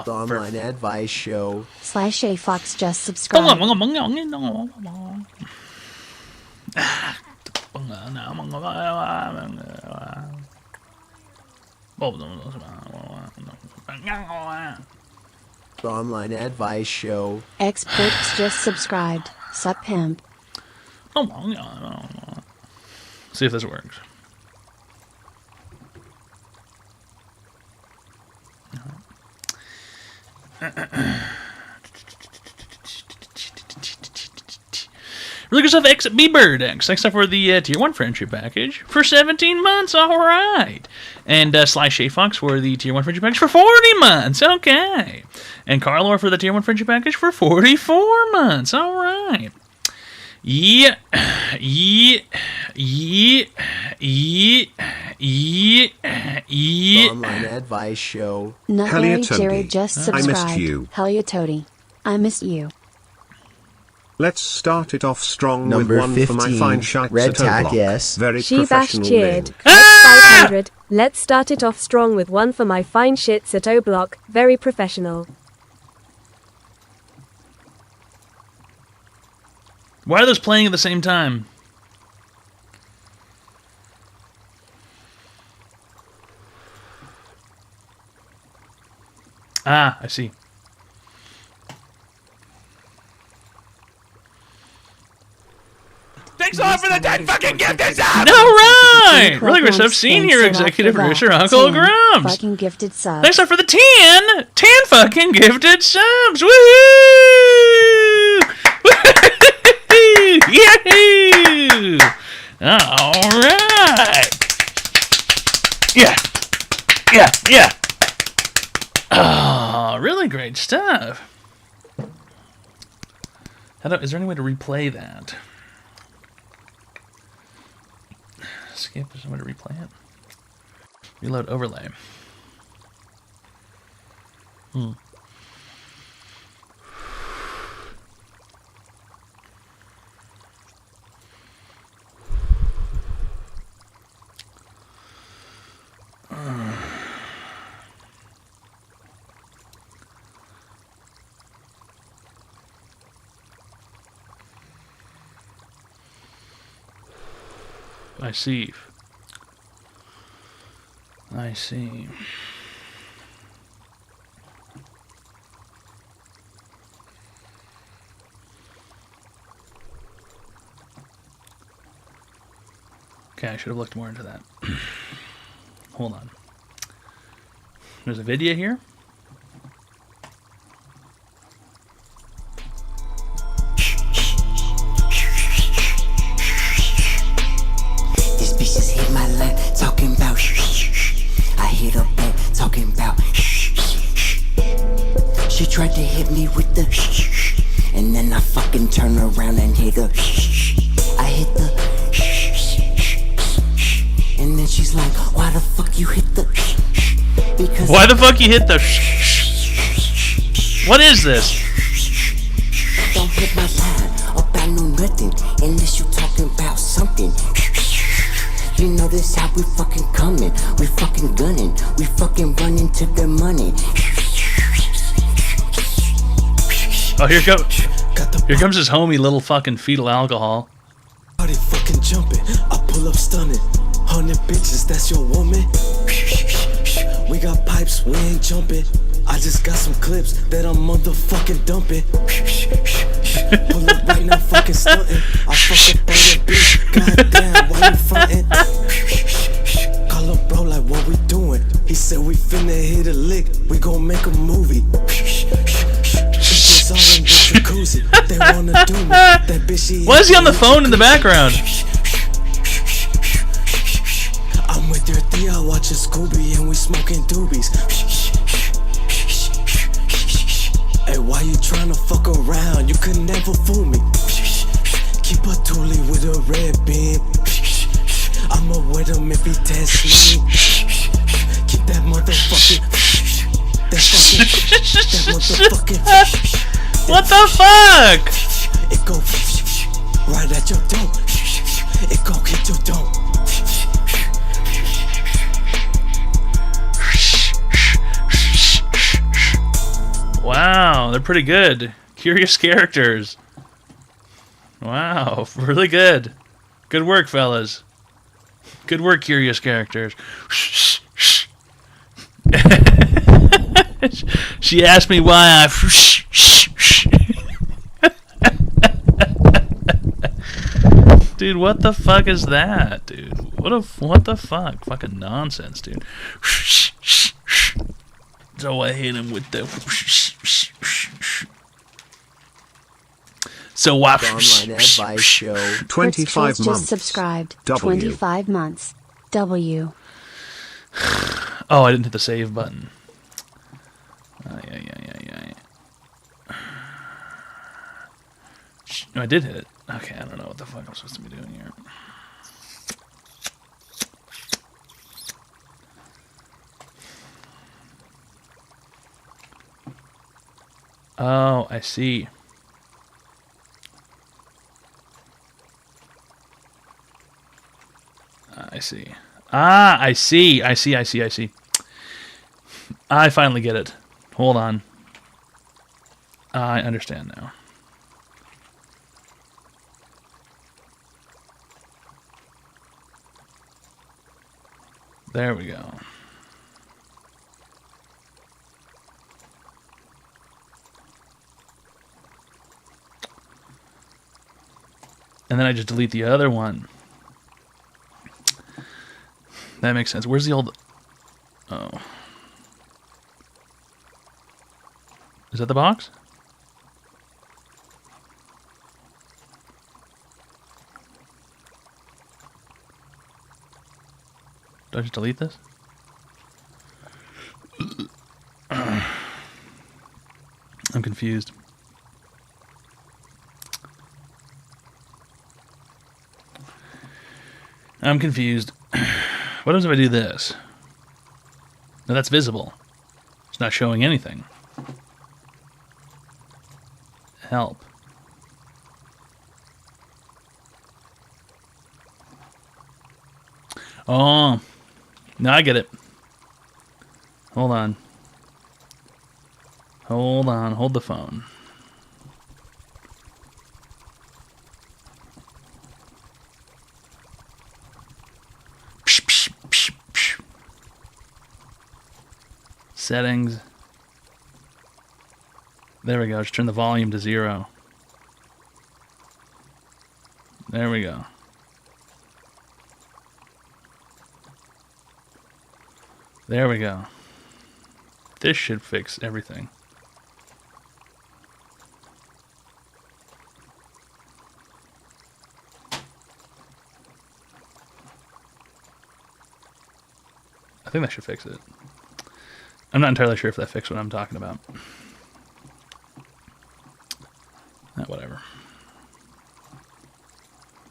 The online advice show. /AFox just subscribe. Online advice show. Experts just subscribed. Sup pimp. See if this works. Really good stuff, XB-Bird X. Thanks for the Tier 1 friendship package for 17 months. All right. And Sly Shayfox for the Tier 1 friendship package for 40 months. Okay. And Carlor for the Tier 1 friendship package for 44 months. All right. Yeah. Online advice show. Nutberry Jerry just subscribed. I missed you. Hell yeah, Toady. I miss you. Let's start it off strong Number with one 15, for my fine shites Red at Tack, O'Block. yes. Very She-Bash professional cheered. name. That's 500. Let's start it off strong with one for my fine shits at O'Block. Very professional. Why are those playing at the same time? Ah, I see. Thanks a lot for the 10 fucking gifted subs! No, right! Really great stuff. Senior executive producer, Uncle Grumps. Fucking gifted subs. Thanks a lot for the 10 fucking gifted subs! Woohoo! Yahoo! Alright! Yeah! Oh, really great stuff. Is there any way to replay that? Skip, is there a way to replay it? Reload overlay. I see. Okay, I should have looked more into that. Hold on. There's a video here. This bitch just hit my line, talking about I hit her back, talking about She tried to hit me with the and then I fucking turn around and hit her. I hit the and then she's like, why the fuck you hit the because Why the fuck you hit the What is this? don't hit my line about no nothing unless you talking about something. You know this how we fucking coming, we fucking gunning, we fucking running to the money. Oh, here comes his homie, little fucking fetal alcohol. Party fucking jumping, I pull up stunning. 100 bitches, that's your woman. We got pipes, we ain't jumping. I just got some clips that I'm motherfucking dumping. Pull up right now, fucking stunting. I fuck up on your bitch, goddamn, why you frontin'? Call up bro like what we doing? He said we finna hit a lick, we gon' make a movie. Bitches all in the jacuzzi, they wanna do me. That bitch she Why is he on the phone in the background? I'm with your Thea watching Scooby and we smoking doobies. Hey, why you tryna fuck around? You could never fool me. Keep a toolie with a red beam. I'ma wet him if he test me. Keep that motherfucking What the fuck? It go right at your door. It go hit your door. Wow, they're pretty good. Curious characters. Wow, really good. Good work, fellas. Good work, curious characters. She asked me why Dude, what the fuck is that, dude? What the fuck? Fucking nonsense, dude. So I hit him with the so I The Online Advice Show. 25 Just months. subscribed. W. 25 months. W. Oh, I didn't hit the save button. Yeah. No, I did hit it. Okay, I don't know what the fuck I'm supposed to be doing here. Oh, I see. I see. Ah, I see. I see. I finally get it. Hold on. I understand now. There we go. And then I just delete the other one. That makes sense. Where's the old... Oh. Is that the box? Do I just delete this? I'm confused. I'm confused. What happens if I do this? Now that's visible. It's not showing anything. Help. Oh. Now I get it. Hold on. Hold the phone. Settings. There we go. Just turn the volume to 0. There we go. There we go. This should fix everything. I think that should fix it. I'm not entirely sure if that fixed what I'm talking about. Whatever.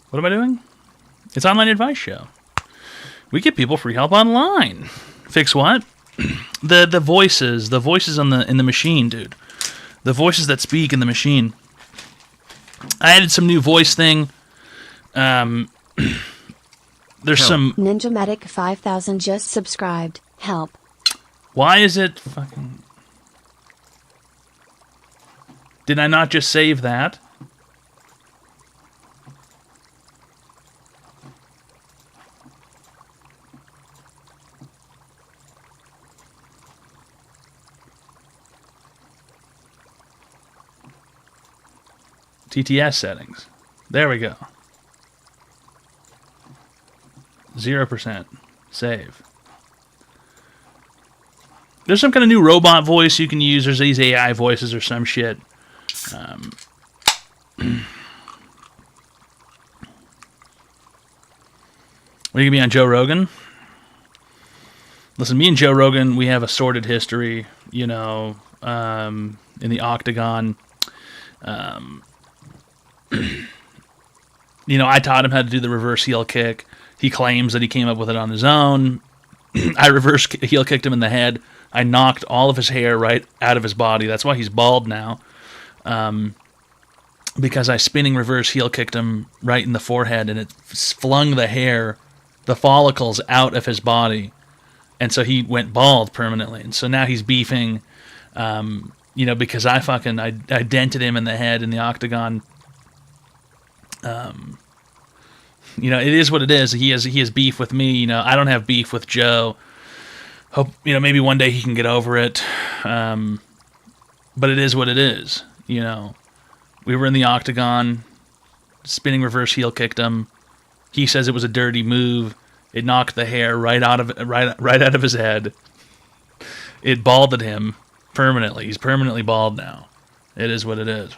What am I doing? It's Online Advice Show. We give people free help online. Fix what? The voices in the machine, dude. The voices that speak in the machine. I added some new voice thing. There's some... Ninja Medic 5000 just subscribed. Help. Why is it fucking... Did I not just save that? TTS settings. There we go. 0%. Save. There's some kind of new robot voice you can use. There's these AI voices or some shit. What are you going to be on Joe Rogan? Listen, me and Joe Rogan, we have a sordid history, you know, in the Octagon. You know, I taught him how to do the reverse heel kick. He claims that he came up with it on his own. I reverse heel kicked him in the head. I knocked all of his hair right out of his body. That's why he's bald now. Because I spinning reverse heel kicked him right in the forehead, and it flung the hair, the follicles out of his body. And so he went bald permanently. And so now he's beefing, you know, because I dented him in the head in the Octagon. it is what it is. He has beef with me. I don't have beef with Joe. Hope, maybe one day he can get over it. But it is what it is. We were in the octagon, spinning reverse heel kicked him. He says it was a dirty move. It knocked the hair right out of his head. It balded him permanently. He's permanently bald now. It is what it is.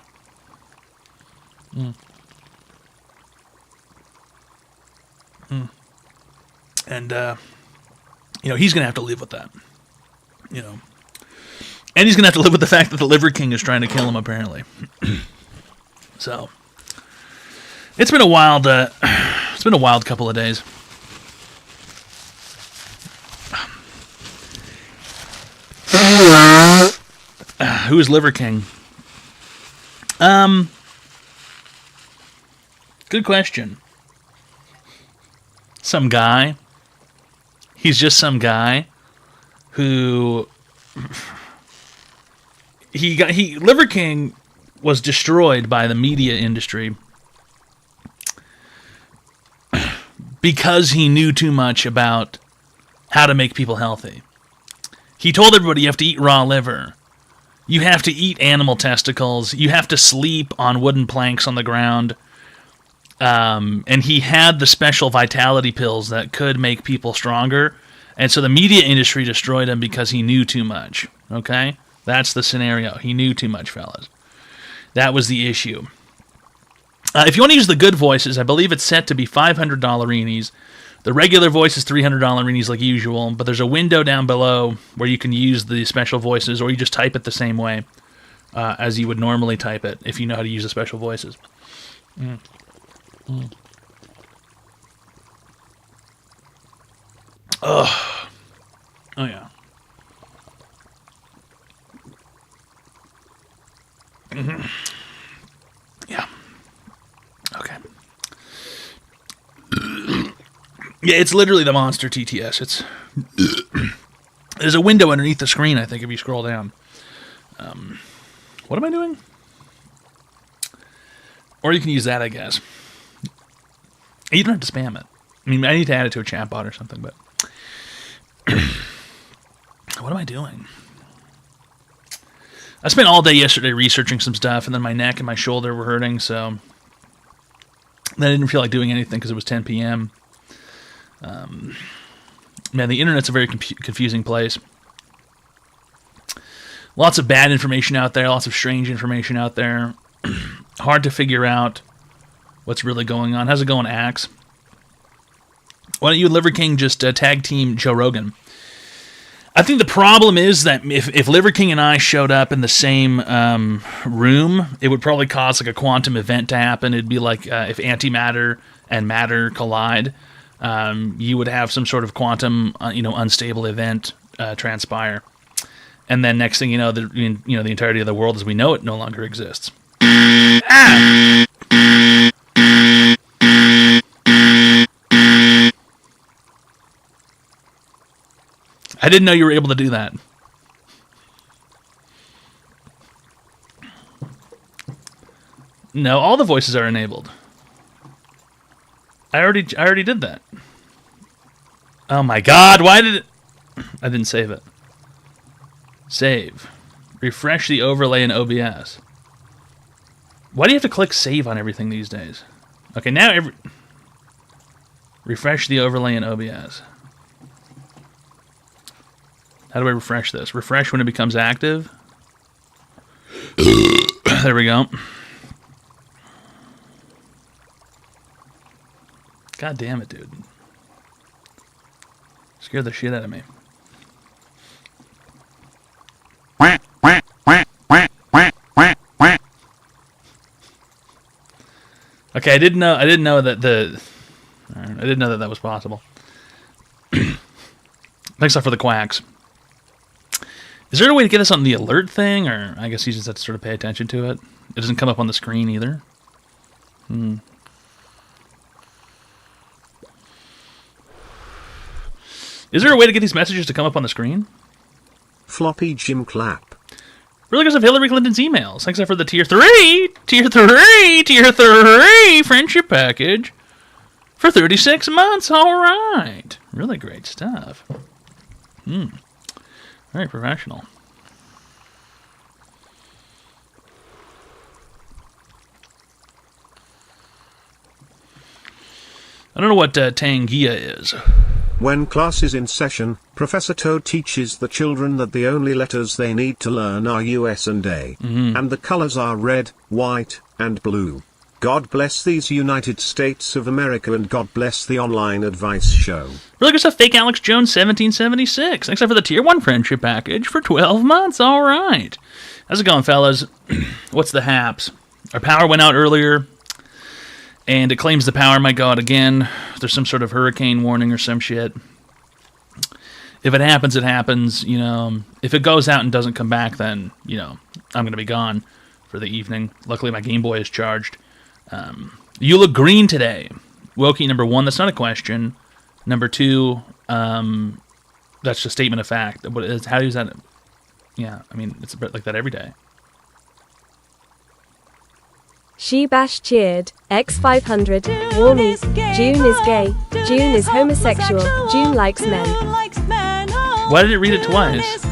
And he's gonna have to live with that. And he's gonna have to live with the fact that the Liver King is trying to kill him, apparently. So it's been a wild couple of days. Who is Liver King? Good question. Some guy. He's just some guy who Liver King was destroyed by the media industry because he knew too much about how to make people healthy. He told everybody you have to eat raw liver. You have to eat animal testicles. You have to sleep on wooden planks on the ground. And he had the special vitality pills that could make people stronger. And so the media industry destroyed him because he knew too much. Okay? That's the scenario. He knew too much, fellas. That was the issue. If you want to use the good voices, I believe it's set to be $500. The regular voice is $300 like usual, but there's a window down below where you can use the special voices, or you just type it the same way as you would normally type it if you know how to use the special voices. Oh yeah. Yeah. Okay. Yeah, it's literally the Monster TTS. It's there's a window underneath the screen, I think, if you scroll down. What am I doing? Or you can use that, I guess. You don't have to spam it. I mean, I need to add it to a chat bot or something, but what am I doing? I spent all day yesterday researching some stuff, and then my neck and my shoulder were hurting, so I didn't feel like doing anything because it was 10 p.m. Man, the internet's a very confusing place. Lots of bad information out there, lots of strange information out there. Hard to figure out what's really going on. How's it going, Axe? Why don't you and Liver King just tag team Joe Rogan? I think the problem is that if Liver King and I showed up in the same room, it would probably cause like a quantum event to happen. It'd be like if antimatter and matter collide, you would have some sort of quantum, unstable event transpire, and then next thing you know, the entirety of the world as we know it no longer exists. Ah! I didn't know you were able to do that. No, all the voices are enabled. I already did that. Oh my god, why did it... I didn't save it. Save. Refresh the overlay in OBS. Why do you have to click save on everything these days? Okay, now refresh the overlay in OBS. How do I refresh this? Refresh when it becomes active. There we go. God damn it, dude. Scared the shit out of me. Okay, I didn't know that that was possible. Thanks a lot for the quacks. Is there a way to get us on the alert thing, or I guess you just have to sort of pay attention to it? It doesn't come up on the screen either. Is there a way to get these messages to come up on the screen? Floppy Jim Clap. Really because of Hillary Clinton's emails. Thanks for the tier 3 friendship package for 36 months. All right. Really great stuff. Very professional. I don't know what Tangia is. When class is in session, Professor Toad teaches the children that the only letters they need to learn are US and A. And the colors are red, white, and blue. God bless these United States of America and God bless the online advice show. Really good stuff. Fake Alex Jones 1776. Thanks for the tier 1 friendship package for 12 months. All right. How's it going, fellas? What's the haps? Our power went out earlier, and it claims the power might go out again. There's some sort of hurricane warning or some shit. If it happens, it happens. You know, if it goes out and doesn't come back, then, you know, I'm going to be gone for the evening. Luckily, my Game Boy is charged. You look green today. Wokey, number 1, that's not a question. Number 2, that's just a statement of fact. How is that? Yeah, I mean, it's a bit like that every day. She bash cheered. X500. Warmies. June is gay. June is homosexual. June likes men. Why did it read it twice?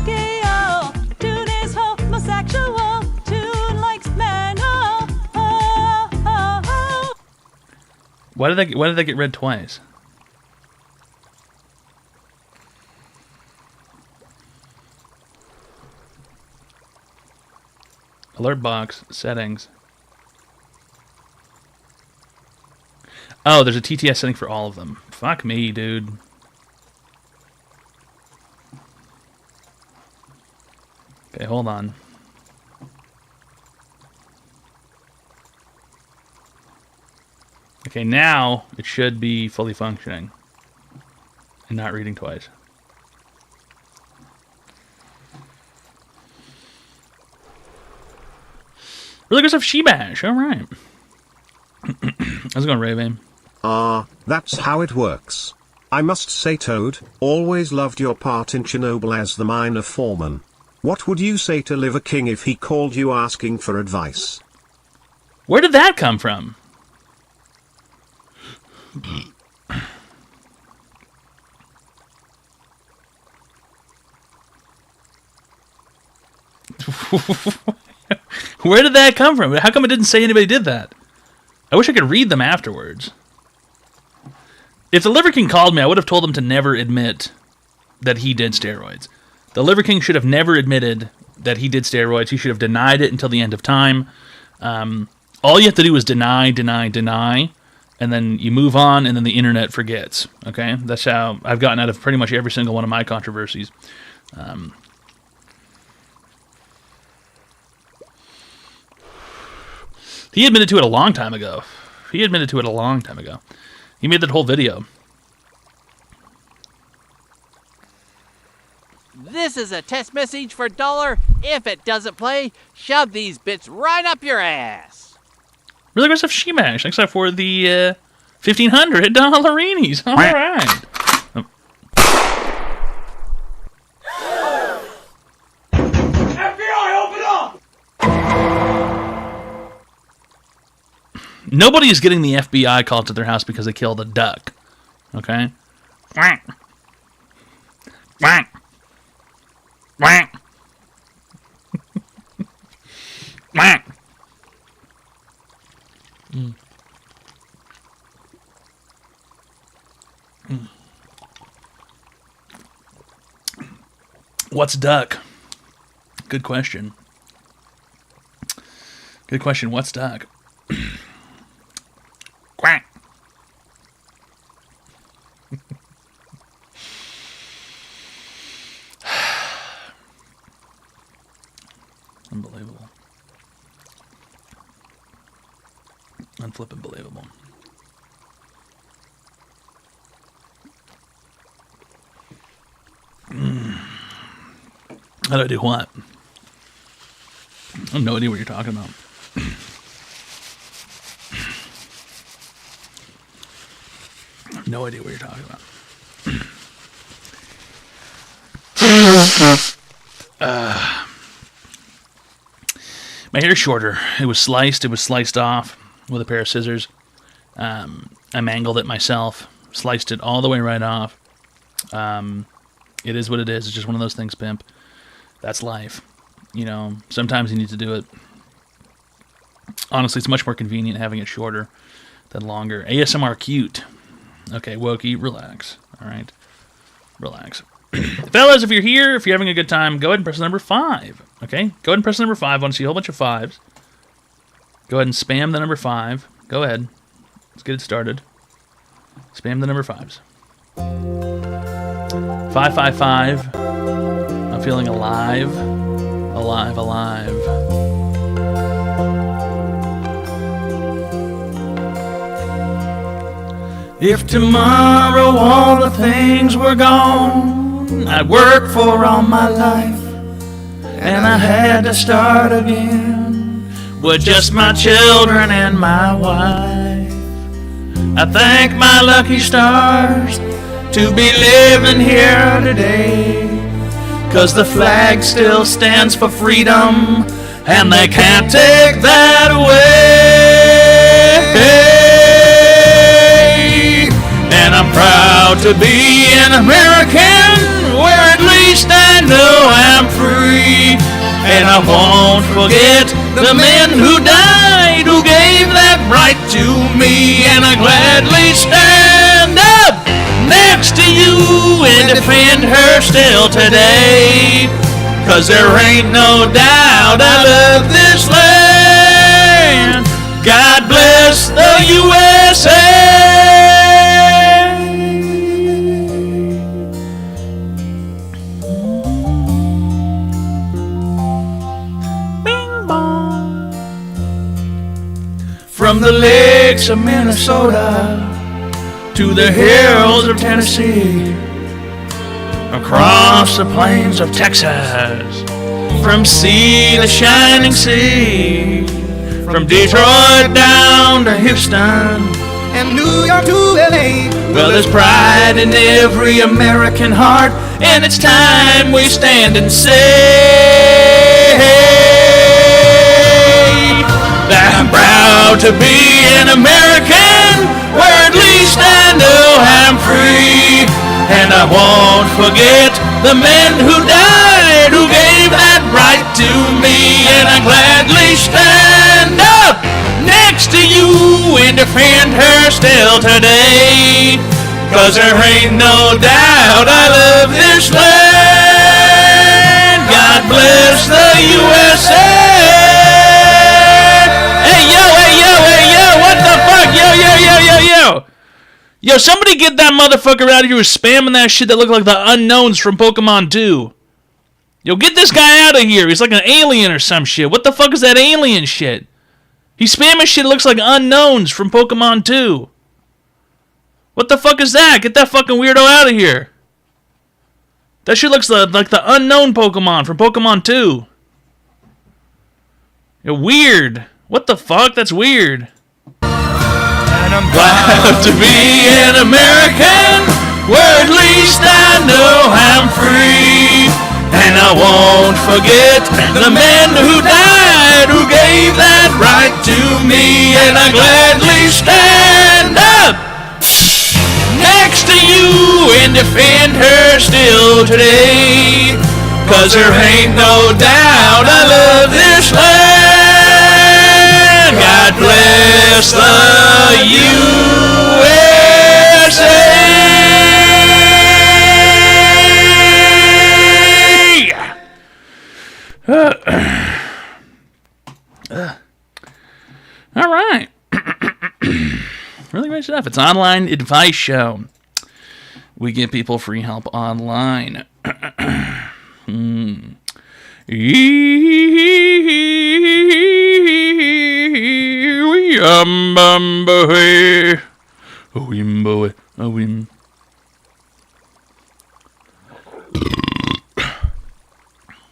Why did that get read twice? Alert box settings. Oh, there's a TTS setting for all of them. Fuck me, dude. Okay, hold on. Okay, now it should be fully functioning and not reading twice. Really good stuff, Shebash. All right. How's it going, Ray-Bane? That's how it works. I must say, Toad, always loved your part in Chernobyl as the minor foreman. What would you say to Liver King if he called you asking for advice? Where did that come from? Where did that come from? How come it didn't say anybody did that? I wish I could read them afterwards. If the Liver King called me, I would have told him to never admit that he did steroids. The Liver King should have never admitted that he did steroids. He should have denied it until the end of time. All you have to do is deny, deny, deny, and then you move on, and then the internet forgets. Okay? That's how I've gotten out of pretty much every single one of my controversies. He admitted to it a long time ago. He made that whole video. This is a test message for $1. If it doesn't play, shove these bits right up your ass. Really good stuff, Shebash. Thanks for the $1,500 dollarinis. All right. FBI, open up! Nobody is getting the FBI called to their house because they killed a duck. Okay? Quack. Quack. Quack. Quack. What's duck? Good question. Good question. What's duck? Quack. Unbelievable. Unflippin' believable. How do I do what? I have no idea what you're talking about. I have no idea what you're talking about. My hair's shorter. It was sliced off with a pair of scissors. I mangled it myself, sliced it all the way right off. It is what it is. It's just one of those things, pimp. That's life. You know, sometimes you need to do it. Honestly, it's much more convenient having it shorter than longer. ASMR cute. Okay, Wokey, relax. All right, relax. Fellas, if you're here, if you're having a good time, go ahead and press number 5. Okay, go ahead and press number 5. I want to see a whole bunch of 5s. Go ahead and spam the number 5. Go ahead. Let's get it started. Spam the number 5s. 555. I'm feeling alive. Alive, alive. If tomorrow all the things were gone I'd worked for all my life, and I had to start again with just my children and my wife. I thank my lucky stars to be living here today, 'cause the flag still stands for freedom, and they can't take that away. And I'm proud to be an American, where at least I know I'm free. And I won't forget the men who died, who gave that right to me. And I gladly stand up next to you and defend her still today, 'cause there ain't no doubt I love this land. God bless the USA. From the lakes of Minnesota to the hills of Tennessee, across the plains of Texas, from sea to shining sea, from Detroit down to Houston and New York to LA. Well, there's pride in every American heart, and it's time we stand and say, I'm proud to be an American, where at least I know I'm free. And I won't forget the men who died, who gave that right to me. And I gladly stand up next to you and defend her still today, 'cause there ain't no doubt I love this land. God bless the USA. Yo, somebody get that motherfucker out of here who's spamming that shit that looked like the unknowns from Pokemon 2. Yo, get this guy out of here. He's like an alien or some shit. What the fuck is that alien shit? He's spamming shit that looks like unknowns from Pokemon 2. What the fuck is that? Get that fucking weirdo out of here. That shit looks like the unknown Pokemon from Pokemon 2. Yo, weird. What the fuck? That's weird. And I'm proud to be an American, where at least I know I'm free. And I won't forget the men who died, who gave that right to me. And I gladly stand up next to you and defend her still today, 'cause there ain't no doubt I love this land. God bless the USA. All right. Really great stuff. It's an online advice show. We give people free help online.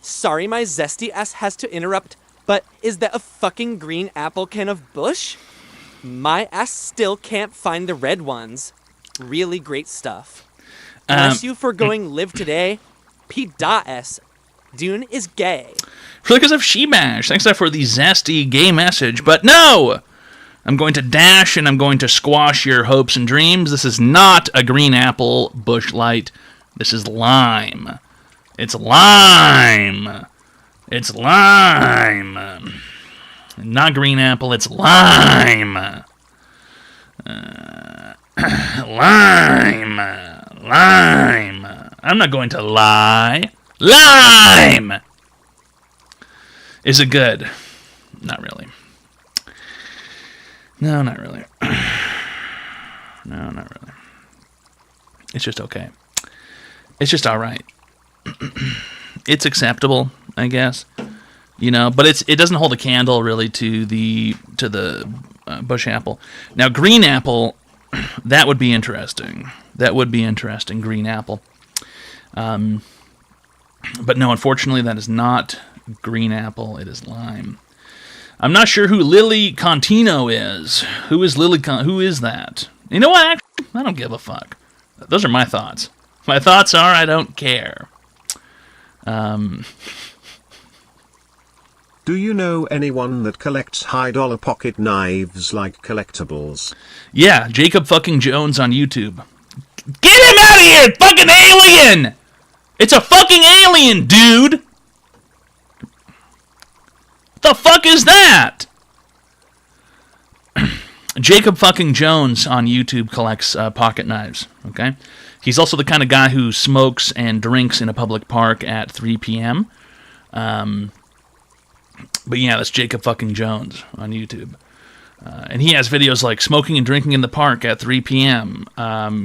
Sorry, my zesty ass has to interrupt, but is that a fucking green apple can of Bush? My ass still can't find the red ones. Really great stuff. Unless you foregoing live today, P.S. Dune is gay. For because of Shebash, thanks for the zesty gay message, but no! I'm going to dash and I'm going to squash your hopes and dreams. This is not a green apple Busch Light. This is lime. It's lime. It's lime. Not green apple, it's lime. Lime. Lime. I'm not going to lie. Lime! Is it good? Not really. No, not really. No, not really. It's just okay. It's just alright. It's acceptable, I guess. You know, but it doesn't hold a candle really to the Busch apple. Now, green apple, that would be interesting. That would be interesting, green apple. But no, unfortunately, that is not green apple. It is lime. I'm not sure who Lily Contino is. Who is who is that? You know what? Actually, I don't give a fuck. Those are my thoughts. My thoughts are I don't care. Do you know anyone that collects high dollar pocket knives like collectibles? Yeah, Jacob fucking Jones on YouTube. Get him out of here! Fucking alien! It's a fucking alien, dude! What the fuck is that? Jacob fucking Jones on YouTube collects pocket knives, okay? He's also the kind of guy who smokes and drinks in a public park at 3 p.m. But yeah, that's Jacob fucking Jones on YouTube. And he has videos like smoking and drinking in the park at 3 p.m.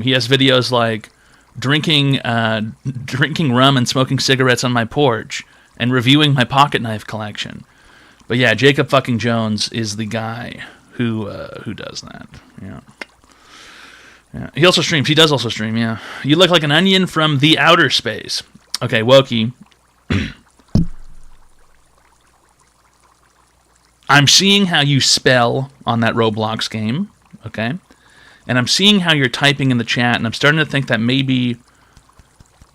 He has videos like drinking rum and smoking cigarettes on my porch and reviewing my pocket knife collection. But yeah, Jacob fucking Jones is the guy who does that. Yeah. Yeah. He also streams. He does also stream, yeah. You look like an onion from the outer space. Okay, Wokey. I'm seeing how you spell on that Roblox game, okay? And I'm seeing how you're typing in the chat, and I'm starting to think that maybe,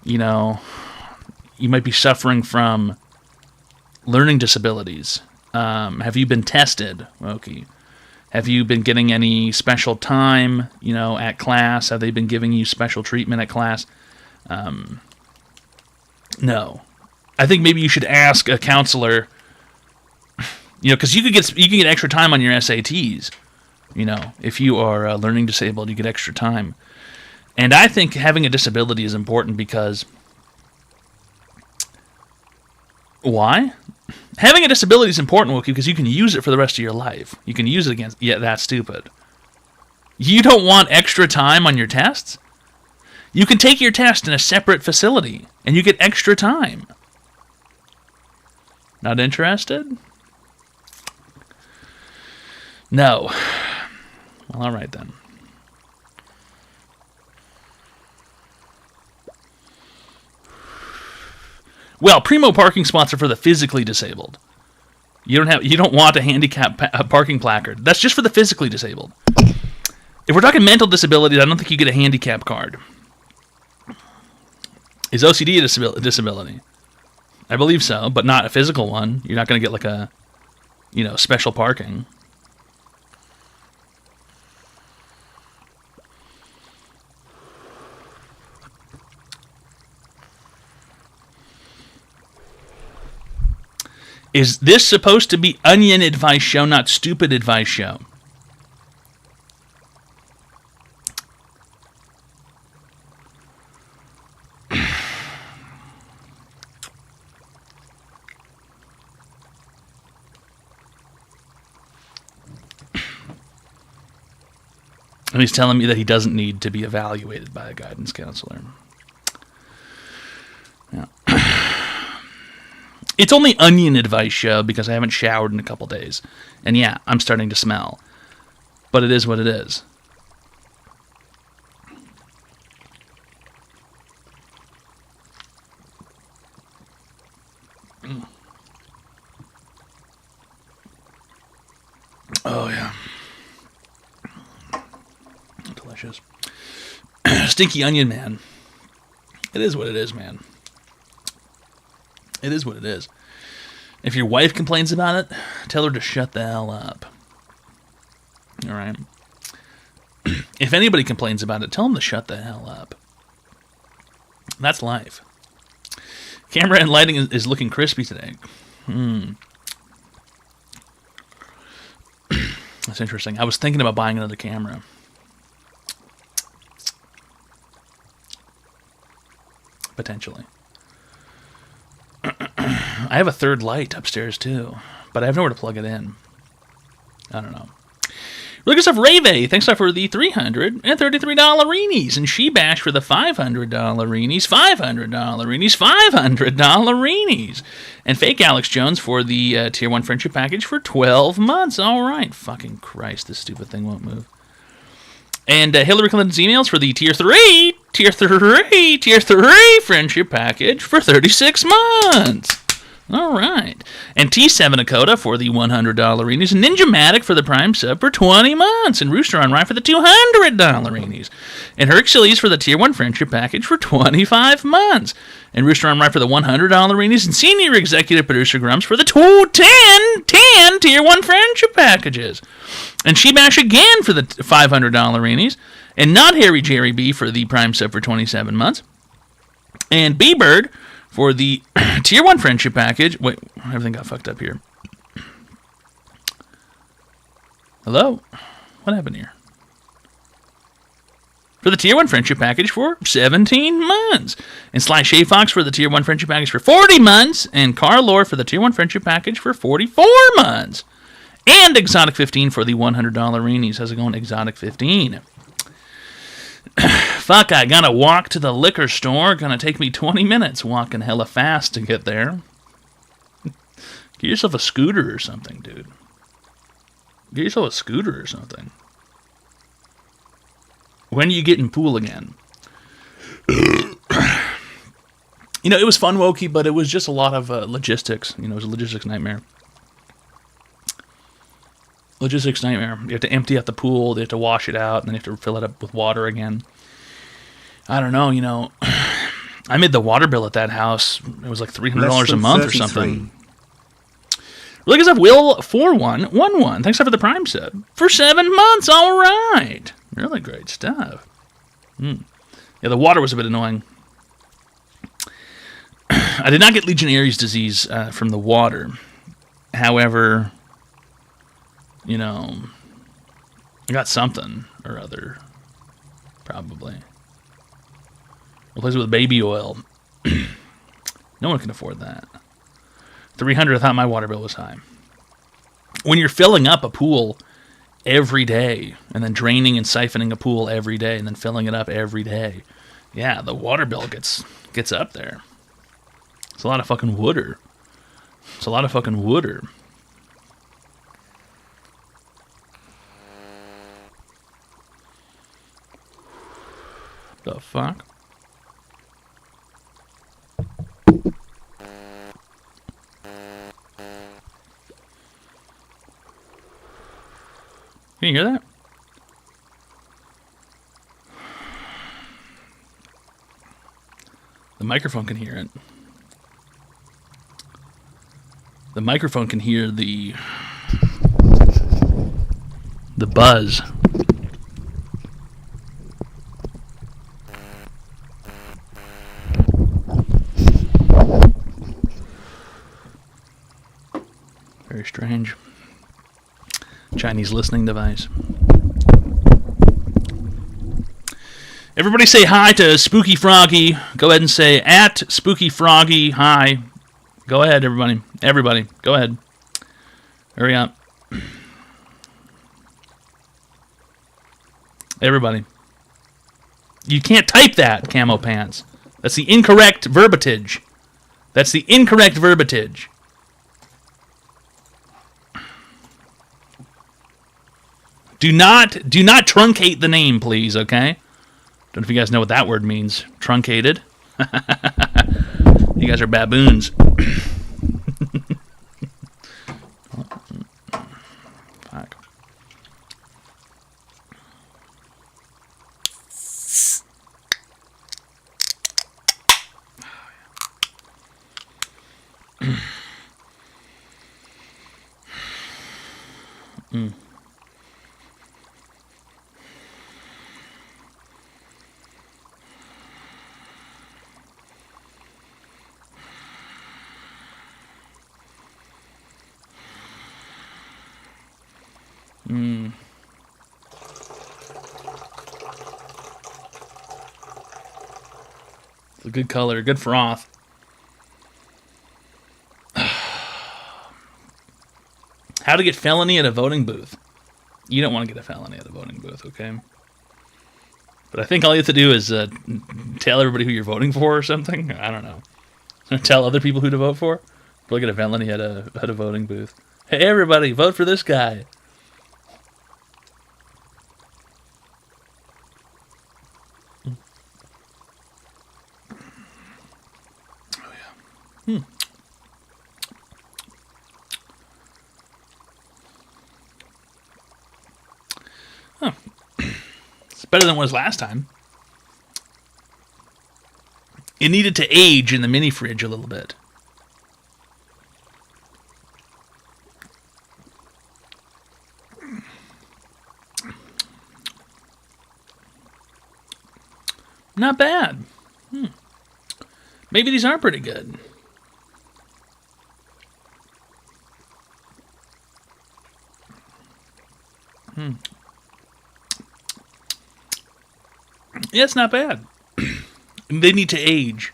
you know, you might be suffering from learning disabilities. Have you been tested, Wokey? Have you been getting any special time, you know, at class? Have they been giving you special treatment at class? No. I think maybe you should ask a counselor. You know, because you can get extra time on your SATs. You know, if you are learning disabled, you get extra time. And I think having a disability is important because why? Having a disability is important, Wookie, because you can use it for the rest of your life. You can use it against. Yeah, that's stupid. You don't want extra time on your tests? You can take your test in a separate facility, and you get extra time. Not interested? No. Well, all right then. Well, primo parking spots are for the physically disabled. You don't want a handicap parking placard. That's just for the physically disabled. If we're talking mental disabilities, I don't think you get a handicap card. Is OCD a disability? I believe so, but not a physical one. You're not going to get like a, you know, special parking. Is this supposed to be Onion Advice Show, not Stupid Advice Show? And he's telling me that he doesn't need to be evaluated by a guidance counselor. Yeah. It's only Onion Advice Show because I haven't showered in a couple days. And yeah, I'm starting to smell. But it is what it is. Oh, yeah. Delicious. Stinky Onion Man. It is what it is, man. It is what it is. If your wife complains about it, tell her to shut the hell up. All right. If anybody complains about it, tell them to shut the hell up. That's life. Camera and lighting is looking crispy today. That's interesting. I was thinking about buying another camera. Potentially. I have a third light upstairs too, but I have nowhere to plug it in. I don't know. Really good stuff, Rave. Thanks for the $333 reenies, and Shebash for the $500 reenies, $500 reenies, $500 reenies, and Fake Alex Jones for the Tier 1 Friendship Package for 12 months. All right. Fucking Christ, this stupid thing won't move. And Hillary Clinton's emails for the Tier 3 Friendship Package for 36 months. All right. And T7 Dakota for the $100 reenies. And Ninja-Matic for the Prime sub for 20 months. And Rooster on Rye for the $200 reenies. And Hercules for the Tier 1 Friendship Package for 25 months. And Rooster on Rye for the $100 reenies. And Senior Executive Producer Grumps for the 10 Tier 1 Friendship Packages. And Shebash again for the $500 reenies. And Not Harry Jerry B for the Prime sub for 27 months. And B-Bird for the Tier 1 Friendship Package. Wait, everything got fucked up here. Hello? What happened here? For the Tier 1 Friendship Package for 17 months. And Sly Shay Fox for the Tier 1 Friendship Package for 40 months. And Carl Lore for the Tier 1 Friendship Package for 44 months. And Exotic 15 for the $100 reenies. How's it going, Exotic 15? Fuck, I gotta walk to the liquor store. Gonna take me 20 minutes walking hella fast to get there. Get yourself a scooter or something, dude. Get yourself a scooter or something. When are you getting pool again? You know, it was fun, Wokey, but it was just a lot of logistics. You know, it was a logistics nightmare. Logistics nightmare. You have to empty out the pool, they have to wash it out, and then you have to fill it up with water again. I don't know, you know. I made the water bill at that house. It was like $300 a month or something. Really good stuff. Will4111. Thanks for the Prime sub. For 7 months. All right. Really great stuff. Yeah, the water was a bit annoying. I did not get Legionnaire's disease from the water. However, you know, I got something or other, probably. Replace it with baby oil. No one can afford that. $300, I thought my water bill was high. When you're filling up a pool every day, and then draining and siphoning a pool every day, and then filling it up every day, yeah, the water bill gets up there. It's a lot of fucking wooder. It's a lot of fucking wooder. The fuck? Can you hear that? The microphone can hear it. The microphone can hear the buzz. Very strange. Chinese listening device. Everybody say hi to Spooky Froggy. Go ahead and say at Spooky Froggy hi. Go ahead, everybody. Everybody, go ahead. Hurry up. Everybody. You can't type that, Camo Pants. That's the incorrect verbiage. That's the incorrect verbiage. Do not truncate the name, please, okay? Don't know if you guys know what that word means. Truncated. You guys are baboons. Fuck. It's a good color, good froth. How to get felony at a voting booth. You don't want to get a felony at a voting booth, okay? But I think all you have to do is tell everybody who you're voting for or something. I don't know. Tell other people who to vote for. Look at a felony at a voting booth. Hey, everybody, vote for this guy. Oh, yeah. Huh. It's better than it was last time. It needed to age in the mini fridge a little bit. Not bad. Maybe these are pretty good. Yeah, it's not bad. They need to age.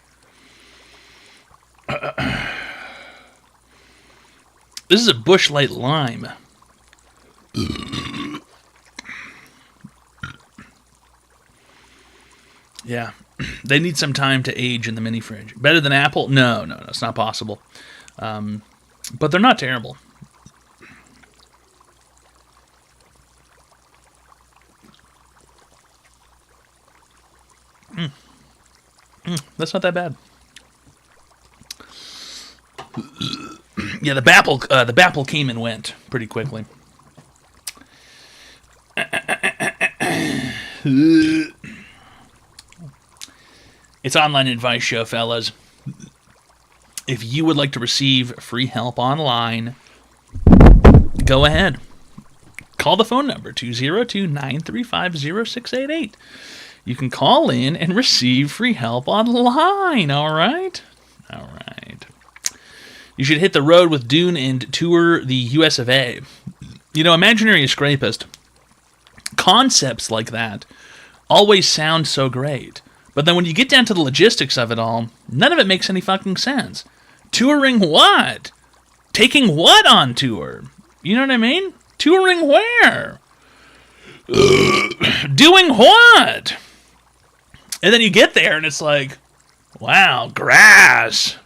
This is a Busch Light Lime. Yeah, they need some time to age in the mini fridge. Better than apple? No, it's not possible. But they're not terrible. That's not that bad. Yeah, the Bapple came and went pretty quickly. It's Online Advice Show, fellas. If you would like to receive free help online, go ahead. Call the phone number, 202-935-0688. You can call in and receive free help online, all right? All right. You should hit the road with Dune and tour the US of A. You know, Imaginary Escapist, concepts like that always sound so great. But then when you get down to the logistics of it all, none of it makes any fucking sense. Touring what? Taking what on tour? You know what I mean? Touring where? Doing what? And then you get there and it's like, wow, grass.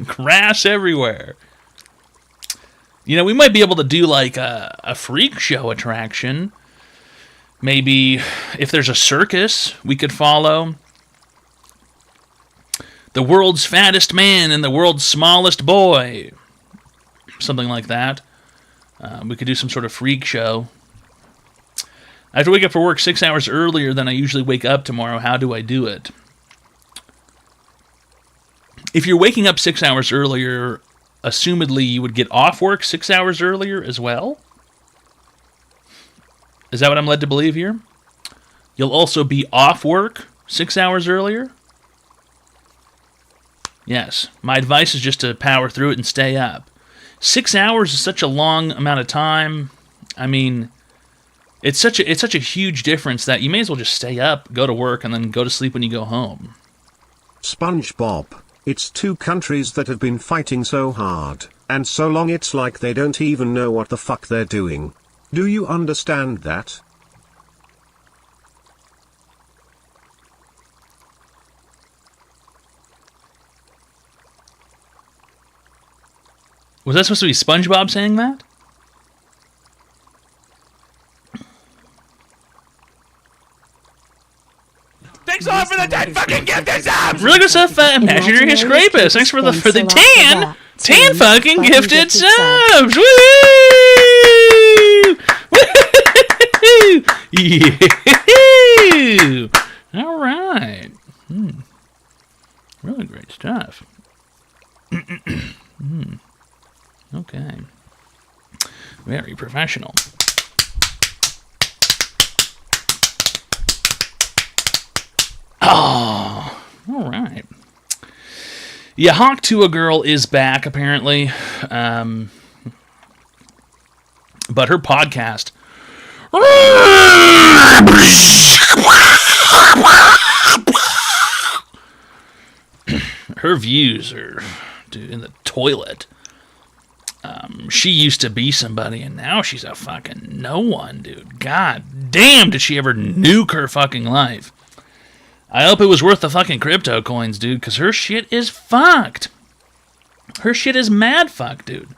Grass everywhere. You know, we might be able to do like a freak show attraction. Maybe if there's a circus we could follow. The world's fattest man and the world's smallest boy. Something like that. We could do some sort of freak show. I have to wake up for work 6 hours earlier than I usually wake up tomorrow. How do I do it? If you're waking up 6 hours earlier, assumedly you would get off work 6 hours earlier as well? Is that what I'm led to believe here? You'll also be off work 6 hours earlier? Yes. My advice is just to power through it and stay up. 6 hours is such a long amount of time. I mean, it's such a huge difference that you may as well just stay up, go to work, and then go to sleep when you go home. SpongeBob, it's two countries that have been fighting so hard, and so long it's like they don't even know what the fuck they're doing. Do you understand that? Was that supposed to be SpongeBob saying that? Thanks a lot for the 10 fucking gifted subs! Really good stuff, Imaginary Escapist. Thanks for the 10 fucking gifted subs! Woo! Woo! Yeah! All right. Really great stuff. Okay. Very professional. Oh, all right. Yeah, Hawk to a Girl is back, apparently. but her podcast. Her views are, dude, in the toilet. She used to be somebody, and now she's a fucking no one, dude. God damn, did she ever nuke her fucking life? I hope it was worth the fucking crypto coins, dude, because her shit is fucked. Her shit is mad fucked, dude.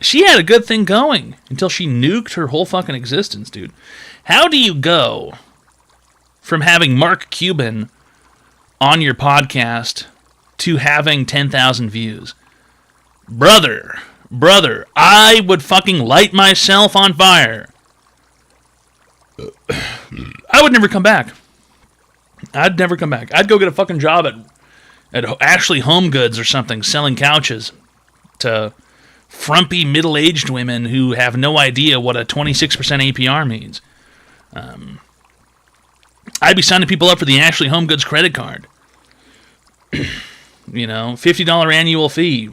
She had a good thing going until she nuked her whole fucking existence, dude. How do you go from having Mark Cuban on your podcast to having 10,000 views? Brother, I would fucking light myself on fire. I would never come back. I'd never come back. I'd go get a fucking job at Ashley Home Goods or something, selling couches to frumpy middle-aged women who have no idea what a 26% APR means. I'd be signing people up for the Ashley Home Goods credit card. You know, $50 annual fee,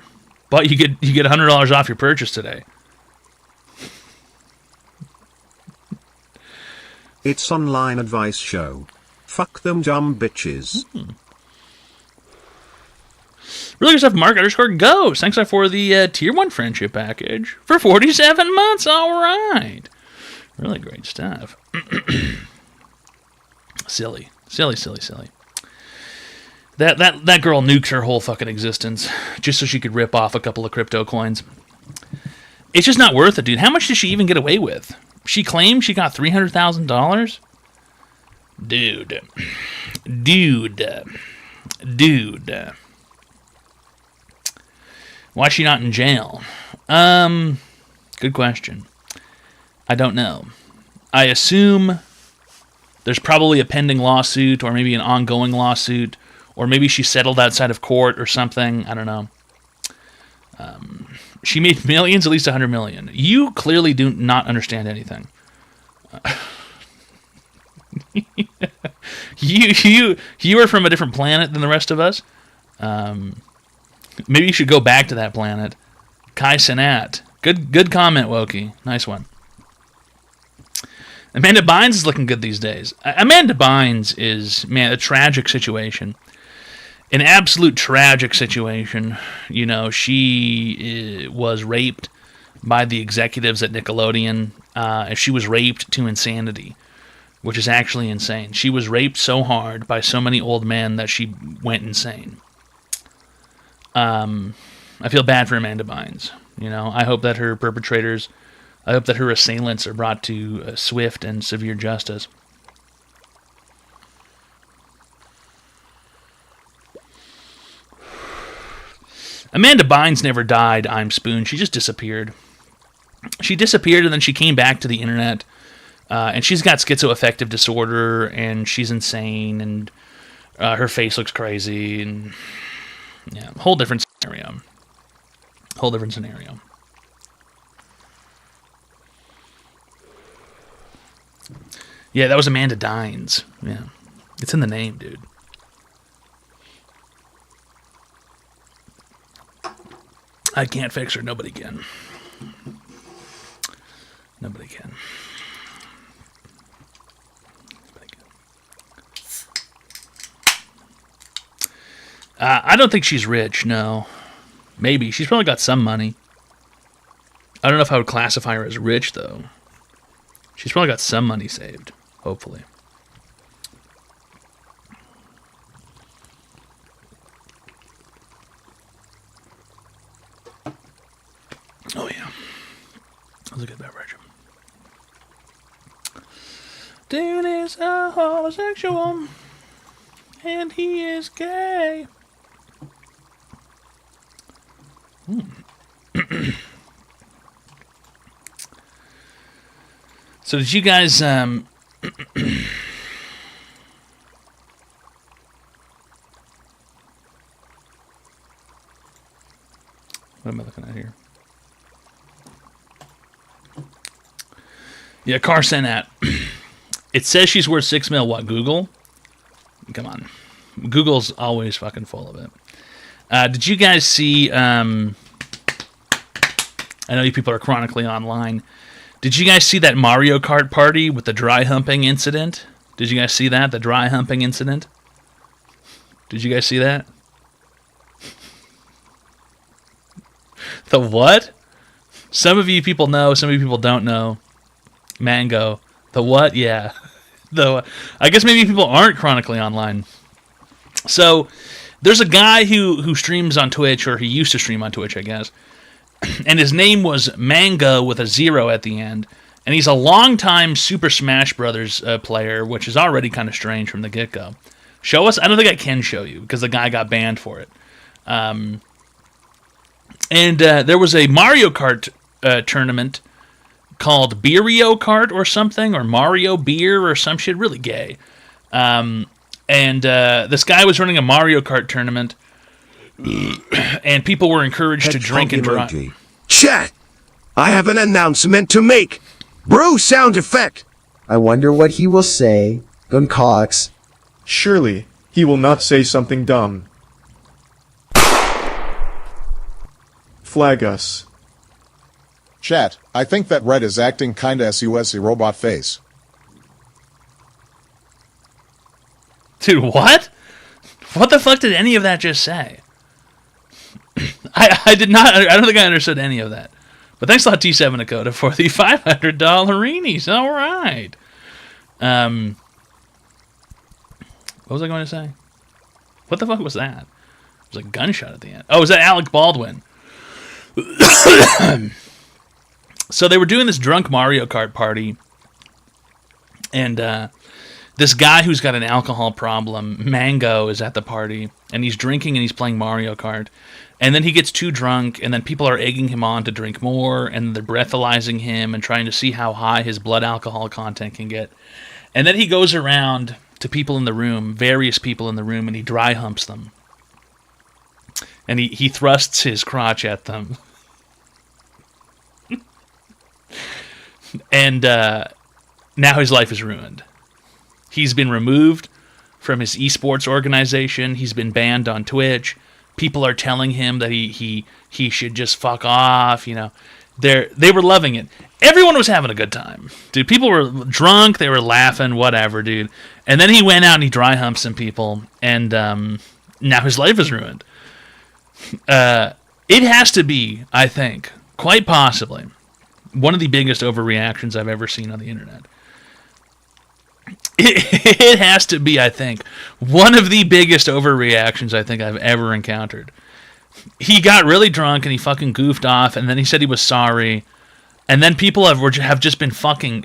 but you get $100 off your purchase today. It's online advice show. Fuck them dumb bitches. Really good stuff, Mark_Ghost. Thanks for the Tier 1 friendship package for 47 months. All right. Really great stuff. Silly. That girl nuked her whole fucking existence just so she could rip off a couple of crypto coins. It's just not worth it, dude. How much did she even get away with? She claimed she got $300,000? Dude. Why is she not in jail? Good question. I don't know. I assume there's probably a pending lawsuit or maybe an ongoing lawsuit, or maybe she settled outside of court or something. I don't know. She made millions, at least 100 million. You clearly do not understand anything. You are from a different planet than the rest of us. Maybe you should go back to that planet. Kai Cenat. Good comment, Wokey. Nice one. Amanda Bynes is looking good these days. Amanda Bynes is, man, a tragic situation. An absolute tragic situation. You know, she was raped by the executives at Nickelodeon. She was raped to insanity, which is actually insane. She was raped so hard by so many old men that she went insane. I feel bad for Amanda Bynes. You know, I hope that her perpetrators, I hope that her assailants are brought to swift and severe justice. Amanda Bynes never died, I'm Spoon. She just disappeared. She disappeared and then she came back to the internet. And she's got schizoaffective disorder and she's insane and her face looks crazy and yeah, whole different scenario. Yeah, that was Amanda Bynes. Yeah. It's in the name, dude. I can't fix her. Nobody can. I don't think she's rich, no. Maybe. She's probably got some money. I don't know if I would classify her as rich, though. She's probably got some money saved, hopefully. Oh, yeah. That was a good beverage. Dude is a homosexual, and he is gay. So did you guys what am I looking at here? Yeah, Car Senat. It says she's worth $6 million. What, Google? Come on. Google's always fucking full of it. Did you guys see I know you people are chronically online. Did you guys see that Mario Kart party with the dry humping incident? Did you guys see that? The dry humping incident? Did you guys see that? The what? Some of you people know, some of you people don't know. Mango. The what? Yeah. I guess maybe people aren't chronically online. So, there's a guy who streams on Twitch, or he used to stream on Twitch, I guess. And his name was Mango with a 0 at the end. And he's a longtime Super Smash Brothers player, which is already kind of strange from the get-go. Show us? I don't think I can show you, because the guy got banned for it. And there was a Mario Kart tournament called Beerio Kart or something, or Mario Beer or some shit, really gay. And this guy was running a Mario Kart tournament, and people were encouraged to drink and drive. Chat! I have an announcement to make. Bro sound effect. I wonder what he will say. Guncox. Surely, he will not say something dumb. Flag us. Chat, I think that Red is acting kinda SUSy robot face. Dude, what? What the fuck did any of that just say? I did not. I don't think I understood any of that. But thanks a lot, T7 Dakota, for the $500 reenies. All right. What was I going to say? What the fuck was that? It was a gunshot at the end. Oh, was that Alec Baldwin? So they were doing this drunk Mario Kart party, and this guy who's got an alcohol problem, Mango, is at the party, and he's drinking and he's playing Mario Kart. And then he gets too drunk, and then people are egging him on to drink more, and they're breathalyzing him and trying to see how high his blood alcohol content can get. And then he goes around to people in the room, various people in the room, and he dry humps them. And he thrusts his crotch at them. And now his life is ruined. He's been removed from his esports organization. He's been banned on Twitch. People are telling him that he should just fuck off, you know. They were loving it. Everyone was having a good time. Dude, people were drunk, they were laughing, whatever, dude. And then he went out and he dry humped some people, and now his life is ruined. It has to be, I think, quite possibly, one of the biggest overreactions I've ever seen on the internet. It has to be, I think, one of the biggest overreactions I think I've ever encountered. He got really drunk and he fucking goofed off, and then he said he was sorry, and then people have just been fucking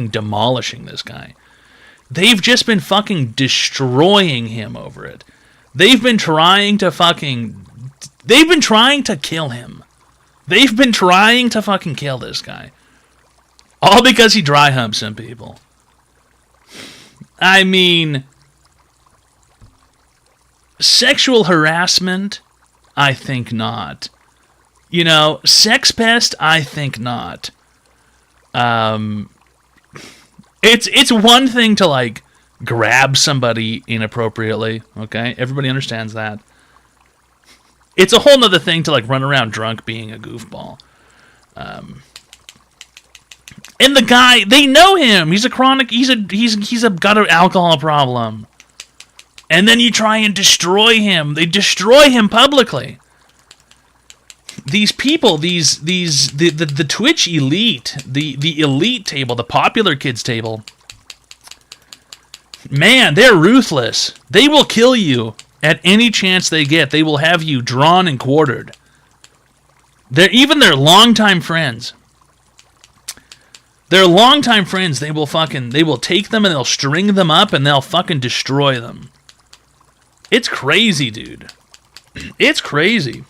demolishing this guy. They've just been fucking destroying him over it. They've been trying to kill him. They've been trying to fucking kill this guy. All because he dry humped some people. I mean, sexual harassment, I think not. You know, sex pest, I think not. It's one thing to, like, grab somebody inappropriately, okay? Everybody understands that. It's a whole nother thing to, like, run around drunk being a goofball. And the guy, they know him. He's got an alcohol problem. And then you try and destroy him. They destroy him publicly. These people, the Twitch elite, the elite table, the popular kids table, man, they're ruthless. They will kill you at any chance they get. They will have you drawn and quartered. Even their longtime friends. Their longtime friends, they will take them and they'll string them up and they'll fucking destroy them. It's crazy, dude. It's crazy.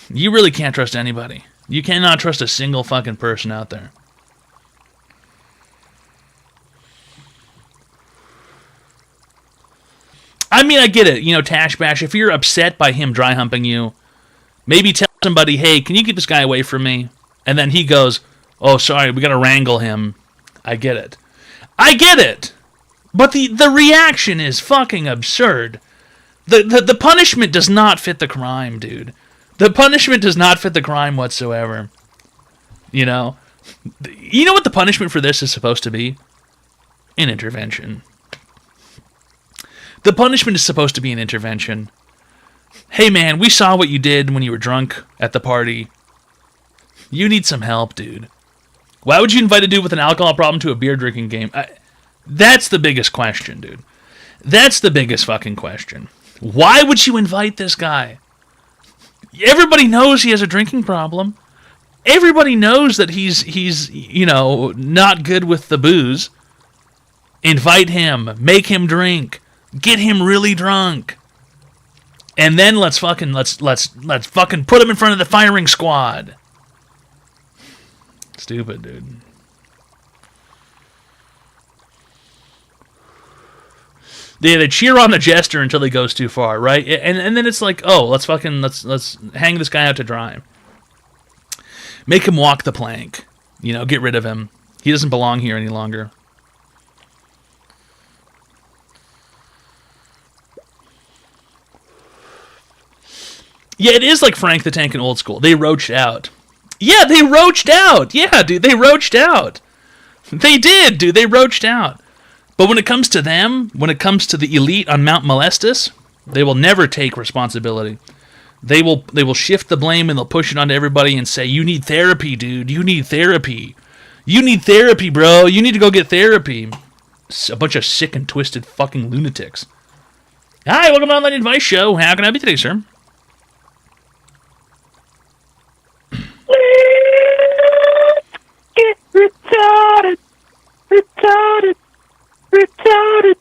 You really can't trust anybody. You cannot trust a single fucking person out there. I mean, I get it. You know, Tash Bash, if you're upset by him dry humping you, maybe tell somebody, hey, can you keep this guy away from me? And then he goes, oh, sorry, we gotta wrangle him. I get it. But the reaction is fucking absurd. The punishment does not fit the crime, dude. The punishment does not fit the crime whatsoever. You know? You know what the punishment for this is supposed to be? An intervention. The punishment is supposed to be an intervention. Hey man, we saw what you did when you were drunk at the party. You need some help, dude. Why would you invite a dude with an alcohol problem to a beer drinking game? That's the biggest question, dude. That's the biggest fucking question. Why would you invite this guy? Everybody knows he has a drinking problem. Everybody knows that he's you know, not good with the booze. Invite him, make him drink, get him really drunk. And then let's fucking put him in front of the firing squad. Stupid, dude. They cheer on the jester until he goes too far, right? And then it's like, oh, let's hang this guy out to dry. Make him walk the plank. You know, get rid of him. He doesn't belong here any longer. Yeah, it is like Frank the Tank in Old School. They roached out. Yeah, they roached out. Yeah, dude, they roached out. They did, dude. They roached out. But when it comes to them, when it comes to the elite on Mount Molestus, they will never take responsibility. They will shift the blame and they'll push it onto everybody and say, you need therapy, dude. You need therapy. You need therapy, bro. You need to go get therapy. A bunch of sick and twisted fucking lunatics. Hi, welcome to Online Advice Show. How can I help you today, sir? Get retarded, retarded, retarded,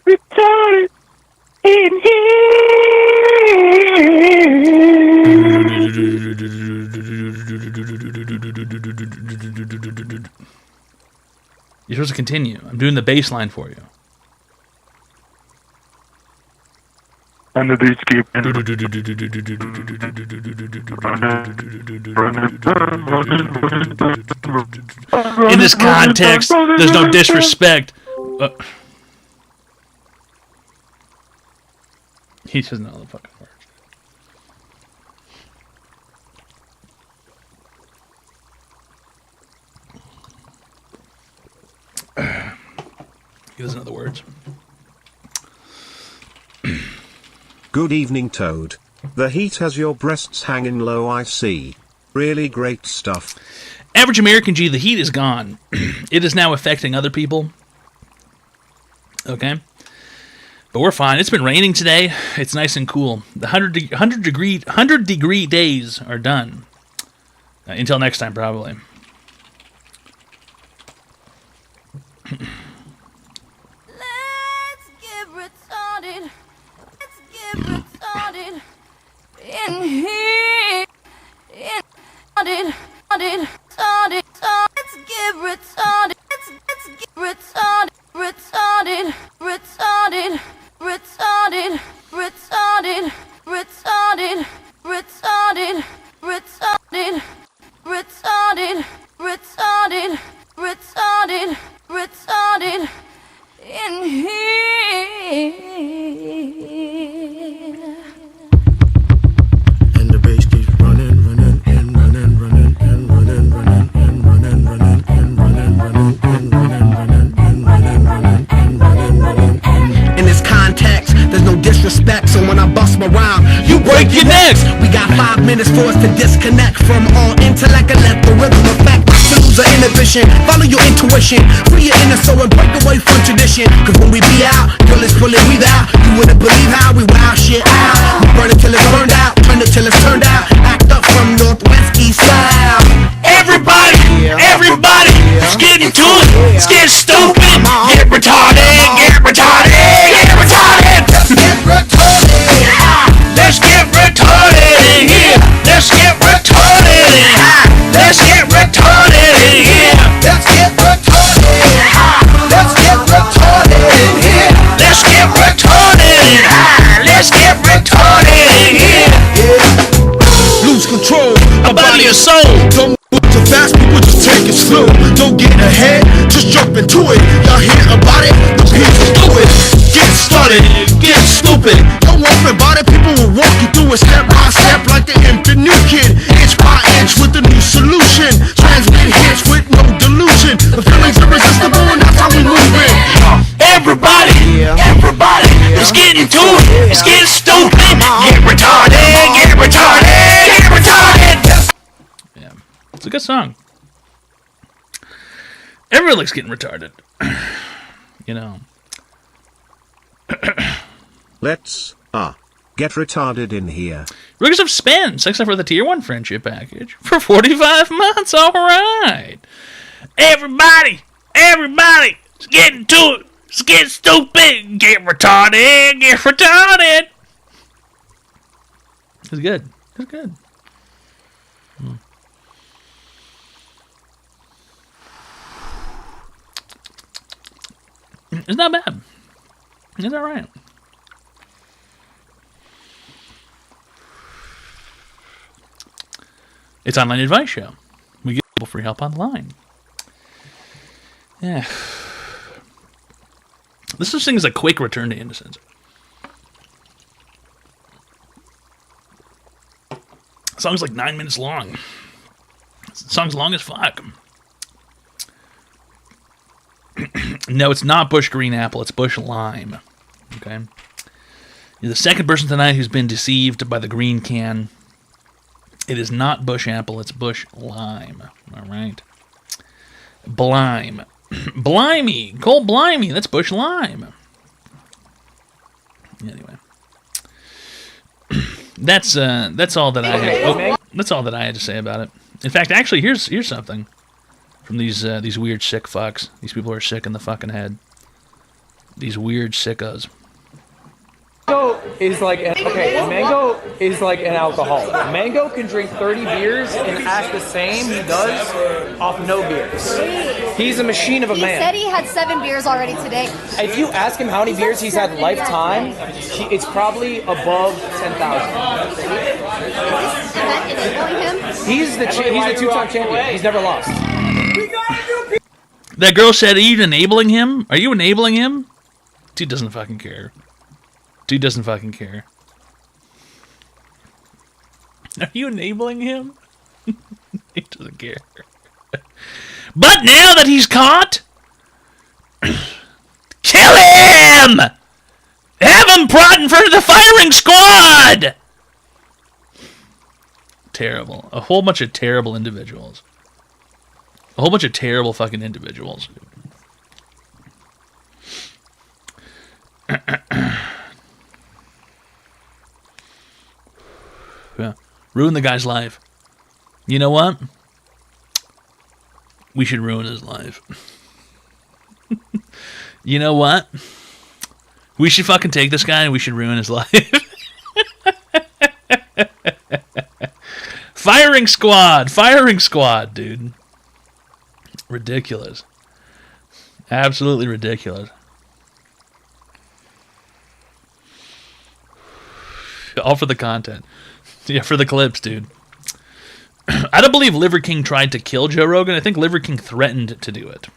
retarded in You're supposed to continue. I'm doing the bass line for you. And the beats keep in this context, there's no disrespect. He doesn't know the fucking words. He doesn't know the words. Good evening, Toad. The heat has your breasts hanging low, I see. Really great stuff. Average American G, the heat is gone. It is now affecting other people. Okay? But we're fine. It's been raining today. It's nice and cool. The 100 degree days are done. Until next time, probably. Let's get retarded. Let's get retarded in here. Retarded. Let's get retarded. Let's get retarded. Retarded. Retarded. Retarded. Retarded. Retarded. Retarded. Retarded. Retarded. Retarded. Retarded. Retarded in here. And the bass keeps running, running, and running, running, and running, running, and running, running, and running, running, and running, running, and running, running, and running, running. In this context, there's no disrespect, so when I bust my rhyme, you break your necks. We got 5 minutes for us to disconnect from all intellect and let the rhythm affect. To lose our inhibition, follow your intuition, free your inner soul and break away from tradition. Cause when we be out, girl, it's pulling we out. You wouldn't believe how we wow shit out. We burn it till it's burned out, turn it till it's turned out. Act up from northwest, east side. Everybody, everybody, let's get into it. Let's get stupid. Get retarded, get retarded, get retarded. Let's get retarded. Let's get retarded in here. Let's get retarded in here. Let's get retarded in here. Let's get retarded. Let's get retarded in here. Let's get retarded in here. Let's get retarded in here. Lose control about your soul. Don't move too fast, people just take it slow. Don't get ahead, just jump into it. Y'all hear about it? good song. Everyone likes getting retarded. You know. Let's, get retarded in here. Riggers of Spins, except for the Tier 1 friendship package, for 45 months, alright. Everybody, let's get into it. Let's get stupid, get retarded. It's good. It's good. It's not bad. It's alright. It's Online Advice Show. We give people free help online. Yeah. This thing is a quick return to innocence. The song's like 9 minutes long. The song's long as fuck. No, it's not Bush Green Apple. It's Bush Lime. Okay? You're the second person tonight who's been deceived by the green can. It is not Bush Apple. It's Bush Lime. All right? Blime. Blimey. Cole Blimey. That's Bush Lime. Anyway. That's all that I had. That's all that I had to say about it. In fact, actually, here's something from these weird sick fucks. These people are sick in the fucking head. These weird sickos. Mango is like Mango is like an alcoholic. Mango can drink 30 beers and act the same he does off no beers. He's a machine of a man. He said he had 7 beers already today. If you ask him how many beers he's had lifetime, it's probably above 10,000. He's the 2-time champion. He's never lost. That girl said, "Are you enabling him? Are you enabling him?" Dude doesn't fucking care. Dude doesn't fucking care. Are you enabling him? He doesn't care. But now that he's caught, kill him! Have him brought in front of the firing squad! Terrible. A whole bunch of terrible individuals. A whole bunch of terrible fucking individuals. Yeah. Ruin the guy's life. You know what? We should ruin his life. You know what? We should fucking take this guy and we should ruin his life. Firing squad, dude. Ridiculous. Absolutely ridiculous. All for the content. Yeah, for the clips, dude. I don't believe Liver King tried to kill Joe Rogan. I think Liver King threatened to do it.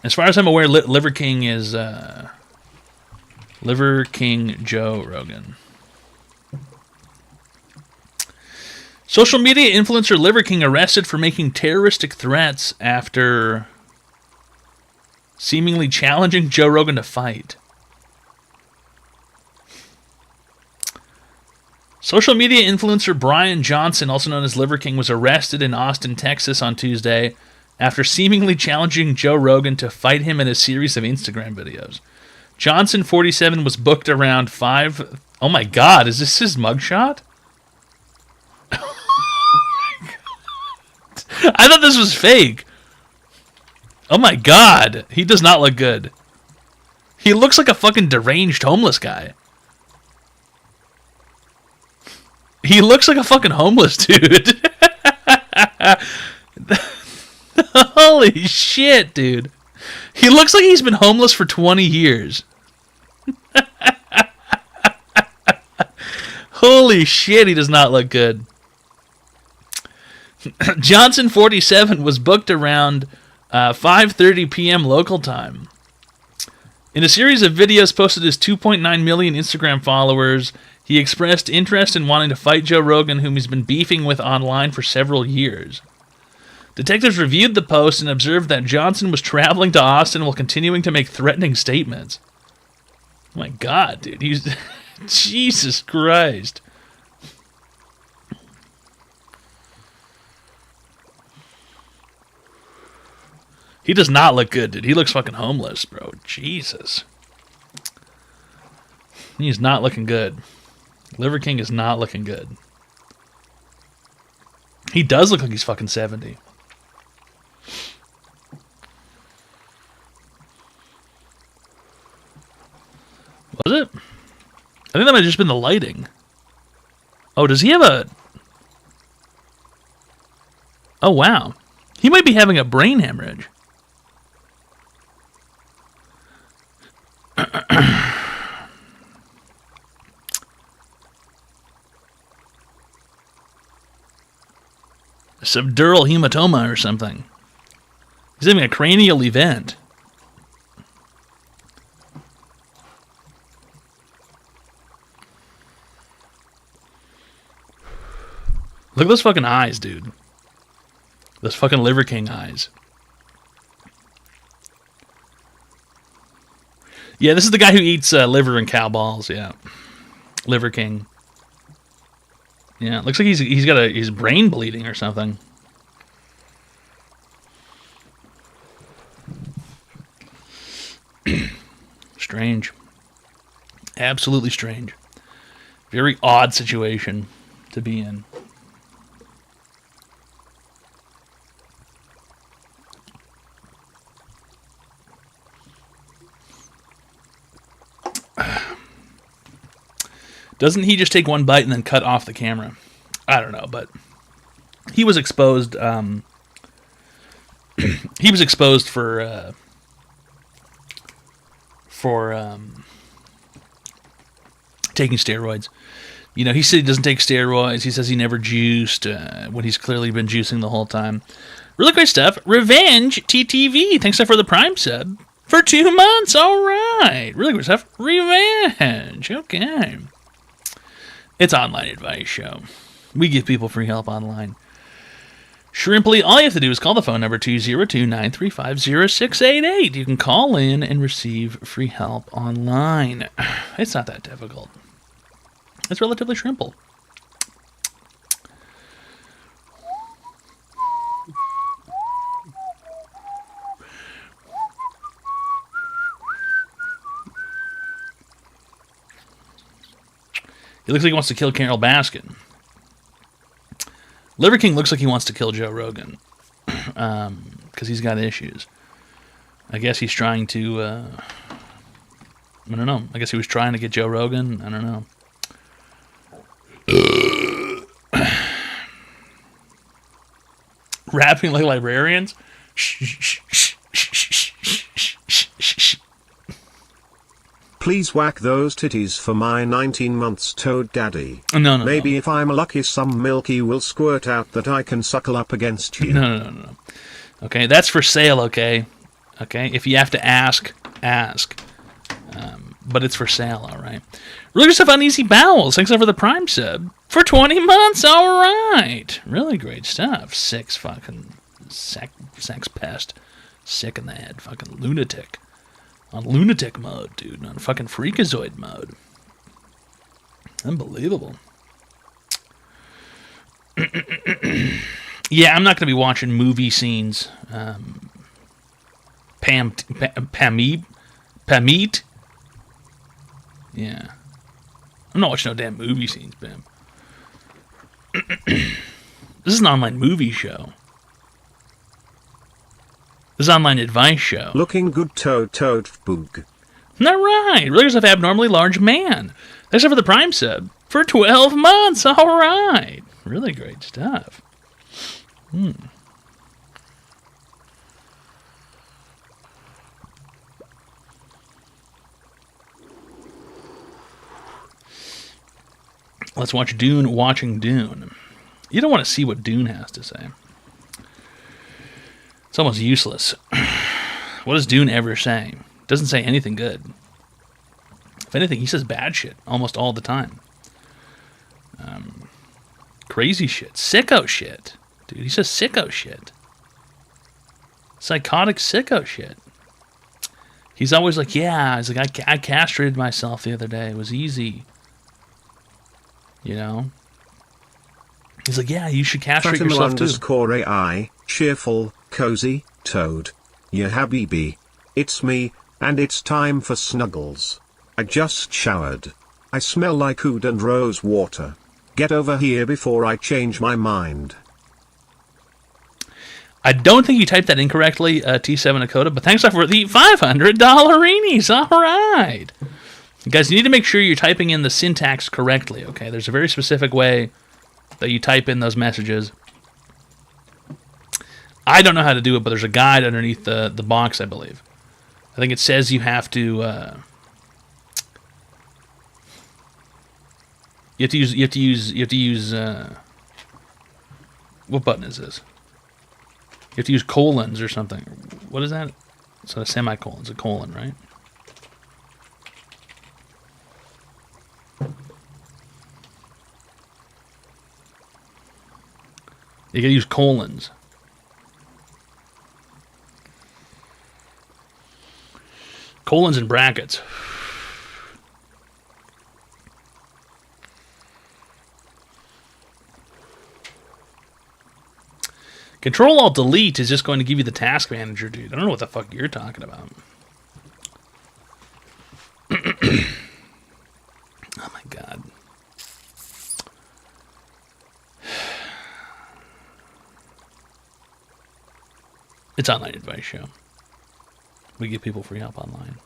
As far as I'm aware, Liver King is Liver King Joe Rogan. Social media influencer Liver King arrested for making terroristic threats after seemingly challenging Joe Rogan to fight. Social media influencer Brian Johnson, also known as Liver King, was arrested in Austin, Texas on Tuesday after seemingly challenging Joe Rogan to fight him in a series of Instagram videos. Johnson, 47, was booked around 5... Oh my god, is this his mugshot? I thought this was fake. Oh my god, he does not look good. He looks like a fucking deranged homeless guy. He looks like a fucking homeless dude. Holy shit, dude. He looks like he's been homeless for 20 years. Holy shit, he does not look good. Johnson, 47, was booked around 5:30 p.m. local time. In a series of videos posted to his 2.9 million Instagram followers, he expressed interest in wanting to fight Joe Rogan, whom he's been beefing with online for several years. Detectives reviewed the post and observed that Johnson was traveling to Austin while continuing to make threatening statements. Oh my god, dude. He's... Jesus Christ. He does not look good, dude. He looks fucking homeless, bro. Jesus. He's not looking good. Liver King is not looking good. He does look like he's fucking 70. Was it? I think that might have just been the lighting. Oh, does he have a... Oh, wow. He might be having a brain hemorrhage. Subdural hematoma or something. He's having a cranial event. Look at those fucking eyes, dude. Those fucking Liver King eyes. Yeah, this is the guy who eats liver and cow balls, yeah. Liver King. Yeah, looks like he's got his brain bleeding or something. Strange. Absolutely strange. Very odd situation to be in. Doesn't he just take one bite and then cut off the camera? I don't know, but he was exposed. He was exposed for taking steroids. You know, he said he doesn't take steroids. He says he never juiced when he's clearly been juicing the whole time. Really great stuff. Revenge TTV. Thanks for the Prime sub for 2 months. All right. Really great stuff. Revenge. Okay. It's online advice show. We give people free help online. Shrimply, all you have to do is call the phone number 202-935-0688. You can call in and receive free help online. It's not that difficult. It's relatively shrimple. He looks like he wants to kill Carol Baskin. Liver King looks like he wants to kill Joe Rogan. Because he's got issues. I guess he's trying to... I don't know. I guess he was trying to get Joe Rogan. I don't know. Rapping like librarians? Please whack those titties for my 19 months Toad Daddy. No. Maybe if I'm lucky some milky will squirt out that I can suckle up against you. No. Okay, that's for sale, okay? Okay, if you have to ask. But it's for sale, alright? Really good stuff on Easy Bowels. Thanks for the Prime sub for 20 months, alright. Really great stuff. Sex pest. Sick in the head. Fucking lunatic. On lunatic mode, dude. On fucking freakazoid mode. Unbelievable. Yeah, I'm not going to be watching movie scenes. Pamit? Yeah. I'm not watching no damn movie scenes, Pam. This is an online movie show. This is an online advice show. Looking good, Toad Boog. All right. Really good stuff, Abnormally Large Man. Thanks for the Prime sub for 12 months. All right. Really great stuff. Let's watch Dune watching Dune. You don't want to see what Dune has to say. It's almost useless. What does Dune ever say? Doesn't say anything good. If anything, he says bad shit almost all the time. Crazy shit. Sicko shit. Dude, he says sicko shit. Psychotic sicko shit. He's always like, yeah, he's like, I castrated myself the other day. It was easy. You know? He's like, yeah, you should castrate yourself too. _AI, cheerful, cozy, Toad. Yeah habibi. It's me, and it's time for snuggles. I just showered. I smell like oud and rose water. Get over here before I change my mind. I don't think you typed that incorrectly, T7 Dakota, but thanks for the $500 reenies. All right. Guys, you need to make sure you're typing in the syntax correctly, okay? There's a very specific way that you type in those messages. I don't know how to do it, but there's a guide underneath the box, I believe. I think it says you have to... you have to use what button is this? You have to use colons or something. What is that? It's a semicolon. It's a colon, right? You gotta use colons. Colons and brackets. Control-Alt-Delete is just going to give you the task manager, dude. I don't know what the fuck you're talking about. Oh my god. It's Online Advice Show. We give people free help online.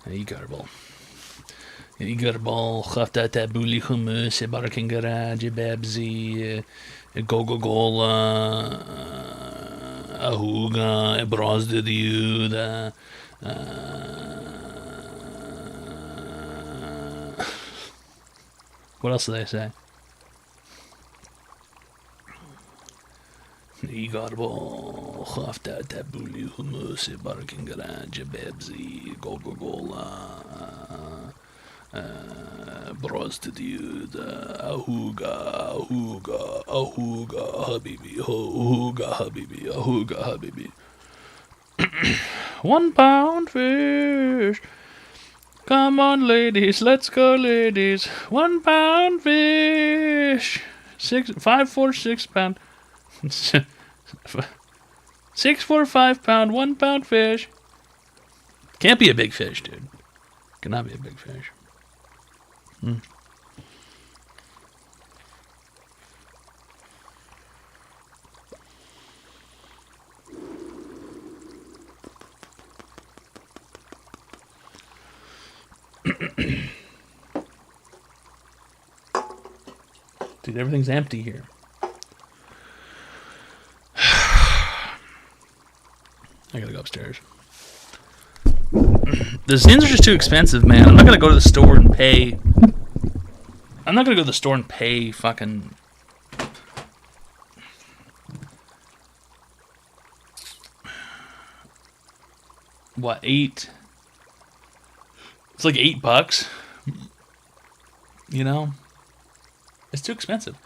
You gutterball. You gutterball. Khafta tabuli hummus. Barakin garage. Babzi. Gogogola. Ahuga. Bros did you. What else did they say? Igarbol, Khafta, Tabuli, Hummus, Barking Garage, Babzi, Gogogola, Bros to Dude, Ahuga, Ahuga, Ahuga, Habibi, Ahuga, Habibi, Ahuga, Habibi. 1 pound fish. Come on, ladies, let's go, ladies. 1 pound fish. 5 for 6 pound. 6 for 5 pound, 1 pound fish. Can't be a big fish, dude. Cannot be a big fish. Dude, everything's empty here. I gotta go upstairs. The Zins are just too expensive, man. I'm not gonna go to the store and pay. I'm not gonna go to the store and pay fucking. What, 8? It's like $8. You know? It's too expensive.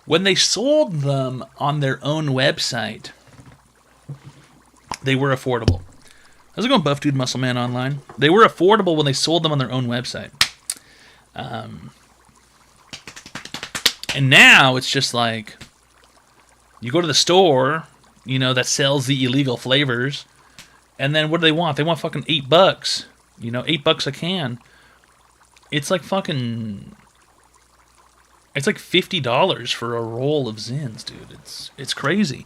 When they sold them on their own website, they were affordable. How's it going, Buff Dude Muscle Man Online? They were affordable when they sold them on their own website. And now it's just like, you go to the store, you know, that sells the illegal flavors, and then what do they want? They want fucking $8. You know, $8 a can. It's like fucking... It's like $50 for a roll of Zins, dude. It's crazy.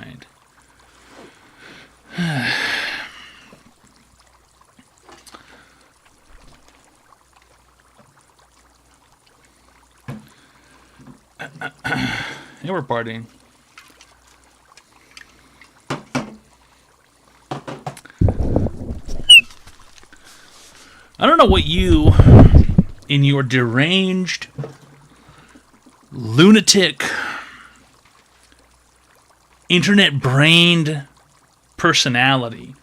right. Yeah, we're partying. I don't know what you, in your deranged, lunatic, internet-brained personality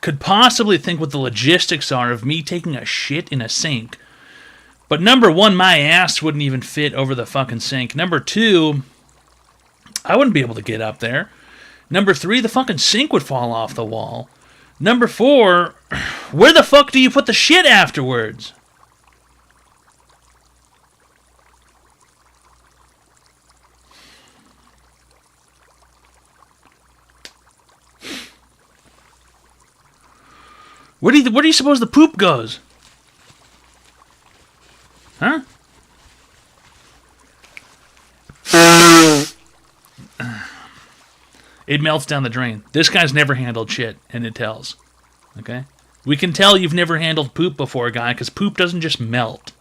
could possibly think what the logistics are of me taking a shit in a sink. But number one, my ass wouldn't even fit over the fucking sink. Number two, I wouldn't be able to get up there. Number three, the fucking sink would fall off the wall. Number four, where the fuck do you put the shit afterwards? Where do you suppose the poop goes? Huh? It melts down the drain. This guy's never handled shit, and it tells. Okay? We can tell you've never handled poop before, guy, because poop doesn't just melt.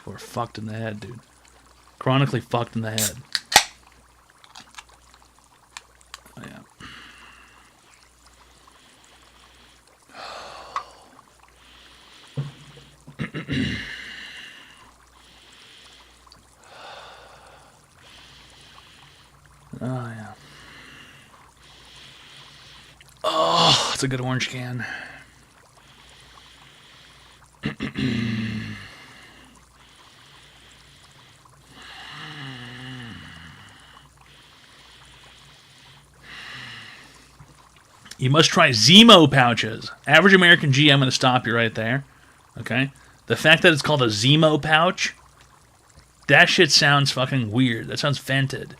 We're fucked in the head, dude. Chronically fucked in the head. Oh, yeah. Oh, yeah. Oh, it's a good orange can. You must try Zemo pouches. Average American G, I'm going to stop you right there. Okay? The fact that it's called a Zemo pouch, that shit sounds fucking weird. That sounds vented.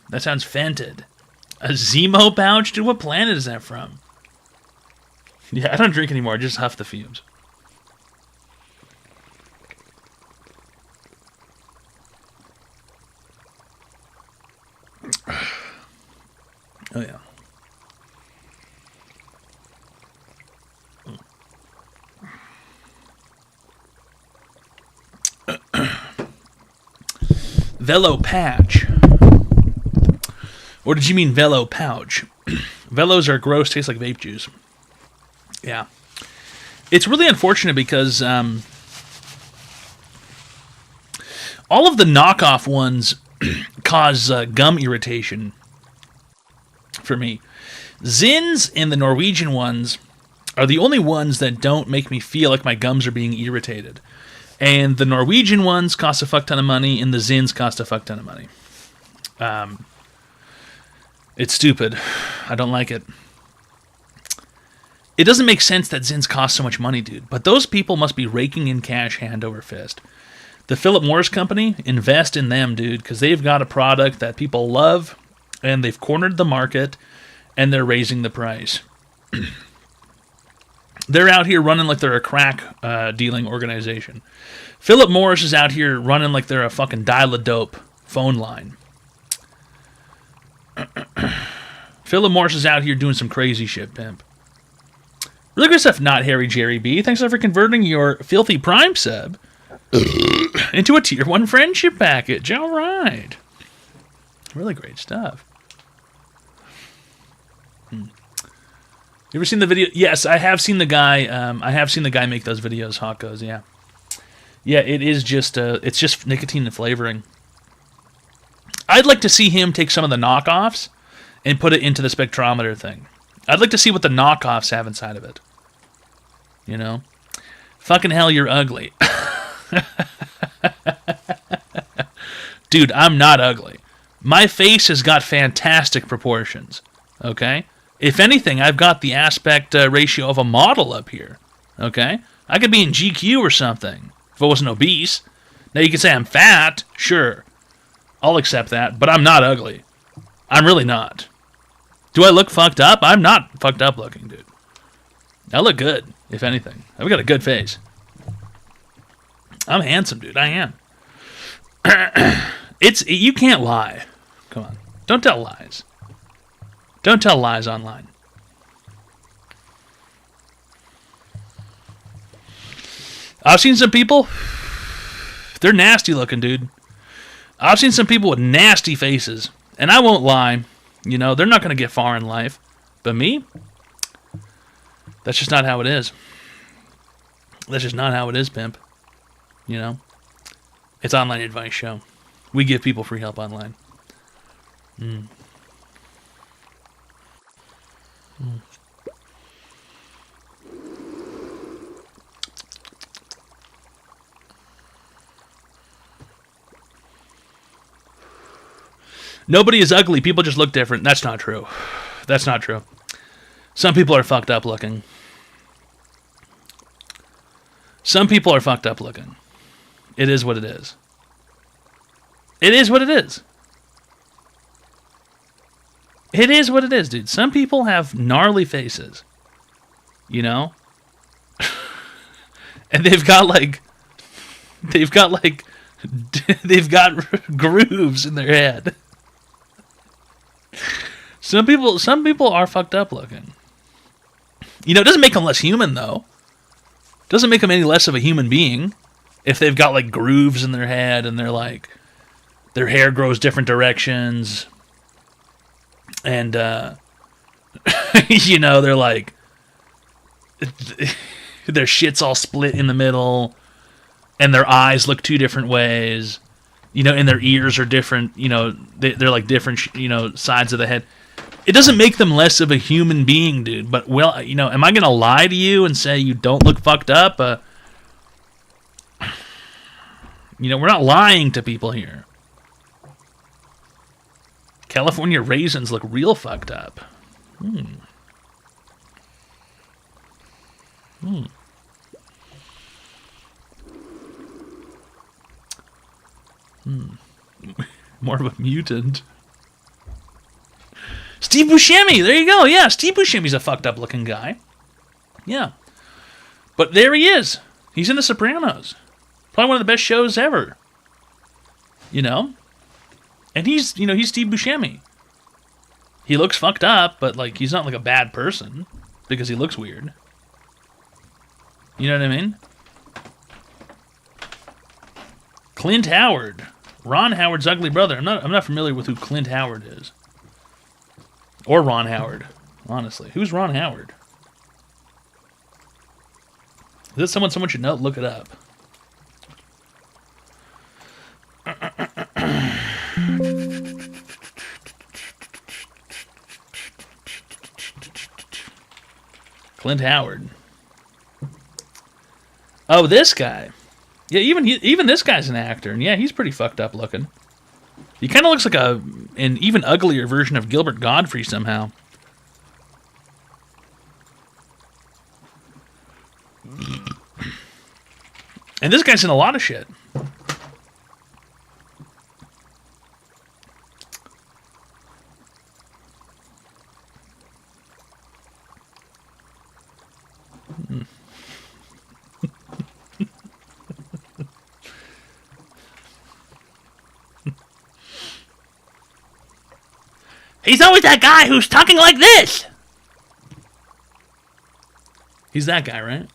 That sounds vented. A Zemo pouch? Dude, what planet is that from? Yeah, I don't drink anymore. I just huff the fumes. Oh, yeah. Velo patch. Or did you mean Velo pouch? Velos are gross, taste like vape juice. Yeah. It's really unfortunate because all of the knockoff ones cause gum irritation for me. Zins and the Norwegian ones are the only ones that don't make me feel like my gums are being irritated. And the Norwegian ones cost a fuck ton of money, and the Zins cost a fuck ton of money. It's stupid. I don't like it. It doesn't make sense that Zins cost so much money, dude. But those people must be raking in cash hand over fist. The Philip Morris Company, invest in them, dude, because they've got a product that people love, and they've cornered the market, and they're raising the price. They're out here running like they're a crack dealing organization. Philip Morris is out here running like they're a fucking dial-a-dope phone line. Philip Morris is out here doing some crazy shit, pimp. Really good stuff, not Harry Jerry B. Thanks for converting your filthy Prime sub into a Tier 1 friendship package. All right. Really great stuff. You ever seen the video? Yes, I have seen the guy. I have seen the guy make those videos. Hawkos, yeah, yeah. It is just it's just nicotine and flavoring. I'd like to see him take some of the knockoffs and put it into the spectrometer thing. I'd like to see what the knockoffs have inside of it. You know, fucking hell, you're ugly, dude. I'm not ugly. My face has got fantastic proportions. Okay. If anything, I've got the aspect ratio of a model up here, okay? I could be in GQ or something if I wasn't obese. Now, you could say I'm fat, sure. I'll accept that, but I'm not ugly. I'm really not. Do I look fucked up? I'm not fucked up looking, dude. I look good, if anything. I've got a good face. I'm handsome, dude. I am. You can't lie. Come on. Don't tell lies. Don't tell lies online. I've seen some people, they're nasty looking, dude. I've seen some people with nasty faces, and I won't lie, you know, they're not going to get far in life. But me, that's just not how it is. That's just not how it is, pimp. You know? It's Online Advice Show. We give people free help online. Nobody is ugly. People just look different. That's not true. That's not true. Some people are fucked up looking. Some people are fucked up looking. It is what it is. It is what it is. It is what it is, dude. Some people have gnarly faces. You know? And they've got grooves in their head. Some people are fucked up looking. You know, it doesn't make them less human, though. Doesn't make them any less of a human being if they've got like grooves in their head and they're like their hair grows different directions and you know, they're like their shit's all split in the middle and their eyes look two different ways, you know, and their ears are different, you know, they're like different, you know, sides of the head. It doesn't make them less of a human being, dude. But, well, you know, am I going to lie to you and say you don't look fucked up? You know, we're not lying to people here. California raisins look real fucked up. More of a mutant. Steve Buscemi, there you go. Yeah, Steve Buscemi's a fucked up looking guy. Yeah. But there he is. He's in The Sopranos. Probably one of the best shows ever. You know? And he's, you know, he's Steve Buscemi. He looks fucked up, but like he's not like a bad person because he looks weird. You know what I mean? Clint Howard. Ron Howard's ugly brother. I'm not familiar with who Clint Howard is. Or Ron Howard, honestly. Who's Ron Howard? Is that someone should know? Look it up. Clint Howard. Oh, this guy. Yeah, even this guy's an actor, and yeah, he's pretty fucked up looking. He kind of looks like an even uglier version of Gilbert Godfrey somehow. And this guy's in a lot of shit. He's always that guy who's talking like this. He's that guy, right?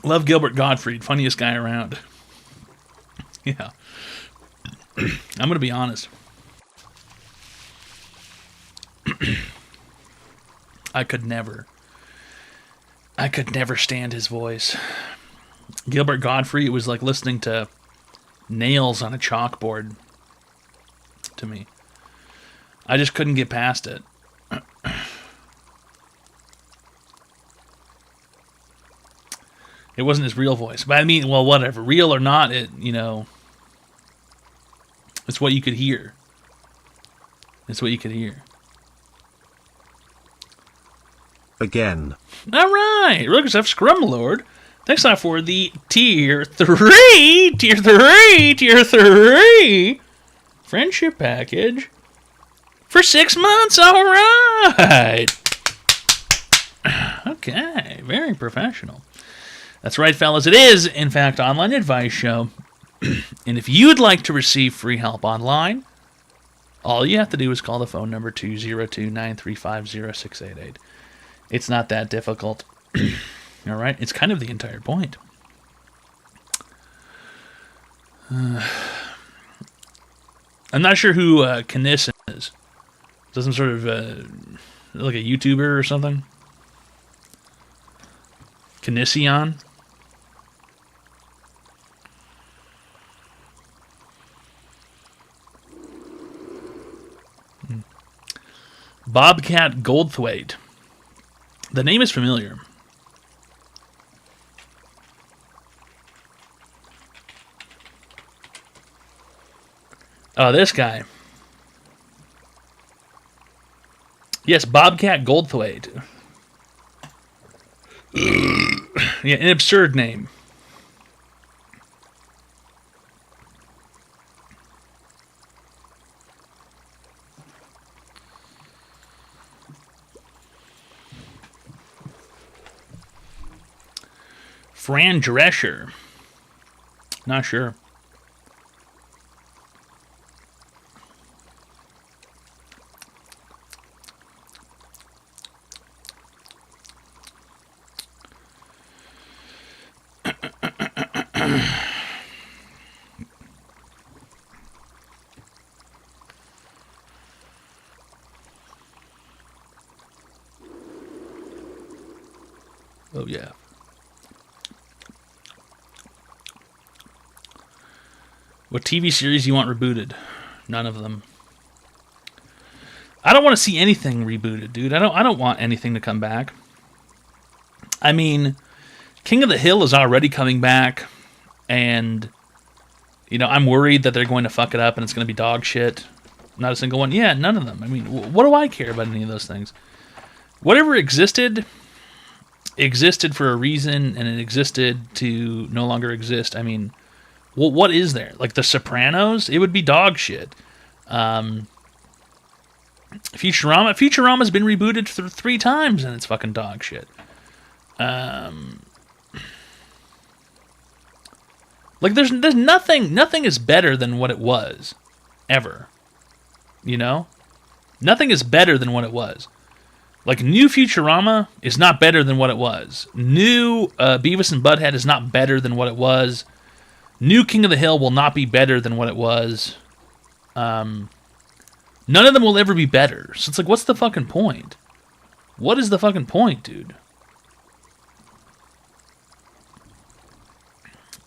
Love Gilbert Gottfried, funniest guy around. Yeah. I'm going to be honest. I could never stand his voice. Gilbert Gottfried, it was like listening to nails on a chalkboard to me. I just couldn't get past it. It wasn't his real voice. But I mean, well, whatever. Real or not, it, you know, it's what you could hear. It's what you could hear. Again. All right. Look, Scrum Lord. Next up for the Tier 3 friendship package for 6 months. All right. Okay, very professional. That's right, fellas. It is, in fact, Online Advice Show. And if you'd like to receive free help online, all you have to do is call the phone number 202-935-0688. It's not that difficult. All right? It's kind of the entire point. I'm not sure who Kniss is. Is that some sort of, like a YouTuber or something? Knission? Bobcat Goldthwait. The name is familiar. Oh, this guy. Yes, Bobcat Goldthwait. Yeah, an absurd name. Fran Drescher. Not sure. Oh, yeah. What TV series you want rebooted? None of them. I don't want to see anything rebooted, dude. I don't want anything to come back. I mean, King of the Hill is already coming back, and you know, I'm worried that they're going to fuck it up and it's going to be dog shit. Not a single one. Yeah, none of them. I mean, what do I care about any of those things? Whatever existed for a reason, and it existed to no longer exist. I mean, well, what is there? Like The Sopranos? It would be dog shit. Futurama's been rebooted 3 times, and it's fucking dog shit. Like there's nothing is better than what it was, ever. You know, nothing is better than what it was. Like, new Futurama is not better than what it was. New Beavis and Butthead is not better than what it was. New King of the Hill will not be better than what it was. None of them will ever be better. So it's like, what's the fucking point? What is the fucking point, dude?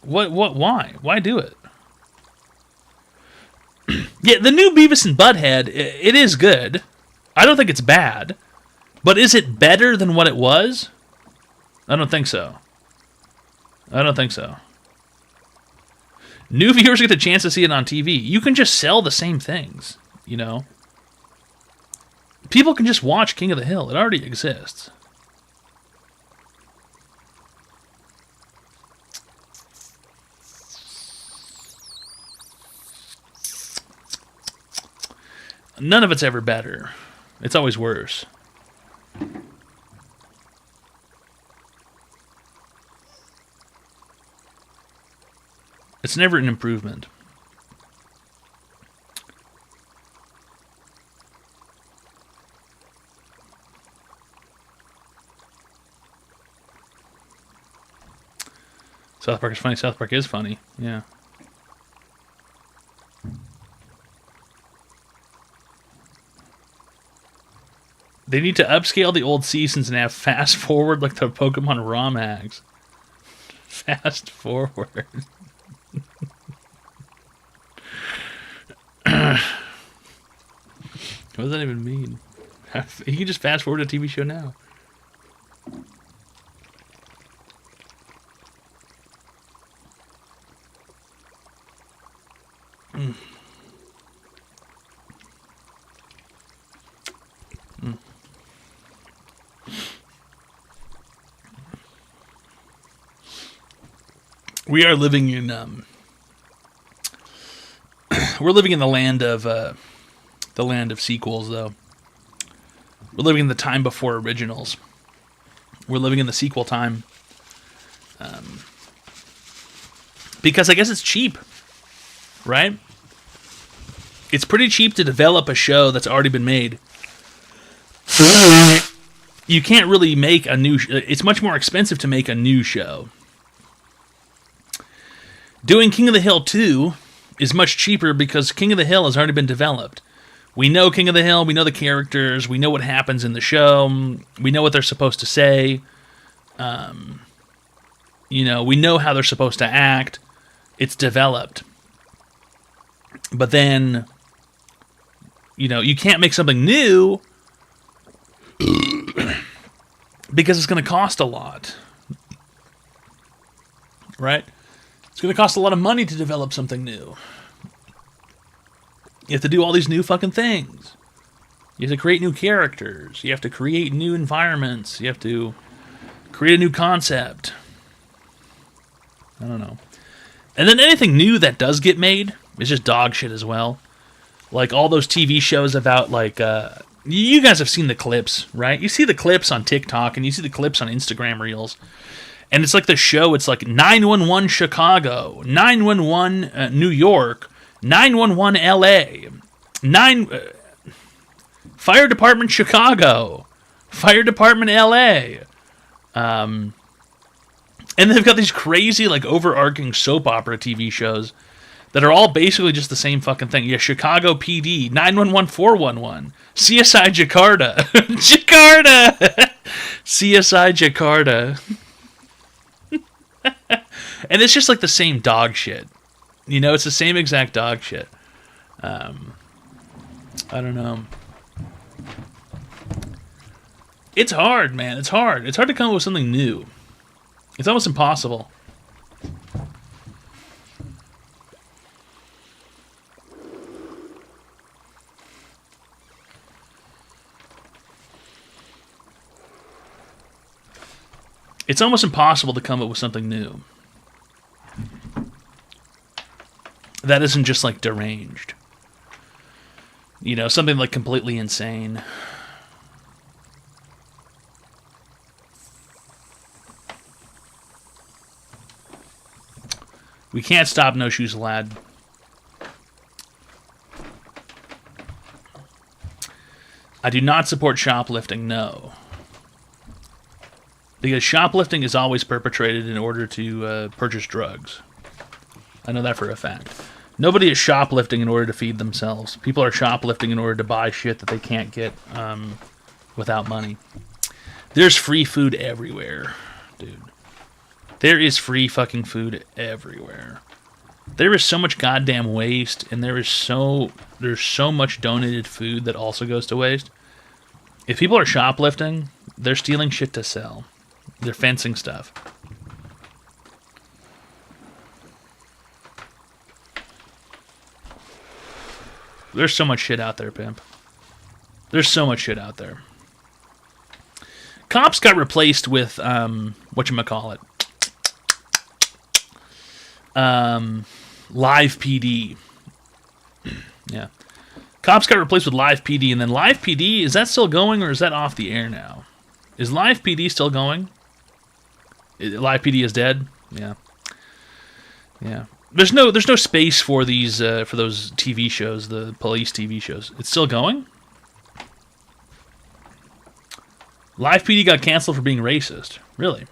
Why? Why do it? Yeah, the new Beavis and Butthead, it is good. I don't think it's bad. But is it better than what it was? I don't think so. New viewers get the chance to see it on TV. You can just sell the same things, you know? People can just watch King of the Hill. It already exists. None of it's ever better. It's always worse. It's never an improvement. South Park is funny. South Park is funny. Yeah. They need to upscale the old seasons and have fast forward like the Pokemon ROM hacks. Fast forward. What does that even mean? You can just fast forward a TV show now. Mm. Mm. we are living in we're living in the land of sequels, though. We're living in the time before originals. We're living in the sequel time. Because I guess it's cheap, right? It's pretty cheap to develop a show that's already been made. You can't really make a new... It's much more expensive to make a new show. Doing King of the Hill 2 is much cheaper because King of the Hill has already been developed. We know King of the Hill, we know the characters, we know what happens in the show, we know what they're supposed to say, we know how they're supposed to act. It's developed. But then, you can't make something new because it's going to cost a lot. Right? It's going to cost a lot of money to develop something new. You have to do all these new fucking things. You have to create new characters. You have to create new environments. You have to create a new concept. I don't know. And then anything new that does get made is just dog shit as well. Like all those TV shows about you guys have seen the clips, right? You see the clips on TikTok and you see the clips on Instagram Reels. And it's like the show, it's like 911 Chicago, 911 New York, 911 LA, Fire Department Chicago, Fire Department LA. And they've got these crazy, overarching soap opera TV shows that are all basically just the same fucking thing. Yeah, Chicago PD, 911 411, CSI Jakarta, CSI Jakarta. And it's just the same dog shit. It's the same exact dog shit. I don't know. It's hard, man. It's hard. It's hard to come up with something new. It's almost impossible. It's almost impossible to come up with something new that isn't just deranged. Something completely insane. We can't stop No Shoes Lad. I do not support shoplifting, no. Because shoplifting is always perpetrated in order to purchase drugs. I know that for a fact. Nobody is shoplifting in order to feed themselves. People are shoplifting in order to buy shit that they can't get without money. There's free food everywhere, dude. There is free fucking food everywhere. There is so much goddamn waste, and there's so much donated food that also goes to waste. If people are shoplifting, they're stealing shit to sell. They're fencing stuff. There's so much shit out there, pimp. There's so much shit out there. Cops got replaced with, whatchamacallit. Live PD. Yeah. Cops got replaced with Live PD, and then Live PD, is that still going, or is that off the air now? Is Live PD still going? Live PD is dead? Yeah. Yeah. There's no space for these for those TV shows, the police TV shows. It's still going? Live PD got canceled for being racist. Really?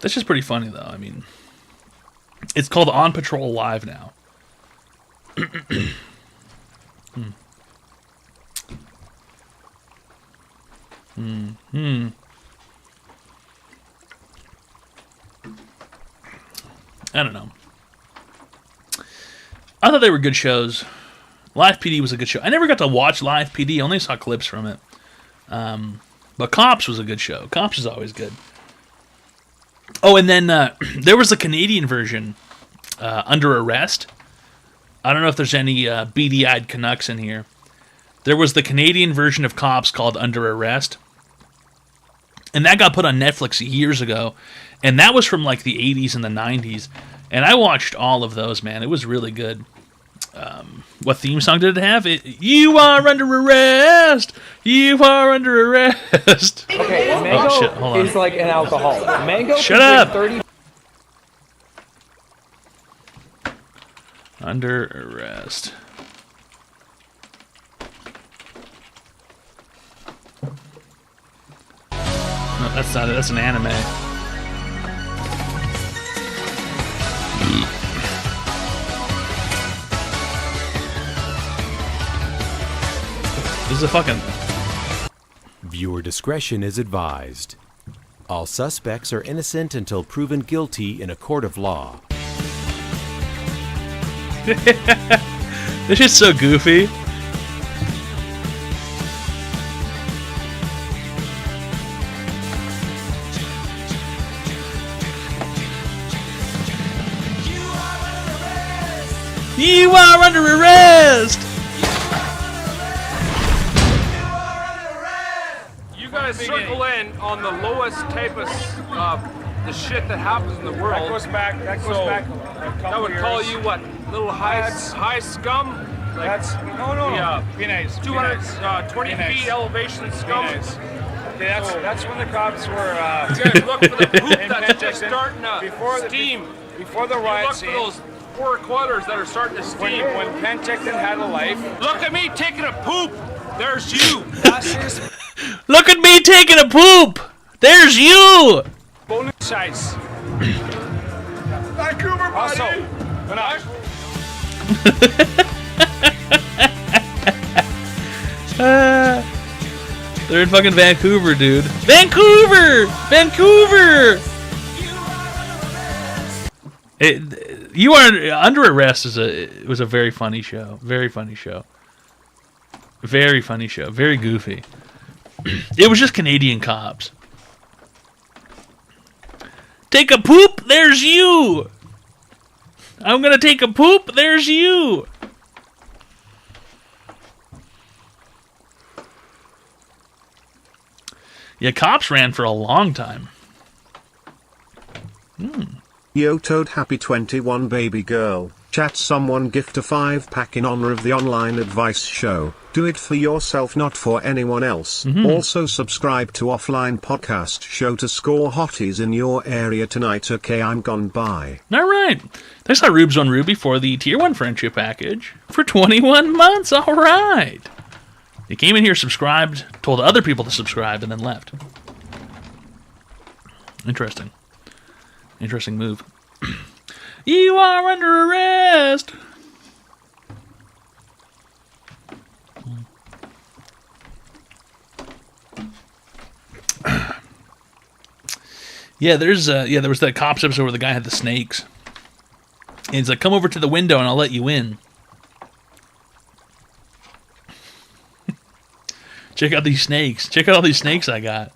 That's just pretty funny, though. I mean, it's called On Patrol Live now. I don't know. I thought they were good shows. Live PD was a good show. I never got to watch Live PD. I only saw clips from it. But Cops was a good show. Cops is always good. Oh, and then there was the Canadian version Under Arrest. I don't know if there's any beady-eyed Canucks in here. There was the Canadian version of Cops called Under Arrest. And that got put on Netflix years ago. And that was from like the 80s and the 90s. And I watched all of those, man. It was really good. What theme song did it have? You are under arrest! You are under arrest! Okay, Mango oh, shit. Hold on. is like an alcoholic. Mango Shut can up! drink 30. Under arrest. No, that's not it. That's an anime. This is a fucking... Viewer discretion is advised. All suspects are innocent until proven guilty in a court of law. This is so goofy. You are under arrest! You guys circle in on the lowest type of the shit that happens in the world. That goes back a That would call you what? Little high scum? Like, That's be nice. 220 feet elevation scum. Okay, that's when the cops were. You guys look for the poop that's just starting to steam. Before the riot look scene. for those 4 quarters that are starting to steam. When Penticton had a life. Look at me taking a poop. There's you. Look at me taking a poop! There's you! Bonus size. Vancouver, buddy. Also, when they're in fucking Vancouver, dude. Vancouver! Vancouver! You Are Under Arrest was a very funny show. Very funny show. Very funny show. Very goofy. It was just Canadian cops. Take a poop, there's you! I'm gonna take a poop, there's you! Yeah, cops ran for a long time. Yo Toad Happy 21 baby girl, chat someone gift a 5-pack in honor of the online advice show. Do it for yourself, not for anyone else. Also subscribe to Offline Podcast Show to score hotties in your area tonight. Okay, I'm gone, bye. Alright. Thanks a lot, Rubes on Ruby, for the Tier 1 friendship package for 21 months. Alright. He came in here, subscribed, told other people to subscribe, and then left. Interesting. Interesting move. You are under arrest! Yeah, there was that Cops episode where the guy had the snakes. And he's like, come over to the window and I'll let you in. Check out these snakes. Check out all these snakes I got.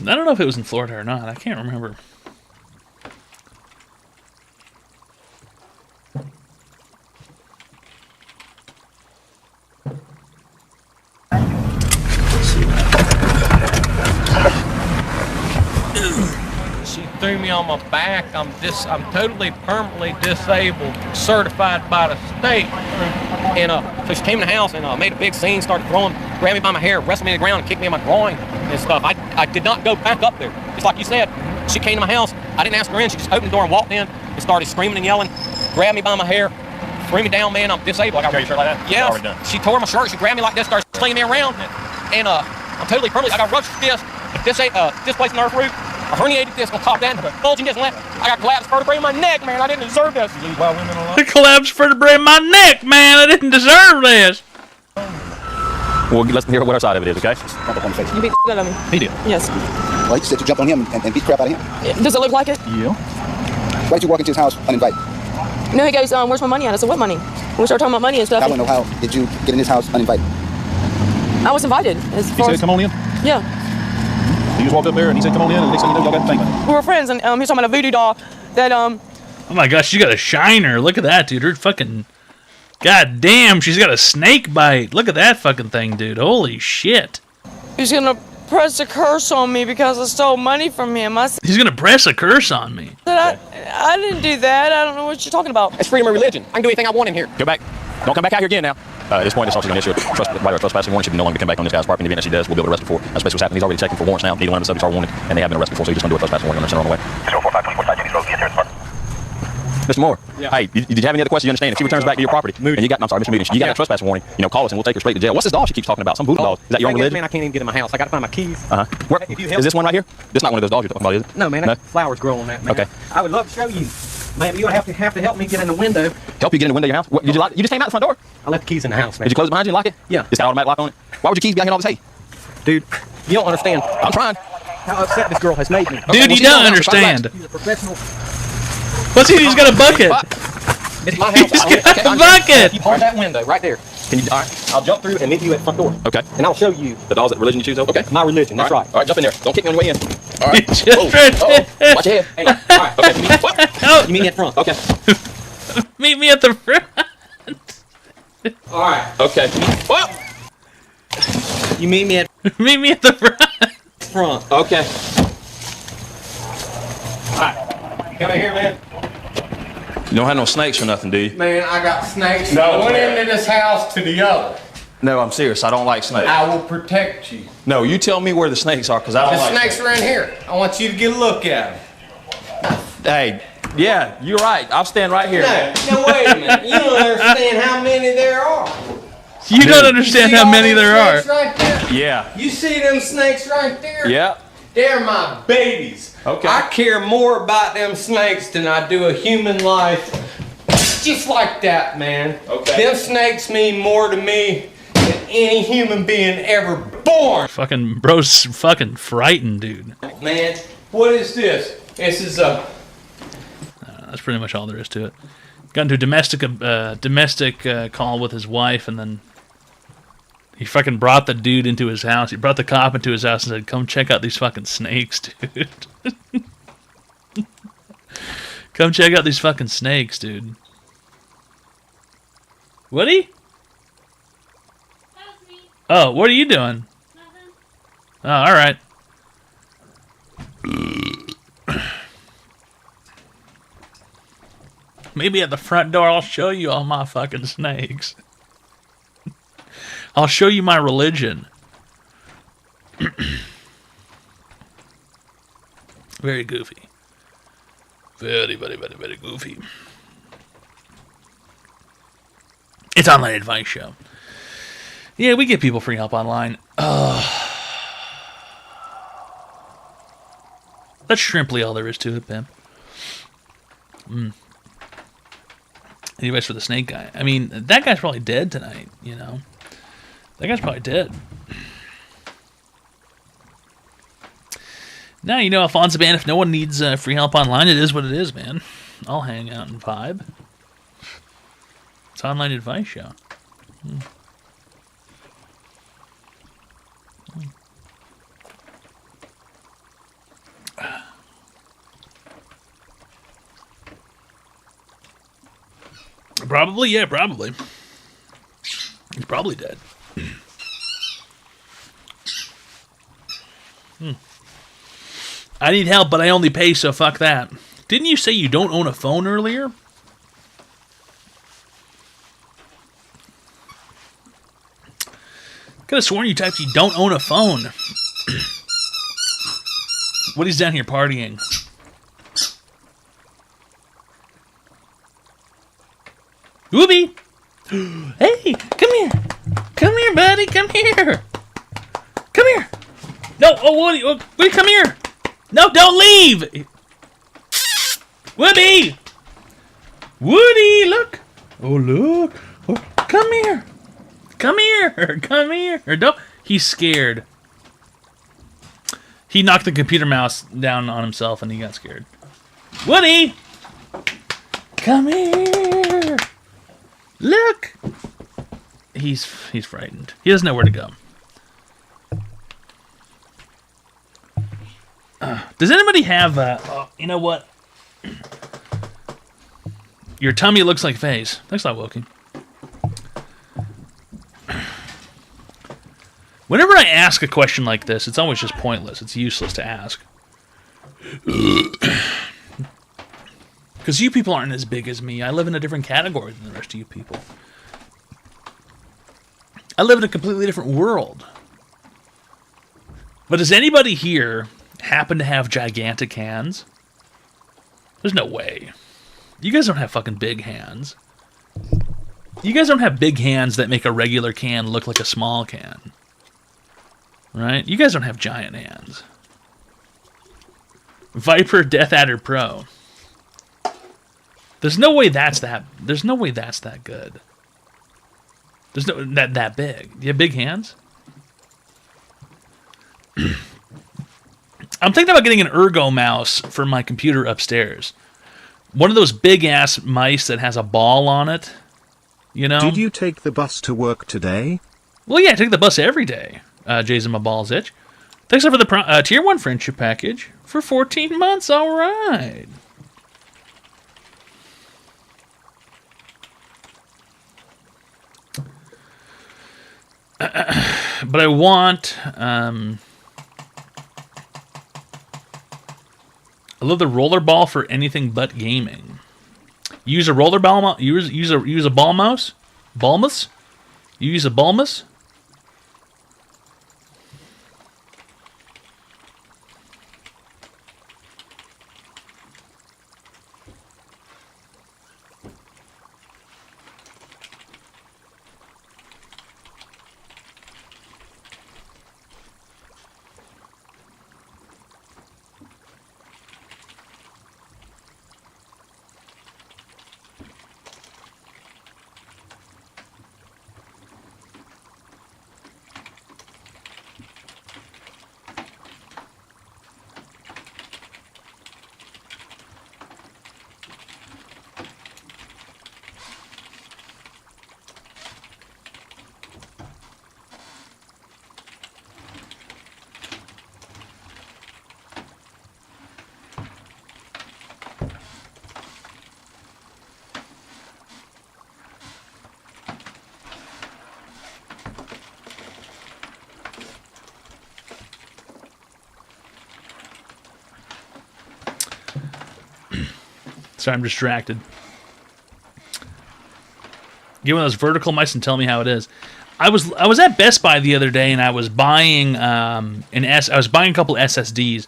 I don't know if it was in Florida or not. I can't remember. She threw me on my back. I'm totally permanently disabled, certified by the state. And so she came in the house and made a big scene, started grabbed me by my hair, wrestled me to the ground, and kicked me in my groin and stuff. I did not go back up there. Just like you said, she came to my house. I didn't ask her in. She just opened the door and walked in and started screaming and yelling, grabbed me by my hair, threw me down, man. I'm disabled. Your shirt like that? Yeah. She tore my shirt. She grabbed me like this, started slinging me around. And I'm totally permanently. I got ruptured disc, displaced nerve root, a herniated disc on top of that, and a bulging disc left. I got collapsed vertebrae in my neck, man. I didn't deserve this. You leave wild women alone? Collapsed vertebrae in my neck, man. I didn't deserve this. Well, let's hear what our side of it is, okay? You beat the shit out of me. He did. Yes. Well, you said you jumped on him and beat crap out of him. Does it look like it? Yeah. Why did you walk into his house uninvited? No, he goes, where's my money at? I said, what money? When we started talking about money and stuff. I want to know how did you get in his house uninvited? I was invited. As He far said, as, come on in. yeah, You just walked up there and he said, come on in, and the next thing you know, y'all got the thing. we were friends, and he was talking about a voodoo doll that Oh my gosh, she got a shiner. Look at that, dude. Her fucking... God damn, she's got a snake bite. Look at that fucking thing, dude. Holy shit. he's gonna press a curse on me because I stole money from him. I said He's gonna press a curse on me. I didn't do that. I don't know what you're talking about. It's freedom of religion. I can do anything I want in here. Go back. Don't come back out here again now. At this point, it's also going to issue a trespassing warrant. Should no longer come back on this guy's property. In the event that she does, we'll be able to arrest her for. That's basically what's happening. He's already checking for warrants now. Neither one of the subjects are wanted, and they have been arrested for, so he's just going to do a trespassing warrant on the way. Mr. Moore, hey, did you have any other questions? You understand? If she returns back to your property, and you got, I'm sorry, Mr. Moody, you got a trespassing warning, call us and we'll take her straight to jail. What's this doll she keeps talking about? Some voodoo doll. Is that your own religion? Man, I can't even get in my house. I got to find my keys. Where, is this one right here? This is not one of those dolls you're talking about, is it? No, man. Flowers grow on that, man. Okay. I would love to show you. Man, you have to help me get in the window. Help you get in the window of your house? What, did you lock? You just came out the front door? I left the keys in the house, man. Did you close it behind you and lock it? Yeah. It's got automatic lock on it? Why would your keys be out here all this hay? Dude, you don't understand. I'm trying. How upset this girl has made me. Dude, you don't understand. She's a professional. What's he? He's got a bucket. It's my house. He's got a bucket. You park that window right there. Can you? All right. I'll jump through and meet you at the front door. Okay. And I'll show you. The dolls that religion you choose? Okay. My religion, that's right. All right, jump in there. Don't kick me on your way in. All right. Just Watch your head. Hey, all right. Okay. You meet me at the front. Okay. Meet me at the front. All right. Okay. Well. You meet me at Meet me at the front. Okay. All right. Come in here, man. You don't have no snakes or nothing, do you? Man, I got snakes from one end of this house to the other. No, I'm serious. I don't like snakes. I will protect you. No, you tell me where the snakes are, because I don't The like snakes are in here. I want you to get a look at them. Hey, yeah, you're right. I'll stand right here. No, wait a minute. You don't understand how many there are. You don't understand how many there are. Right there? Yeah. You see them snakes right there? Yeah. They're my babies. Okay. I care more about them snakes than I do a human life. Just like that, man. Okay. Them snakes mean more to me than any human being ever born. Fucking bro's fucking frightened, dude. Man, what is this? This is a... That's pretty much all there is to it. Got into a domestic call with his wife, and then he fucking brought the dude into his house. He brought the cop into his house and said, "Come check out these fucking snakes, dude." Come check out these fucking snakes, dude. Woody? Oh, what are you doing? Oh, all right. Maybe at the front door I'll show you all my fucking snakes. I'll show you my religion. Very goofy. Very, very, very, very goofy. It's Online Advice Show. Yeah, we give people free help online. That's shrimply all there is to it, Pimp. Anyways, for the snake guy. I mean, that guy's probably dead tonight, you know? That guy's probably dead. Now, you know, Alfonso Band, if no one needs free help online, it is what it is, man. I'll hang out and vibe. It's Online Advice Show. Probably, yeah, probably. He's probably dead. I need help, but I only pay, so fuck that. Didn't you say you don't own a phone earlier? Could have sworn you typed you don't own a phone. Woody's down here partying. Wooby! Hey, come here. Come here, buddy. Come here. Come here. No, oh, Woody, Woody, come here. No, don't leave. Woody. Woody, look. Oh, look. Oh, come here. Come here. Come here. Don't. He's scared. He knocked the computer mouse down on himself and he got scared. Woody. Come here. Look. He's frightened. He doesn't know where to go. Does anybody have, you know what? Your tummy looks like face. Thanks a lot, Wilkie. Whenever I ask a question like this, it's always just pointless. It's useless to ask. Because you people aren't as big as me. I live in a different category than the rest of you people. I live in a completely different world. But does anybody here happen to have gigantic hands? There's no way. You guys don't have fucking big hands. You guys don't have big hands that make a regular can look like a small can. Right? You guys don't have giant hands. Viper Death Adder Pro. There's no way that's that. There's no way that's that good. There's no that big. You have big hands? I'm thinking about getting an Ergo mouse for my computer upstairs. One of those big ass mice that has a ball on it. You know? Did you take the bus to work today? Well, yeah, I take the bus every day. Jason, my balls itch. Thanks for the Tier 1 friendship package for 14 months. All right. But I want... I love the rollerball for anything but gaming. Use a rollerball. Use a ball mouse. Balmus. You use a balmus. Sorry, I'm distracted. Get one of those vertical mice and tell me how it is. I was at Best Buy the other day and I was buying I was buying a couple SSDs.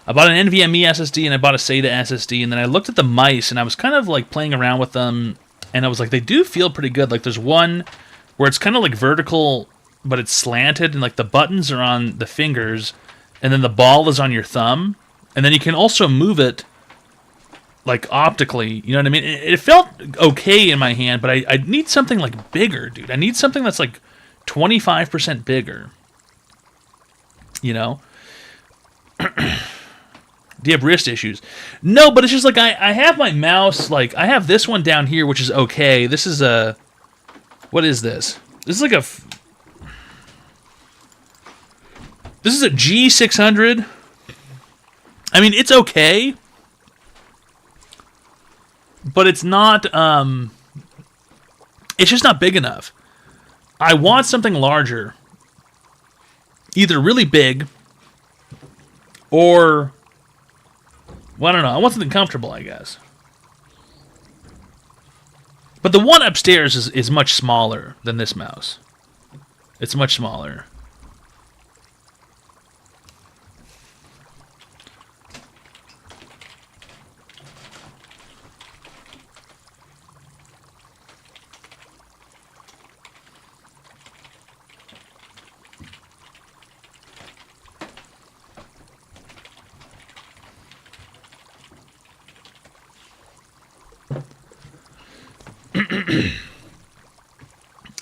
I bought an NVMe SSD and I bought a SATA SSD, and then I looked at the mice and I was kind of like playing around with them, and I was like, they do feel pretty good. Like there's one where it's kind of like vertical, but it's slanted, and like the buttons are on the fingers, and then the ball is on your thumb, and then you can also move it like optically, you know what I mean? It felt okay in my hand, but I need something like bigger, dude. I need something that's like 25% bigger. You know? Do you have wrist issues? No, but it's just like I have my mouse, like I have this one down here, which is okay. This is a... What is this? This is like a... This is a G600. I mean, it's okay. But it's not, it's just not big enough. I want something larger. Either really big, or, well, I don't know. I want something comfortable, I guess. But the one upstairs is much smaller than this mouse. It's much smaller.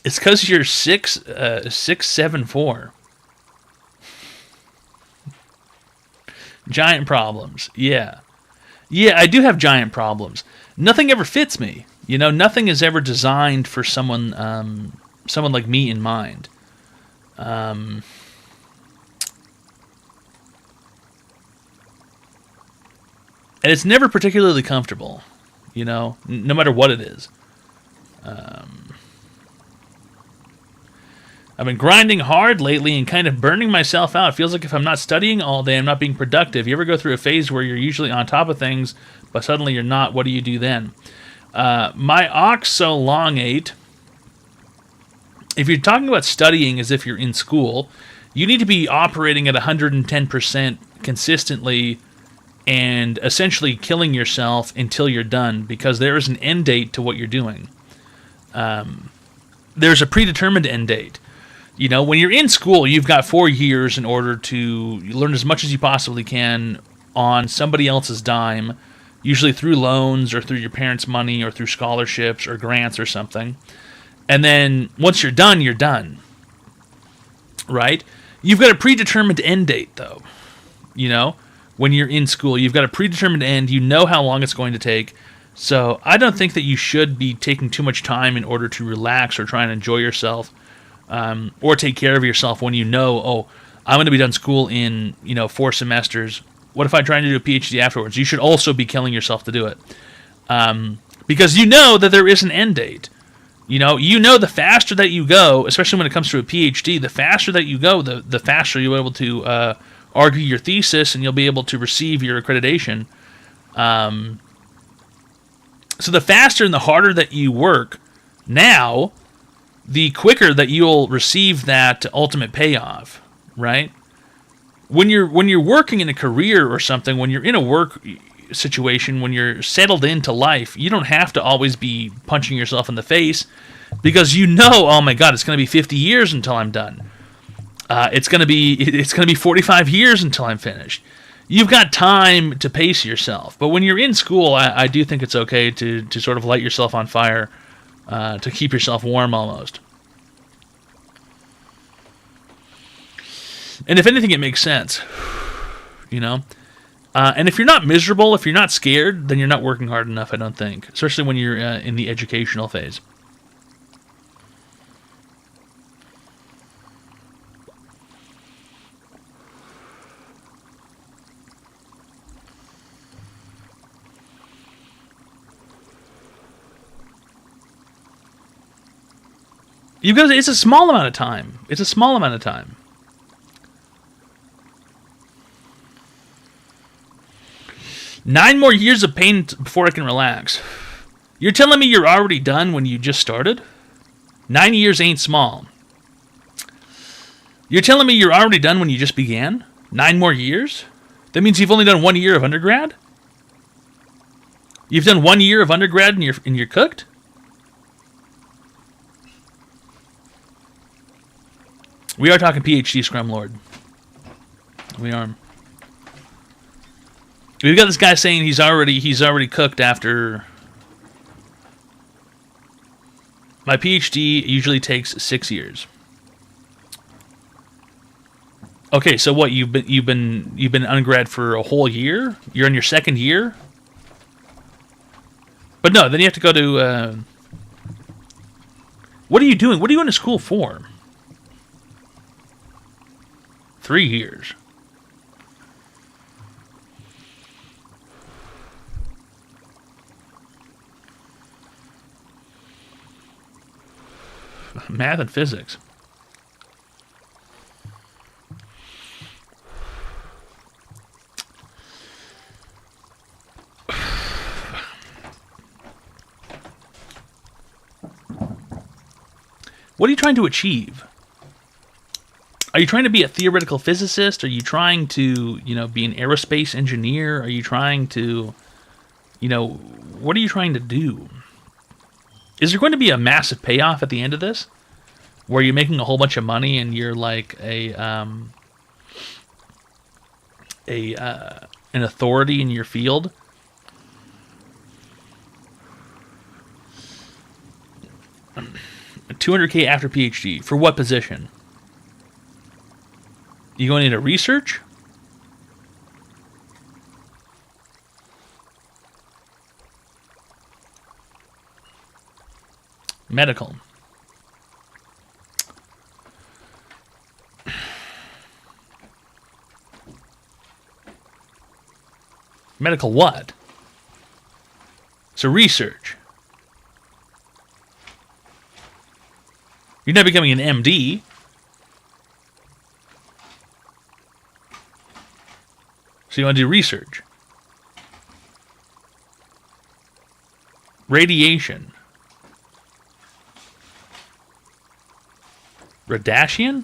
It's because you're 6'7" Giant problems. Yeah. Yeah, I do have giant problems. Nothing ever fits me. You know, nothing is ever designed for someone someone like me in mind. And it's never particularly comfortable, you know, no matter what it is. I've been grinding hard lately and kind of burning myself out. It feels like if I'm not studying all day, I'm not being productive. You ever go through a phase where you're usually on top of things, but suddenly you're not? What do you do then? My oxolongate, if you're talking about studying as if you're in school, you need to be operating at 110% consistently and essentially killing yourself until you're done, because there is an end date to what you're doing. There's a predetermined end date. You know, when you're in school, you've got 4 years in order to learn as much as you possibly can on somebody else's dime, usually through loans or through your parents' money or through scholarships or grants or something. And then once you're done, right? You've got a predetermined end date, though. You know, when you're in school, you've got a predetermined end. You know how long it's going to take. So I don't think that you should be taking too much time in order to relax or try and enjoy yourself. Or take care of yourself when you know, oh, I'm going to be done school in, 4 semesters. What if I try to do a PhD afterwards? You should also be killing yourself to do it. Because you know that there is an end date. You know the faster that you go, especially when it comes to a PhD, the faster that you go, the faster you'll be able to argue your thesis and you'll be able to receive your accreditation. So the faster and the harder that you work now, the quicker that you'll receive that ultimate payoff, right? When you're working in a career or something, when you're in a work situation, when you're settled into life, you don't have to always be punching yourself in the face, because oh my God, it's going to be 50 years until I'm done. It's going to be 45 years until I'm finished. You've got time to pace yourself. But when you're in school, I do think it's okay to sort of light yourself on fire, to keep yourself warm almost. And if anything, it makes sense, and if you're not miserable, if you're not scared, then you're not working hard enough, I don't think, especially when you're in the educational phase. It's a small amount of time. It's a small amount of time. Nine more years of pain before I can relax. You're telling me you're already done when you just started? 9 years ain't small. You're telling me you're already done when you just began? 9 more years? That means you've only done 1 year of undergrad? You've done 1 year of undergrad and you're cooked? We are talking PhD, Scrum Lord. We are. We've got this guy saying he's already cooked after. My PhD usually takes 6 years. Okay, so what, you've been undergrad for a whole year? You're in your second year? But no, then you have to go to what are you doing? What are you going to school for? 3 years. Math and physics. What are you trying to achieve? Are you trying to be a theoretical physicist? Are you trying to, be an aerospace engineer? Are you trying to, what are you trying to do? Is there going to be a massive payoff at the end of this, where you're making a whole bunch of money and you're like an authority in your field? $200K after PhD. For what position? You going into research? Medical. Medical what? So research. You're not becoming an MD. So you want to do research. Radiation. Radashian?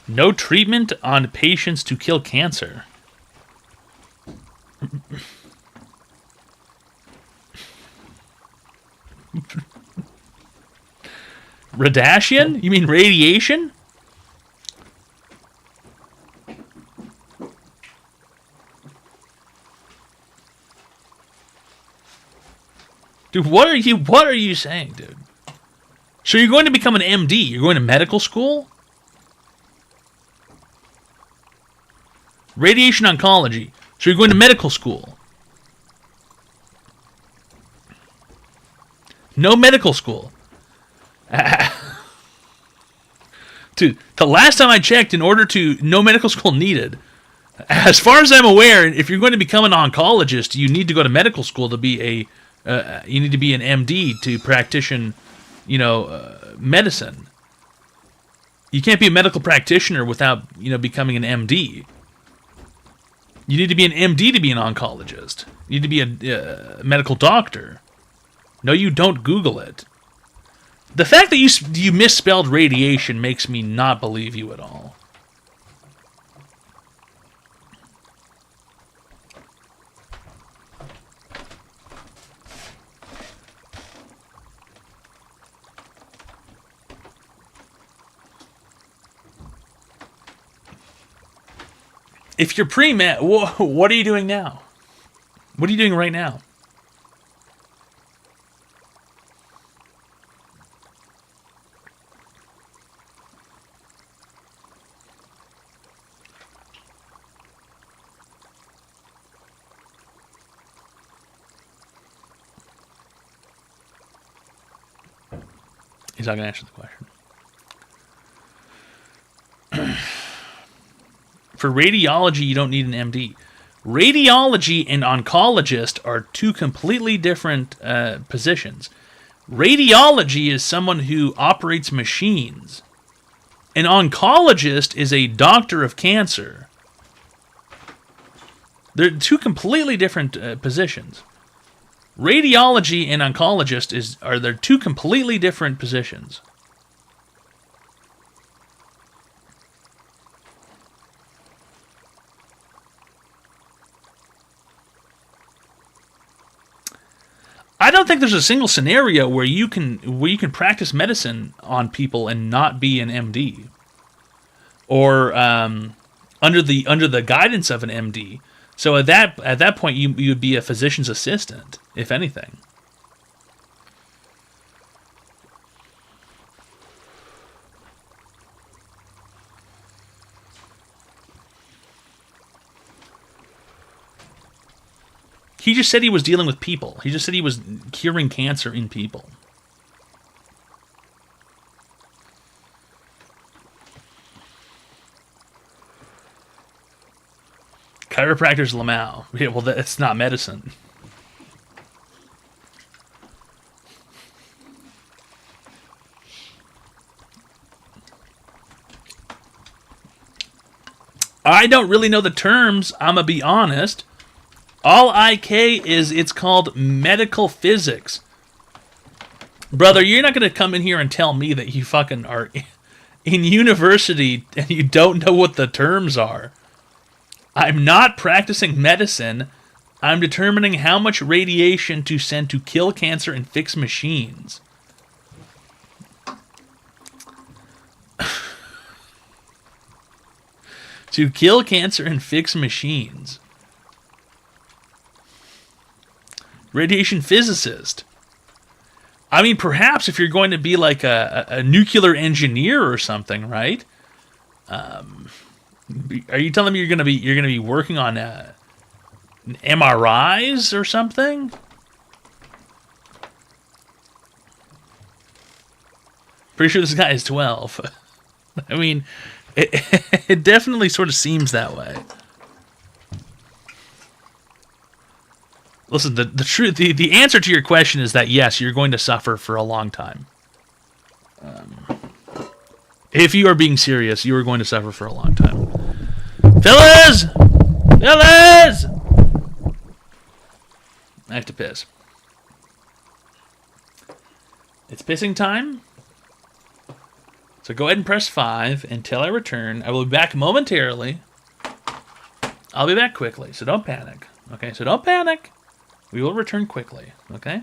No treatment on patients to kill cancer. Radashian? You mean radiation? Dude, what are you saying, dude? So you're going to become an MD? You're going to medical school? Radiation oncology. So you're going to medical school. No medical school. Dude, the last time I checked, no medical school needed. As far as I'm aware, if you're going to become an oncologist, you need to go to medical school to be you need to be an MD to practice, medicine. You can't be a medical practitioner without, becoming an MD. You need to be an MD to be an oncologist. You need to be a medical doctor. No, you don't Google it. The fact that you misspelled radiation makes me not believe you at all. If you're pre-med, what are you doing now? What are you doing right now? He's not going to answer the question. For radiology, you don't need an MD. Radiology and oncologist are two completely different positions. Radiology is someone who operates machines. An oncologist is a doctor of cancer. They're two completely different positions. Radiology and oncologist are two completely different positions. I don't think there's a single scenario where you can practice medicine on people and not be an MD, or under the guidance of an MD. So at that point, you would be a physician's assistant, if anything. He just said he was dealing with people. He just said he was curing cancer in people. Chiropractor's Lamau. Yeah, well, that's not medicine. I don't really know the terms, I'm gonna be honest. All I K is it's called medical physics. Brother, you're not going to come in here and tell me that you fucking are in university and you don't know what the terms are. I'm not practicing medicine. I'm determining how much radiation to send to kill cancer and fix machines. To kill cancer and fix machines. Radiation physicist. I mean, perhaps if you're going to be like a nuclear engineer or something, right? Are you telling me you're gonna be working on MRIs or something? Pretty sure this guy is 12. I mean, It definitely sort of seems that way. Listen, the truth, the answer to your question is that yes, you're going to suffer for a long time. If you are being serious, you are going to suffer for a long time. Fellas! Fellas! I have to piss. It's pissing time. So go ahead and press 5 until I return. I will be back momentarily. I'll be back quickly, so don't panic. Okay, so don't panic. We will return quickly, okay?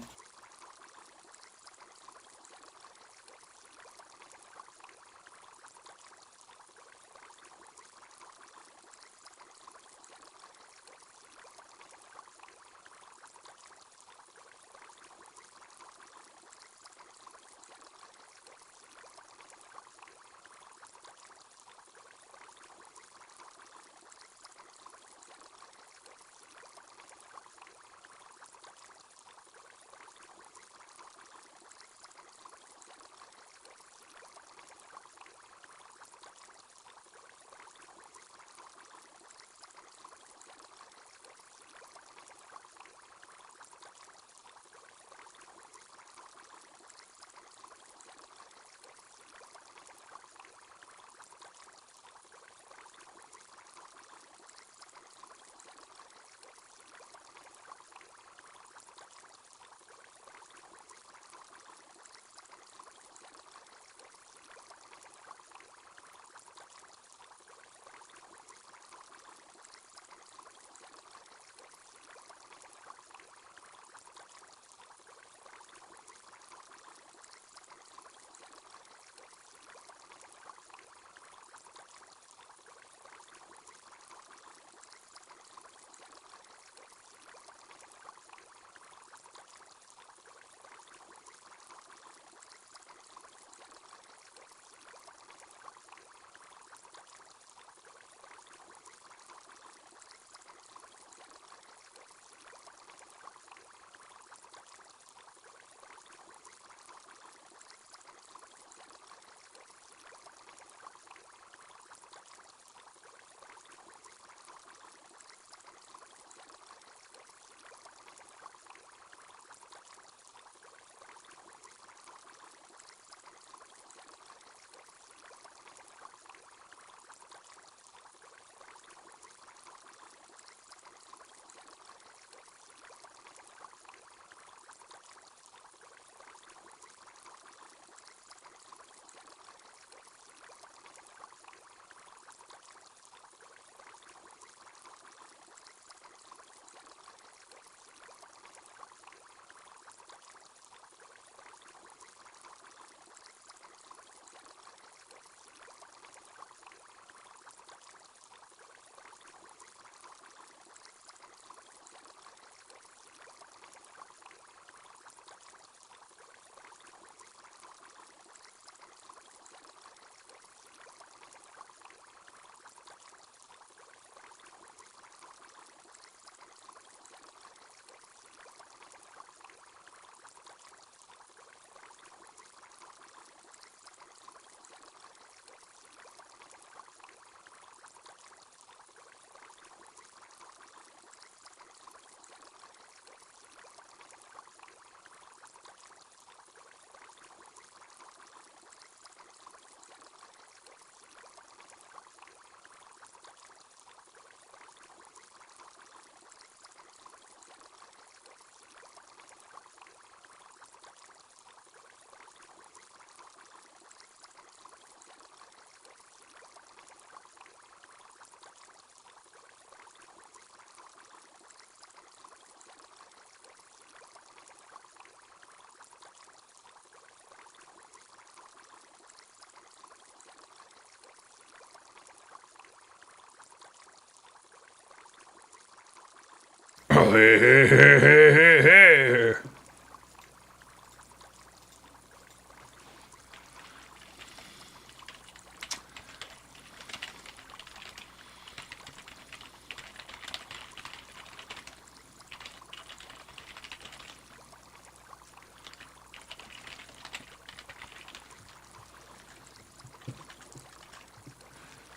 Oh, hey, hey, hey, hey, hey, hey.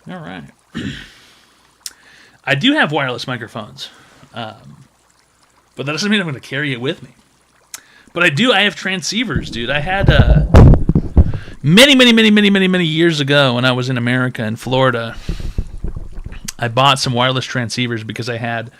All right. I do have wireless microphones, but that doesn't mean I'm going to carry it with me. But I have transceivers, dude. I had many years ago when I was in America, in Florida, I bought some wireless transceivers because I had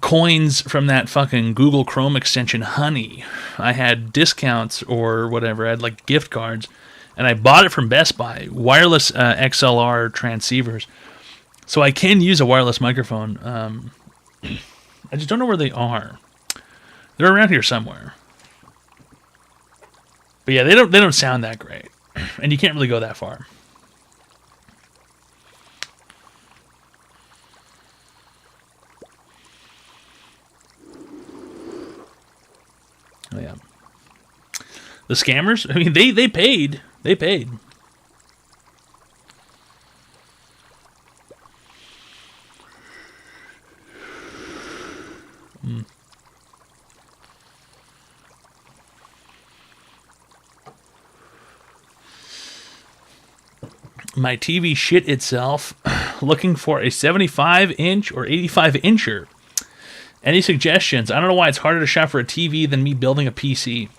coins from that fucking Google Chrome extension, Honey. I had discounts or whatever. I had like gift cards, and I bought it from Best Buy, wireless XLR transceivers. So I can use a wireless microphone. I just don't know where they are. They're around here somewhere. But yeah, they don't sound that great, and you can't really go that far. Oh yeah. The scammers? I mean, they paid. They paid. My TV shit itself, looking for a 75-inch or 85-incher. Any suggestions? I don't know why it's harder to shop for a TV than me building a PC.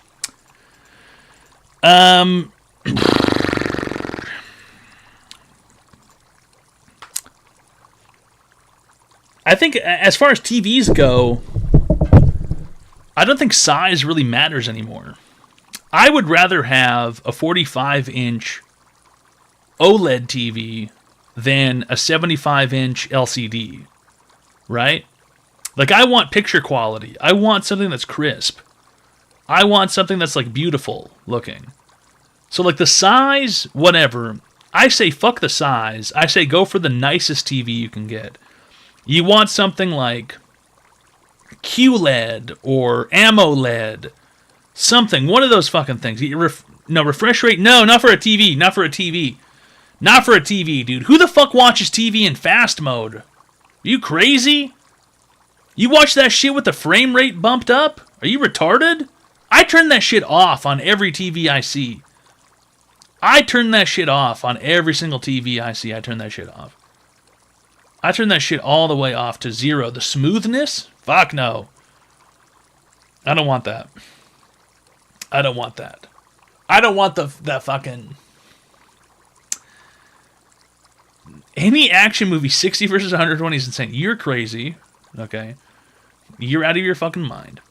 I think as far as TVs go, I don't think size really matters anymore. I would rather have a 45-inch OLED TV than a 75-inch LCD, right? Like, I want picture quality. I want something that's crisp. I want something that's, like, beautiful looking. So, like, the size, whatever. I say fuck the size. I say go for the nicest TV you can get. You want something like QLED or AMOLED. Something. One of those fucking things. Refresh rate. No, not for a TV. Not for a TV. Not for a TV, dude. Who the fuck watches TV in fast mode? Are you crazy? You watch that shit with the frame rate bumped up? Are you retarded? I turn that shit off on every TV I see. I turn that shit off on every single TV I see. I turn that shit off. I turn that shit all the way off to 0. The smoothness? Fuck no. I don't want that. I don't want that. I don't want that fucking... Any action movie 60 versus 120 is insane. You're crazy. Okay? You're out of your fucking mind.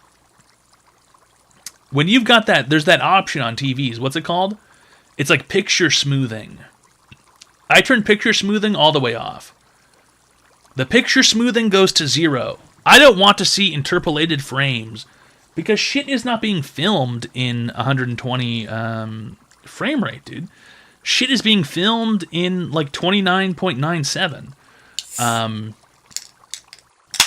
When you've got that, there's that option on TVs. What's it called? It's like picture smoothing. I turn picture smoothing all the way off. The picture smoothing goes to 0. I don't want to see interpolated frames because shit is not being filmed in 120 frame rate, dude. Shit is being filmed in like 29.97.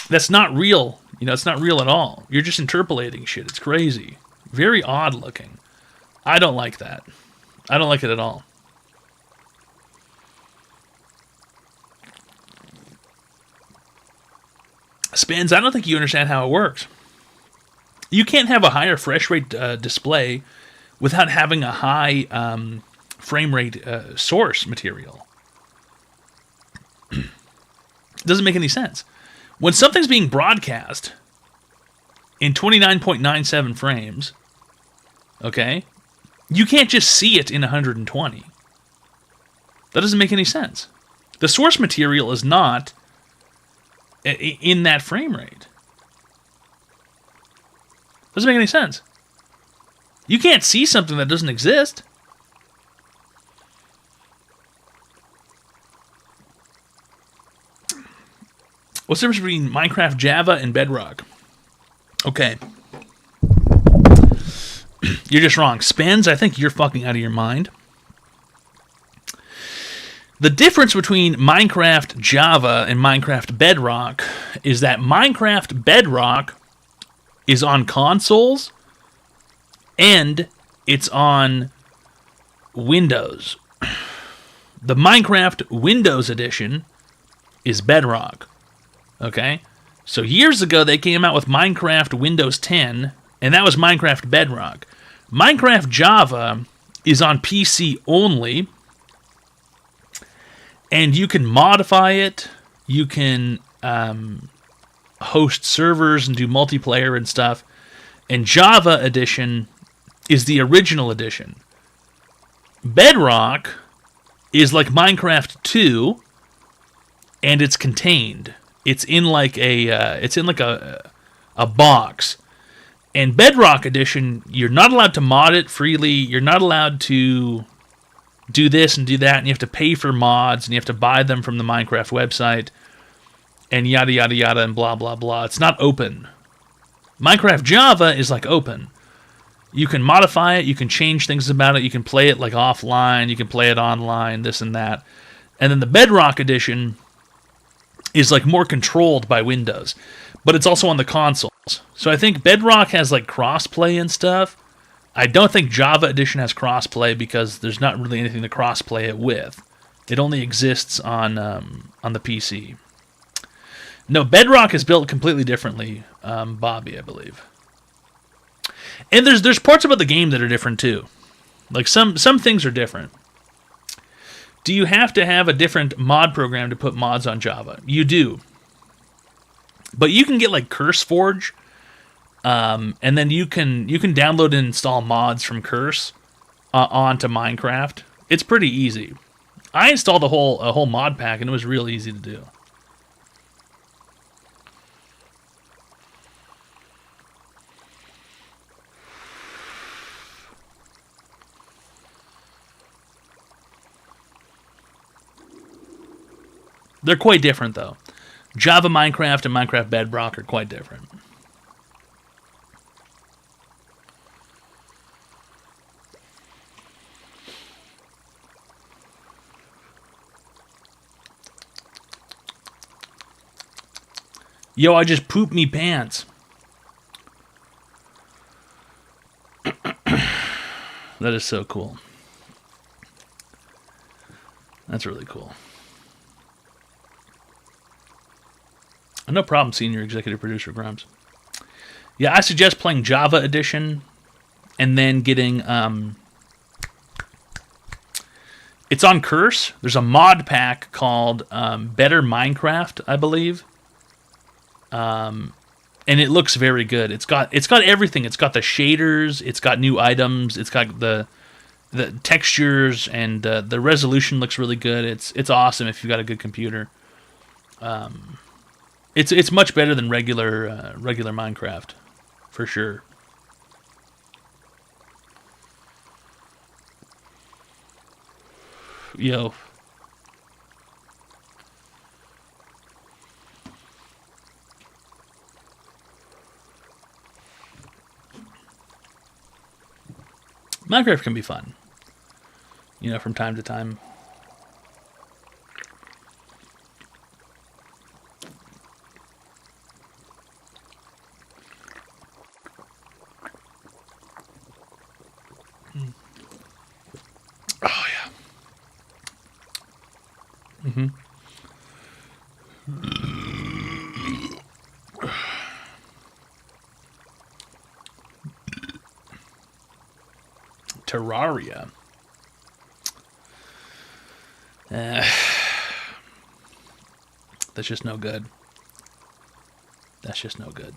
That's not real. It's not real at all. You're just interpolating shit. It's crazy. Very odd looking. I don't like that. I don't like it at all. Spins, I don't think you understand how it works. You can't have a higher fresh rate display without having a high frame rate source material. Doesn't make any sense. When something's being broadcast in 29.97 frames, okay, you can't just see it in 120. That doesn't make any sense. The source material is not in that frame rate. Doesn't make any sense. You can't see something that doesn't exist. What's the difference between Minecraft, Java, and Bedrock? Okay. You're just wrong. Spins, I think you're fucking out of your mind. The difference between Minecraft, Java, and Minecraft Bedrock is that Minecraft Bedrock is on consoles and it's on Windows. The Minecraft Windows edition is Bedrock. Okay? So years ago they came out with Minecraft Windows 10, and that was Minecraft Bedrock. Minecraft Java is on PC only, And you can modify it. You can host servers and do multiplayer and stuff. And Java Edition is the original edition. Bedrock is like Minecraft 2, and it's contained. It's in like a box. And Bedrock Edition, you're not allowed to mod it freely. You're not allowed to do this and do that, and you have to pay for mods, and you have to buy them from the Minecraft website, and yada yada yada, and blah blah blah. It's not open. Minecraft Java is like open. You can modify it, you can change things about it, you can play it like offline, you can play it online, this and that. And then the Bedrock Edition is like more controlled by Windows, but it's also on the consoles. So I think Bedrock has like crossplay and stuff. I don't think Java Edition has crossplay because there's not really anything to crossplay it with. It only exists on the PC. No, Bedrock is built completely differently, Bobby, I believe. And there's parts about the game that are different too. Like some things are different. Do you have to have a different mod program to put mods on Java? You do. But you can get like CurseForge, and then you can download and install mods from Curse onto Minecraft. It's pretty easy. I installed a whole mod pack, and it was real easy to do. They're quite different, though. Java Minecraft and Minecraft Bedrock are quite different. Yo, I just pooped me pants. That is so cool. That's really cool. No problem, Senior Executive Producer Grumps. Yeah, I suggest playing Java Edition and then getting... it's on Curse. There's a mod pack called Better Minecraft, I believe. And it looks very good. It's got everything. It's got the shaders. It's got new items. It's got the textures, and the resolution looks really good. It's awesome if you've got a good computer. It's much better than regular Minecraft, for sure. Yo. Minecraft can be fun, from time to time. Oh, yeah. Mm-hmm. Terraria. That's just no good. That's just no good.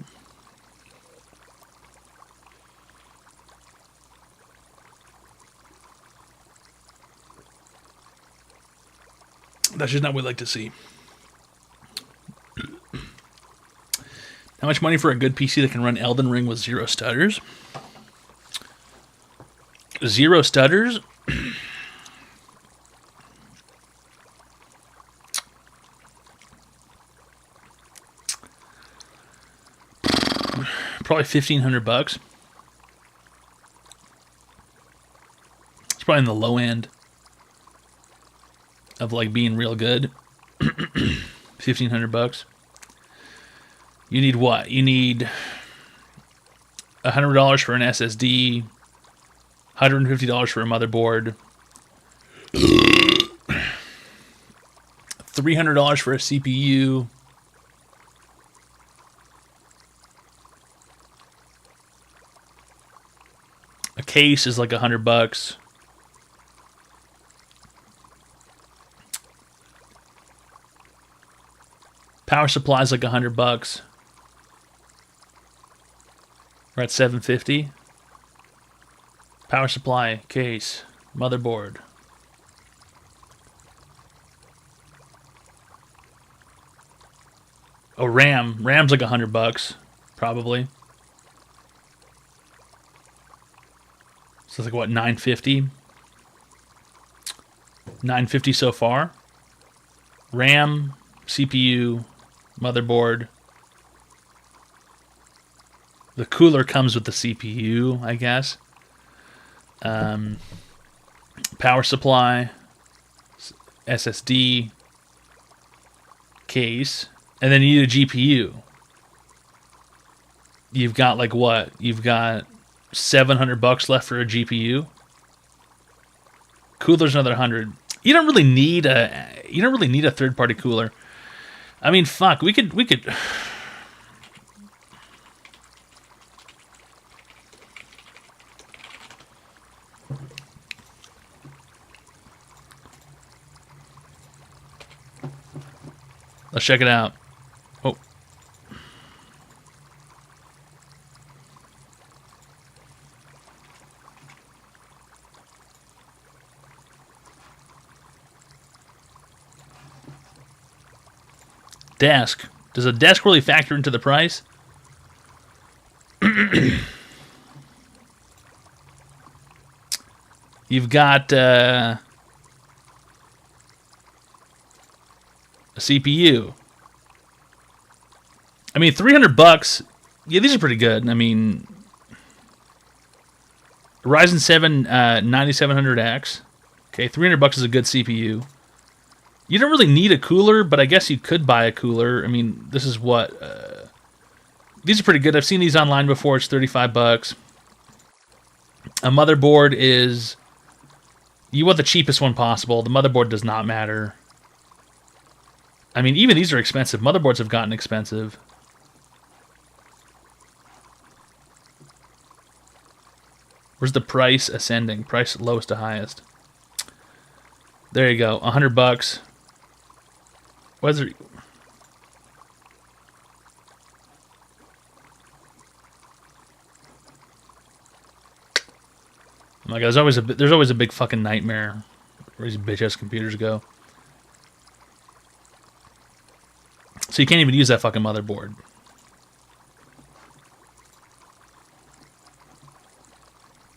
That's just not what we like to see. How much money for a good PC that can run Elden Ring with zero stutters? Zero stutters? Probably $1,500. It's probably in the low end of like being real good. $1,500. You need what? You need $100 for an SSD, $150 for a motherboard, $300 for a CPU, a case is like $100. Power supply's like $100. We're at 750. Power supply, case, motherboard. Oh, RAM's like $100, probably. So it's like what, 950? 950 so far. RAM, CPU, motherboard. The cooler comes with the CPU, I guess. Power supply, SSD, case, and then you need a GPU. You've got like what? You've got $700 left for a GPU. Cooler's another 100. You don't really need a third-party cooler. I mean, fuck, we could Let's check it out. Oh. Desk. Does a desk really factor into the price? You've got a CPU. I mean, $300. Yeah, these are pretty good. I mean, Ryzen 7 9700X. Okay, $300 is a good CPU. You don't really need a cooler, but I guess you could buy a cooler. I mean, this is what... these are pretty good. I've seen these online before. It's $35. A motherboard is... You want the cheapest one possible. The motherboard does not matter. I mean, even these are expensive. Motherboards have gotten expensive. Where's the price ascending? Price lowest to highest. There you go. $100. What is it? Oh my God, there's always a big fucking nightmare where these bitch-ass computers go. So you can't even use that fucking motherboard.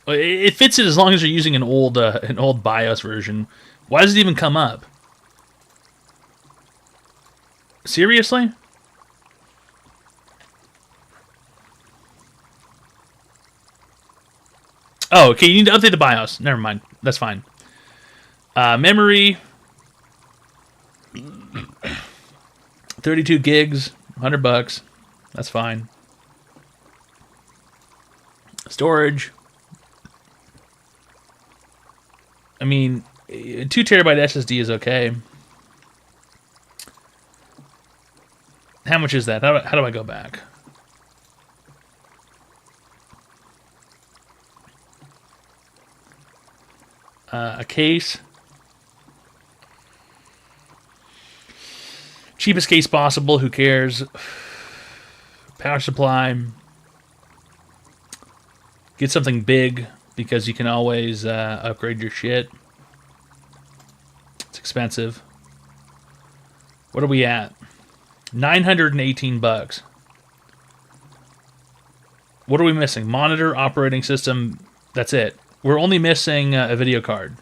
It fits it as long as you're using an old BIOS version. Why does it even come up? Seriously? Oh, okay, you need to update the BIOS. Never mind. That's fine. Memory. 32 gigs, $100. That's fine. Storage. I mean, 2 terabyte SSD is okay. How much is that? How do I go back? A case. Cheapest case possible, who cares? Power supply. Get something big, because you can always upgrade your shit. It's expensive. What are we at? $918. What are we missing? Monitor, operating system. That's it. We're only missing a video card.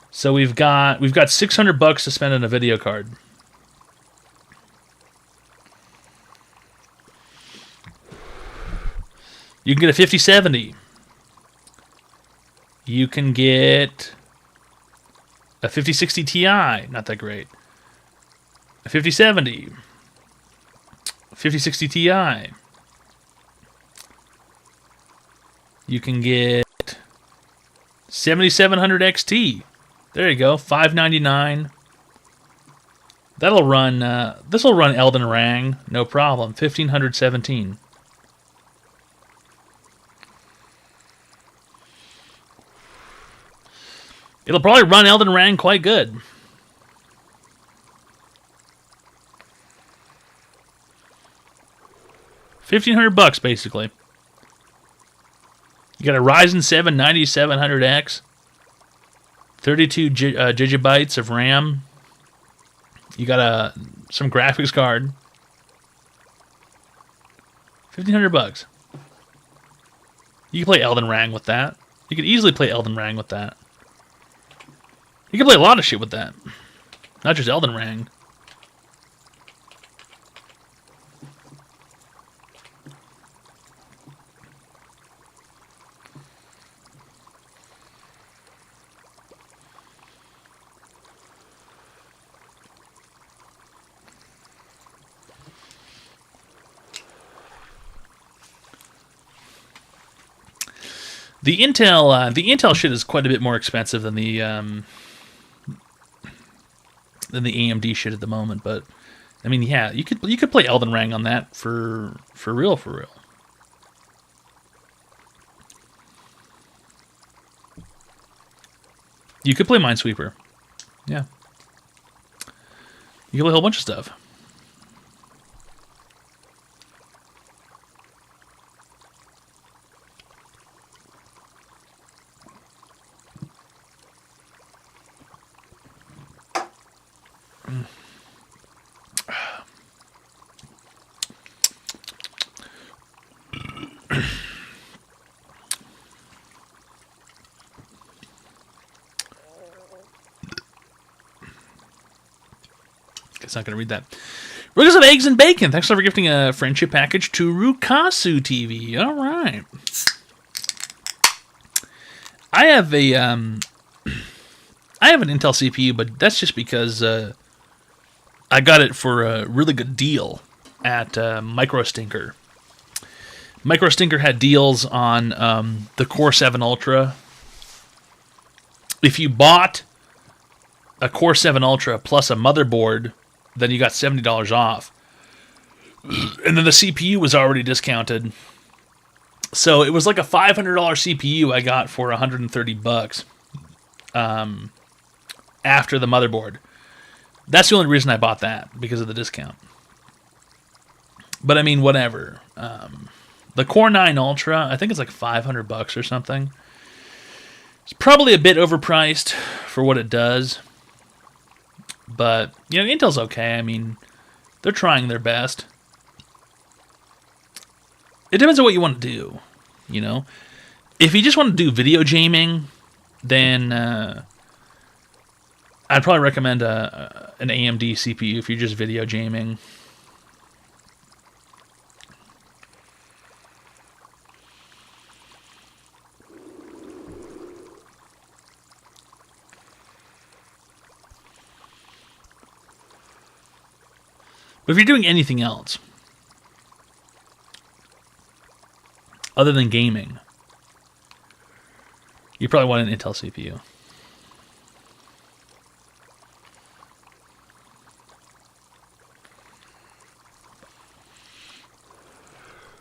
So we've got $600 to spend on a video card. You can get a 5070. You can get a 5060 Ti. Not that great. A 5070. A 5060 Ti. You can get 7700 XT. There you go. $599. That'll run. This will run Elden Ring, no problem. 1517. It'll probably run Elden Ring quite good. $1,500 basically. You got a Ryzen 7 9700X, 32 gigabytes of RAM. You got some graphics card. $1,500. You can play Elden Ring with that. You could easily play Elden Ring with that. You can play a lot of shit with that. Not just Elden Ring. The Intel shit is quite a bit more expensive than the AMD shit at the moment, but I mean, yeah, you could play Elden Ring on that for real. You could play Minesweeper. Yeah. You could play a whole bunch of stuff. It's not going to read that. Ruggies of Eggs and Bacon. Thanks for gifting a friendship package to Rukasu TV. All right. I have an Intel CPU, but that's just because I got it for a really good deal at MicroStinker. MicroStinker had deals on the Core 7 Ultra. If you bought a Core 7 Ultra plus a motherboard, then you got $70 off. And then the CPU was already discounted. So it was like a $500 CPU I got for $130 after the motherboard. That's the only reason I bought that, because of the discount. But I mean, whatever. The Core 9 Ultra, I think it's like $500 or something. It's probably a bit overpriced for what it does. But, you know, Intel's okay. I mean, they're trying their best. It depends on what you want to do, you know. If you just want to do video gaming, then I'd probably recommend an AMD CPU if you're just video gaming. But if you're doing anything else other than gaming, you probably want an Intel CPU.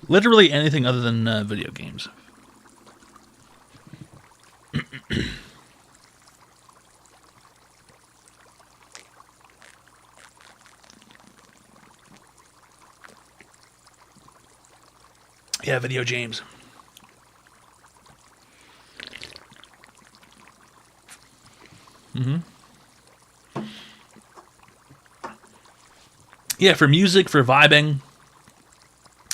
Literally anything other than video games. Yeah, video games. Yeah, for music, for vibing.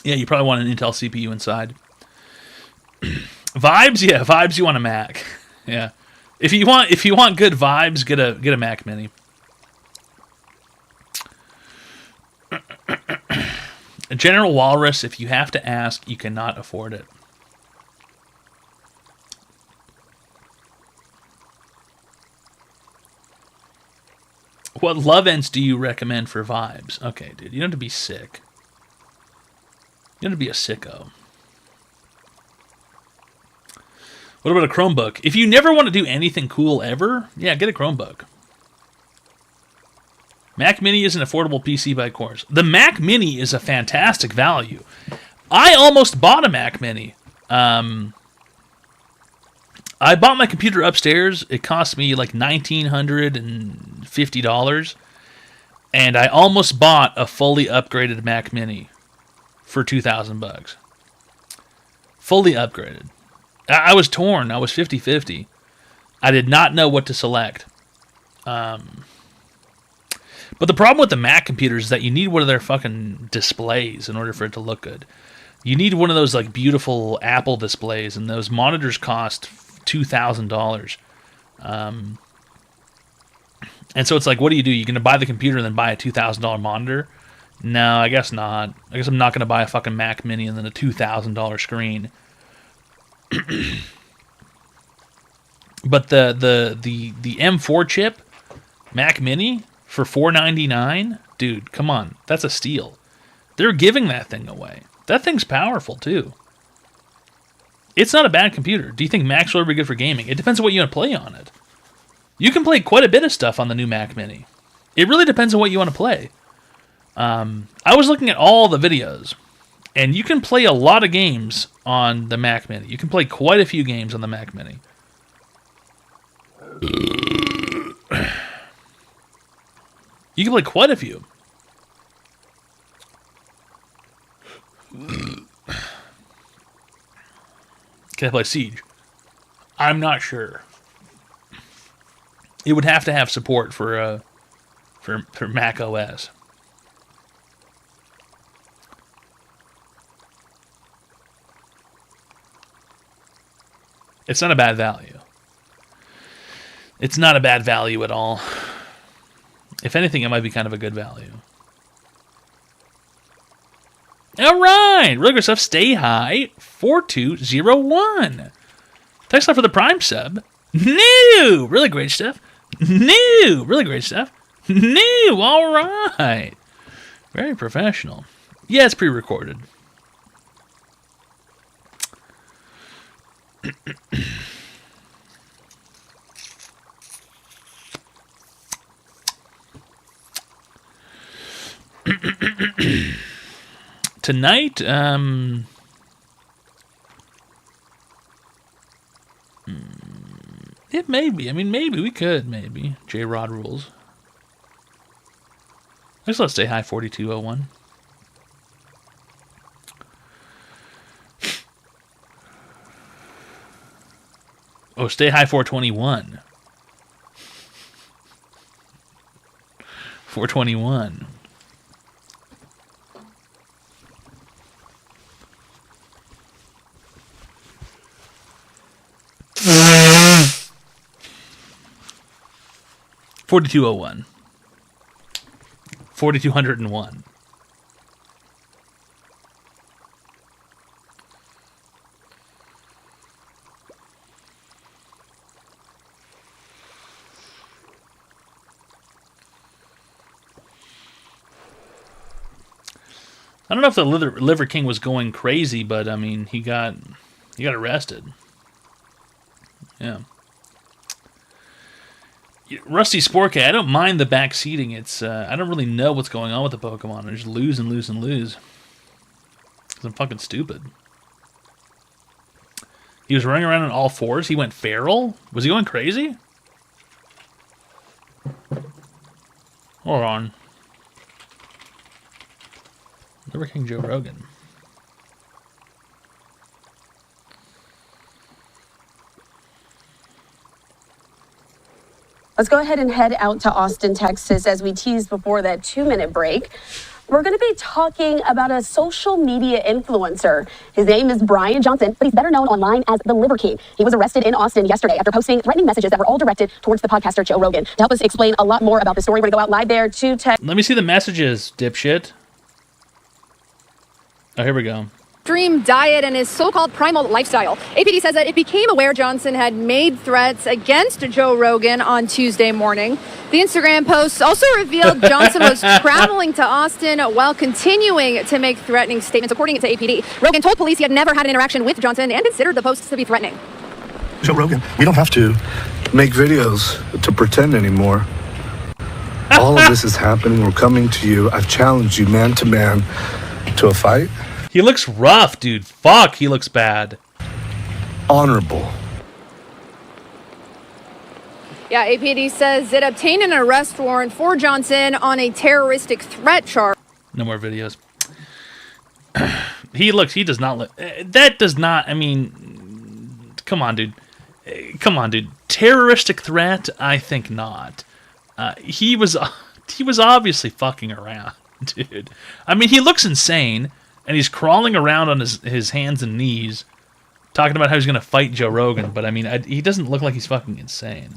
Yeah, you probably want an Intel CPU inside. Vibes, yeah, vibes. You want a Mac. Yeah, if you want good vibes, get a Mac Mini. General Walrus, if you have to ask, you cannot afford it. What love ends do you recommend for vibes? Okay, dude, you don't have to be sick. You don't have to be a sicko. What about a Chromebook? If you never want to do anything cool ever, yeah, get a Chromebook. Mac Mini is an affordable PC by course. The Mac Mini is a fantastic value. I almost bought a Mac Mini. I bought my computer upstairs. It cost me like $1,950. And I almost bought a fully upgraded Mac Mini for $2,000. Fully upgraded. I was torn. I was 50-50. I did not know what to select. But the problem with the Mac computers is that you need one of their fucking displays in order for it to look good. You need one of those like beautiful Apple displays, and those monitors cost $2,000. And so it's like, what do? You're going to buy the computer and then buy a $2,000 monitor? No, I guess not. I guess I'm not going to buy a fucking Mac Mini and then a $2,000 screen. But the M4 chip Mac Mini for $499, dude, come on, that's a steal. They're giving that thing away. That thing's powerful too. It's not a bad computer. Do you think Macs will ever be good for gaming? It depends on what you want to play on it. You can play quite a bit of stuff on the new Mac Mini. It really depends on what you want to play. I was looking at all the videos, and you can play a lot of games on the Mac Mini. You can play quite a few games on the Mac Mini. You can play quite a few. Can I play Siege? I'm not sure. It would have to have support for Mac OS. It's not a bad value. It's not a bad value at all. If anything, it might be kind of a good value. All right, really good stuff. Stay high 4201. Thanks a lot for the Prime sub. New, really great stuff. New, really great stuff. New, all right. Very professional. Yeah, it's pre-recorded. Tonight, it may be. I mean, maybe we could. Maybe J-Rod rules. Let's stay high 4201. Oh, stay high 421. 421. $4201. 4201. I don't know if the Liver King was going crazy, but I mean, he got arrested. Yeah. Rusty Spork, I don't mind the back seating. It's I don't really know what's going on with the Pokemon. I just lose and lose and lose. Because I'm fucking stupid. He was running around on all fours. He went feral? Was he going crazy? Hold on. Liver King Joe Rogan. Let's go ahead and head out to Austin, Texas, as we teased before that 2-minute break. We're going to be talking about a social media influencer. His name is Brian Johnson, but he's better known online as the Liver King. He was arrested in Austin yesterday after posting threatening messages that were all directed towards the podcaster Joe Rogan. To help us explain a lot more about the story, we're going to go out live there to Texas. Let me see the messages, dipshit. Oh, here we go. Extreme diet and his so-called primal lifestyle. APD says that it became aware Johnson had made threats against Joe Rogan on Tuesday morning. The Instagram posts also revealed Johnson was traveling to Austin while continuing to make threatening statements, according to APD. Rogan told police he had never had an interaction with Johnson and considered the posts to be threatening. Joe Rogan, we don't have to make videos to pretend anymore. All of this is happening. We're coming to you. I've challenged you man to man to a fight. He looks rough, dude. Fuck, he looks bad. Honorable. Yeah, APD says it obtained an arrest warrant for Johnson on a terroristic threat charge. No more videos. He does not look. That does not. I mean, come on, dude. Terroristic threat? I think not. He was obviously fucking around, dude. I mean, he looks insane, and he's crawling around on his hands and knees, talking about how he's going to fight Joe Rogan. But I mean, he doesn't look like he's fucking insane.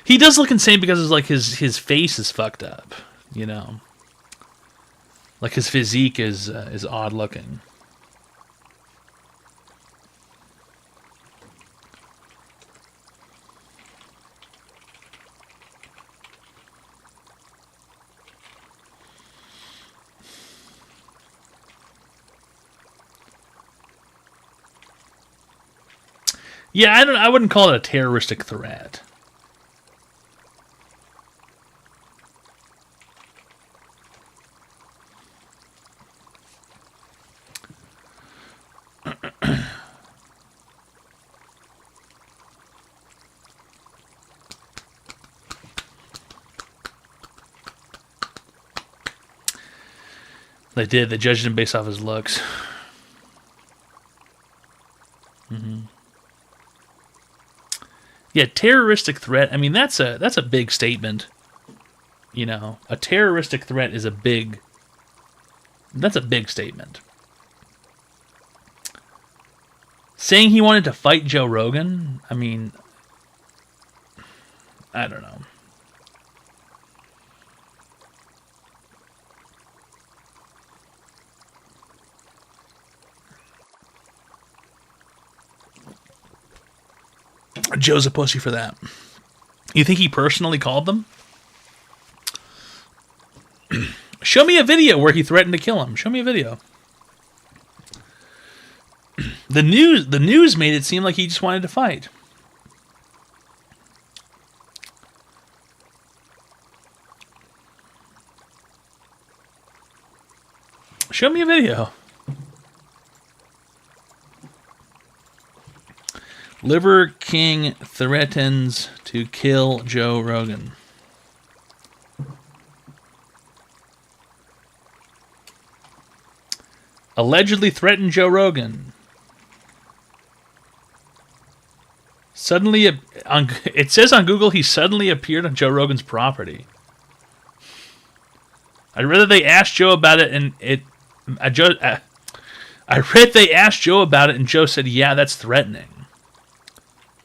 He does look insane because it's like his face is fucked up, you know. Like his physique is odd looking. Yeah, I wouldn't call it a terroristic threat. They did. They judged him based off his looks. Yeah, terroristic threat. I mean, that's a big statement. You know, a terroristic threat is that's a big statement. Saying he wanted to fight Joe Rogan, I mean, I don't know. Joe's a pussy for that. You think he personally called them? Show me a video where he threatened to kill him. Show me a video. The news made it seem like he just wanted to fight. Show me a video. Liver King threatens to kill Joe Rogan. Allegedly threatened Joe Rogan. Suddenly, it says on Google he suddenly appeared on Joe Rogan's property. I read that they asked Joe about it, and I read they asked Joe about it, and Joe said, "Yeah, that's threatening."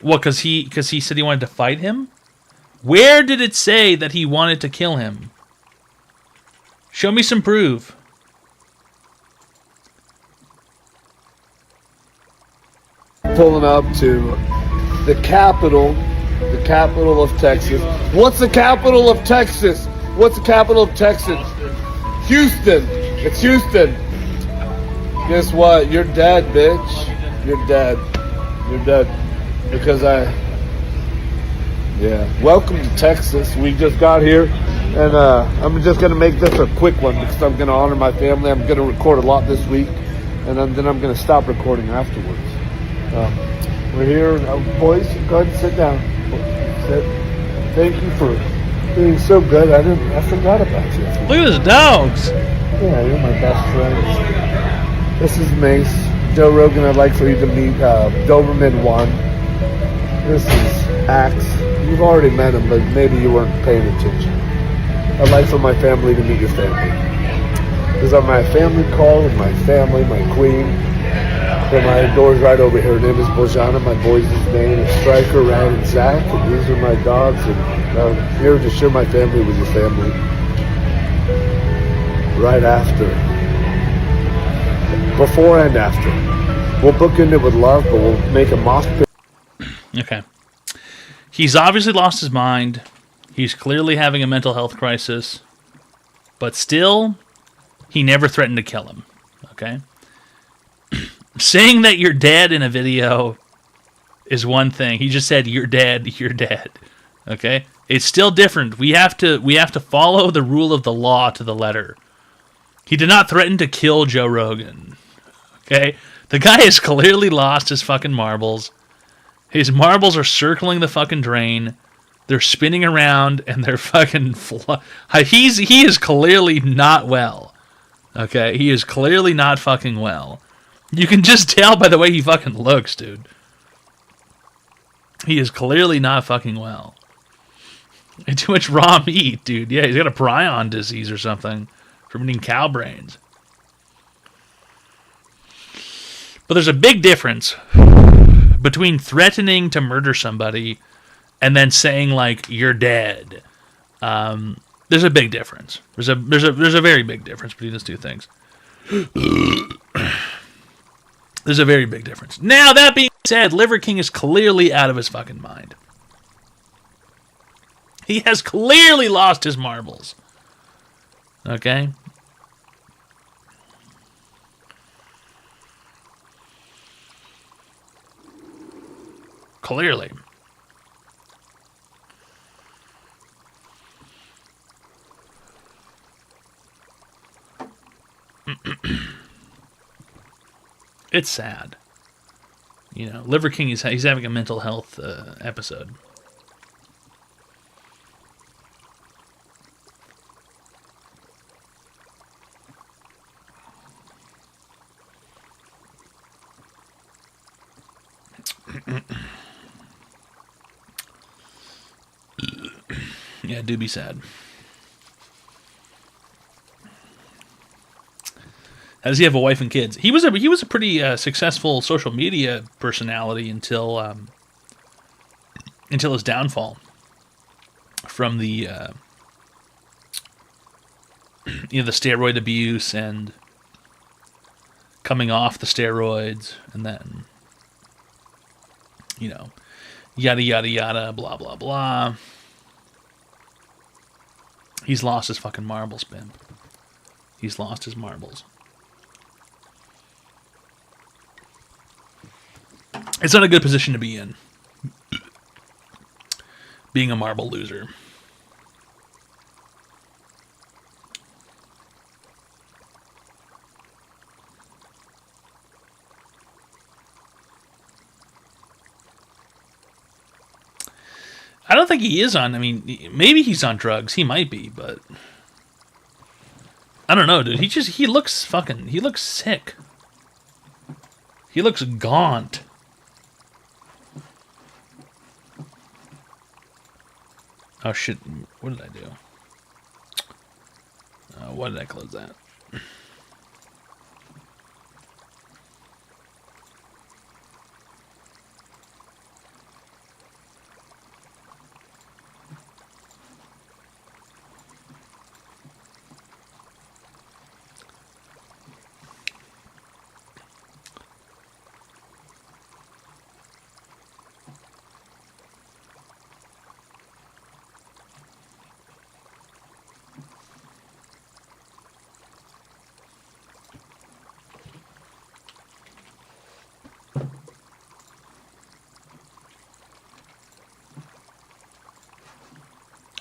What? Because he said he wanted to fight him. Where did it say that he wanted to kill him? Show me some proof. Pulling up to the capital of Texas. What's the capital of Texas? What's the capital of Texas? Houston. It's Houston. Guess what? You're dead, bitch. You're dead. You're dead. Because welcome to Texas. We just got here, and I'm just going to make this a quick one because I'm going to honor my family. I'm going to record a lot this week, and then I'm going to stop recording afterwards. We're here. Boys, go ahead and sit down. Sit. Thank you for being so good. I forgot about you. Look at those dogs. Yeah, you're my best friend. This is Mace. Joe Rogan, I'd like for you to meet Doberman 1. This is Axe. You've already met him, but maybe you weren't paying attention. I'd like for my family to meet your family. These are my family call with my family, my queen. And my door's right over here. Her name is Bojana. My boys' name is Striker, Ryan, and Zach. And these are my dogs. And I'm here to share my family with your family. Right after. Before and after. We'll bookend it with love, but we'll make a mock pit. Okay. He's obviously lost his mind. He's clearly having a mental health crisis. But still, he never threatened to kill him. Okay? Saying that you're dead in a video is one thing. He just said, "You're dead. You're dead." Okay, it's still different. We have to follow the rule of the law to the letter. He did not threaten to kill Joe Rogan. Okay, the guy has clearly lost his fucking marbles. His marbles are circling the fucking drain. They're spinning around and they're fucking. He is clearly not well. Okay, he is clearly not fucking well. You can just tell by the way he fucking looks, dude. He is clearly not fucking well. And too much raw meat, dude. Yeah, he's got a prion disease or something from eating cow brains. But there's a big difference between threatening to murder somebody and then saying like you're dead. There's a big difference. There's a very big difference between those two things. There's a very big difference. Now that being said, Liver King is clearly out of his fucking mind. He has clearly lost his marbles. Okay? Clearly. It's sad. You know, Liver King he's having a mental health episode. Yeah, do be sad. How does he have a wife and kids? He was a pretty successful social media personality until his downfall from the the steroid abuse and coming off the steroids, and then yada yada yada, blah blah blah. He's lost his fucking marbles, Pimp. He's lost his marbles. It's not a good position to be in, being a marble loser. I don't think he is on. I mean, maybe he's on drugs. He might be, but I don't know, dude. He looks sick. He looks gaunt. Oh shit, what did I do? Why did I close that?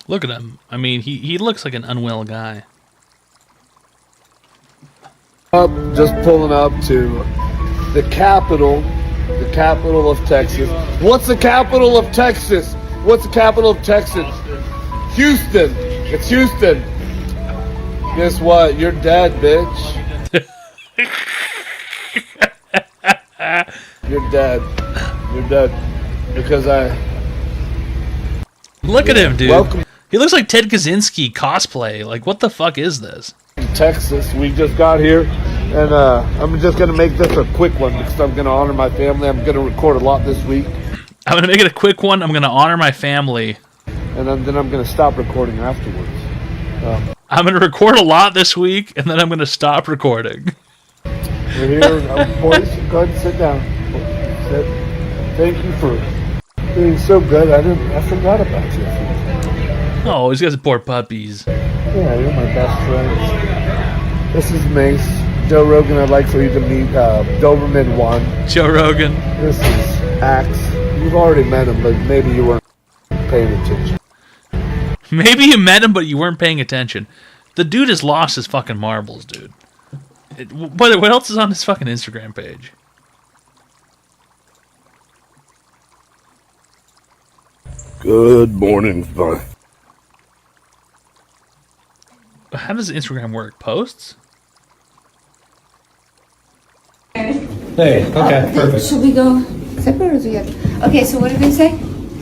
Look at him. I mean, he looks like an unwell guy. Just pulling up to the capital of Texas. What's the capital of Texas? What's the capital of Texas? Houston. It's Houston. Guess what? You're dead, bitch. You're dead. You're dead. Because Look at him, dude. Welcome. He looks like Ted Kaczynski cosplay. Like, what the fuck is this? Texas. We just got here, and I'm just going to make this a quick one because I'm going to honor my family. I'm going to record a lot this week. I'm going to make it a quick one. I'm going to honor my family. And then I'm going to stop recording afterwards. I'm going to record a lot this week, and then I'm going to stop recording. We're here. Boys, go ahead and sit down. Sit. Thank you for being so good. I forgot about you. Oh, these guys are poor puppies. Yeah, you're my best friend. This is Mace. Joe Rogan, I'd like for you to meet Doberman 1. Joe Rogan. This is Axe. You've already met him, but maybe you weren't paying attention. Maybe you met him, but you weren't paying attention. The dude has lost his fucking marbles, dude. What else is on his fucking Instagram page? Good morning, fun. How does Instagram work? Posts? Hey, okay, perfect. Should we go separate or together? Okay, so what did they say?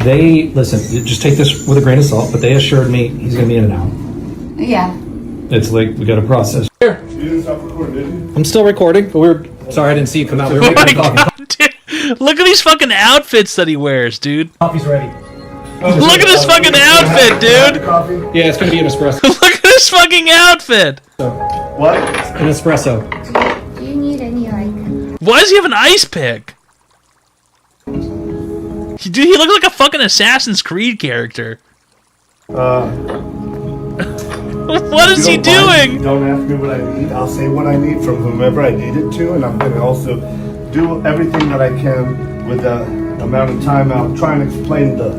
They, listen, just take this with a grain of salt, but they assured me he's going to be in and out. Yeah. It's like, we got to process. Here. You didn't stop recording, did you? I'm still recording, but sorry I didn't see you come out. We were making coffee. Dude, look at these fucking outfits that he wears, dude. Coffee's ready. Look at his fucking outfit, dude. Yeah, it's going to be an espresso. Look at his fucking outfit. What? An espresso. Do you need any like? Why does he have an ice pick? Dude, he looks like a fucking Assassin's Creed character. What is he doing? Don't ask me what I need. I'll say what I need from whomever I need it to, and I'm going to also do everything that I can with the amount of time I'll try and explain the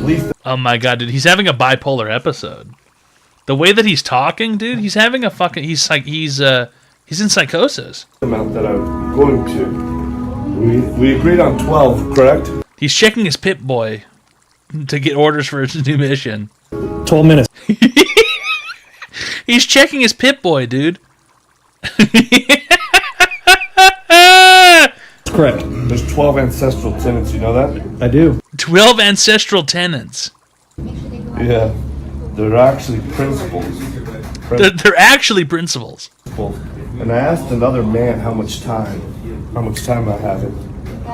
least. Oh my god, dude, he's having a bipolar episode. The way that he's talking, dude, he's having a fucking he's in psychosis. Amount that I'm going to. We agreed on 12, correct? He's checking his Pip-Boy to get orders for his new mission. 12 minutes. He's checking his Pip-Boy, dude. Correct. There's 12 ancestral tenants, you know that? I do. 12 ancestral tenants. Yeah. They're actually principals. They're actually principals. And I asked another man how much time I have it.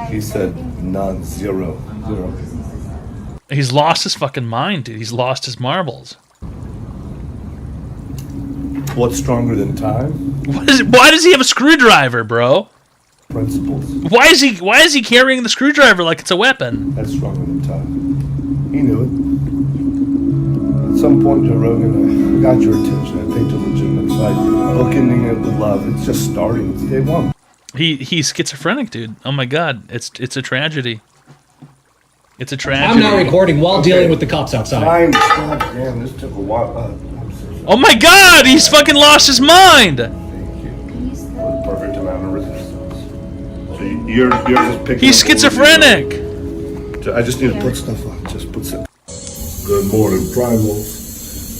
He said none, zero. He's lost his fucking mind, dude. He's lost his marbles. What's stronger than time? Why does he have a screwdriver, bro? Principles. Why is he carrying the screwdriver like it's a weapon? That's stronger than time. He knew it. At some point, Joe Rogan, I got your attention. I think it's a legitimate fight. Bookending it with love. It's just starting. It's day one. He's schizophrenic, dude. Oh my god, it's a tragedy. It's a tragedy. I'm now recording while dealing with the cops outside. God damn, this took a while. Oh my god, he's fucking lost his mind. Perfect amount of resistance. So you're just picking. He's up what schizophrenic. we're doing. I just need to put stuff on. Just put some. Good morning, Primals.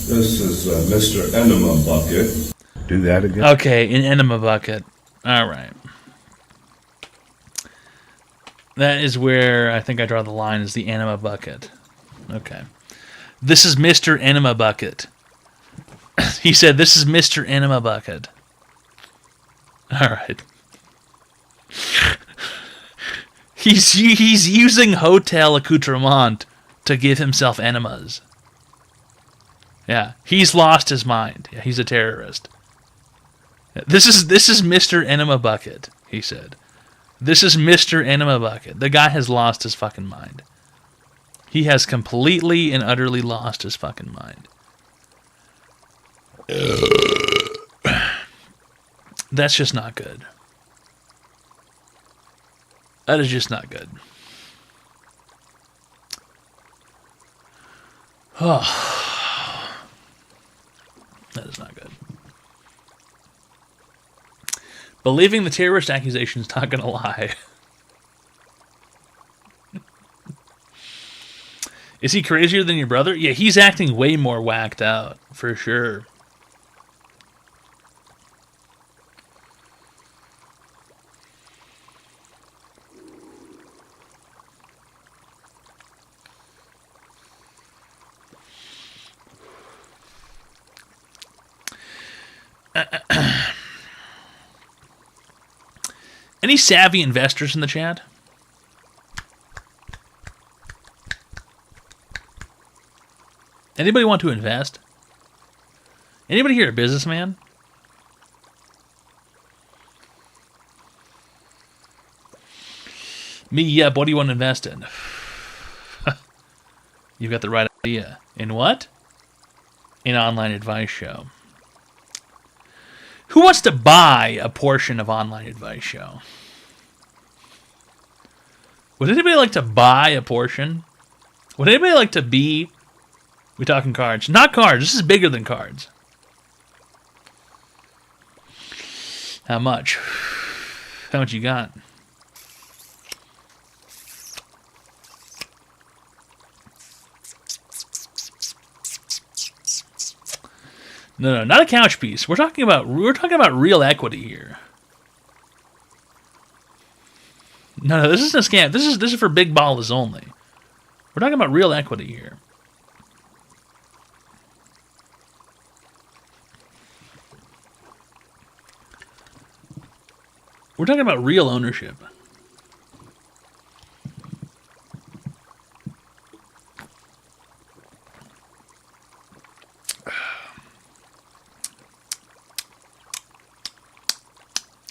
This is Mr. Enema Bucket. Do that again. Okay, an enema bucket. All right. That is where I think I draw the line, is the enema bucket. Okay. This is Mr. Enema Bucket. He said, this is Mr. Enema Bucket. All right. He's using hotel accoutrement to give himself enemas. Yeah, he's lost his mind. Yeah, he's a terrorist. This is Mr. Enema Bucket, he said. This is Mr. Enema Bucket. The guy has lost his fucking mind. He has completely and utterly lost his fucking mind. That's just not good. That is just not good. Oh. That is not good. Believing the terrorist accusation is not going to lie. Is he crazier than your brother? Yeah, he's acting way more whacked out, for sure. Any savvy investors in the chat? Anybody want to invest? Anybody here a businessman? Me, yep. What do you want to invest in? You've got the right idea. In what? An online advice show. Who wants to buy a portion of Online Advice Show? Would anybody like to buy a portion? Would anybody like to be... We talking cards? Not cards. This is bigger than cards. How much? How much you got? No, not a couch piece. We're talking about real equity here. No, this isn't a scam. This is for big ballers only. We're talking about real equity here. We're talking about real ownership.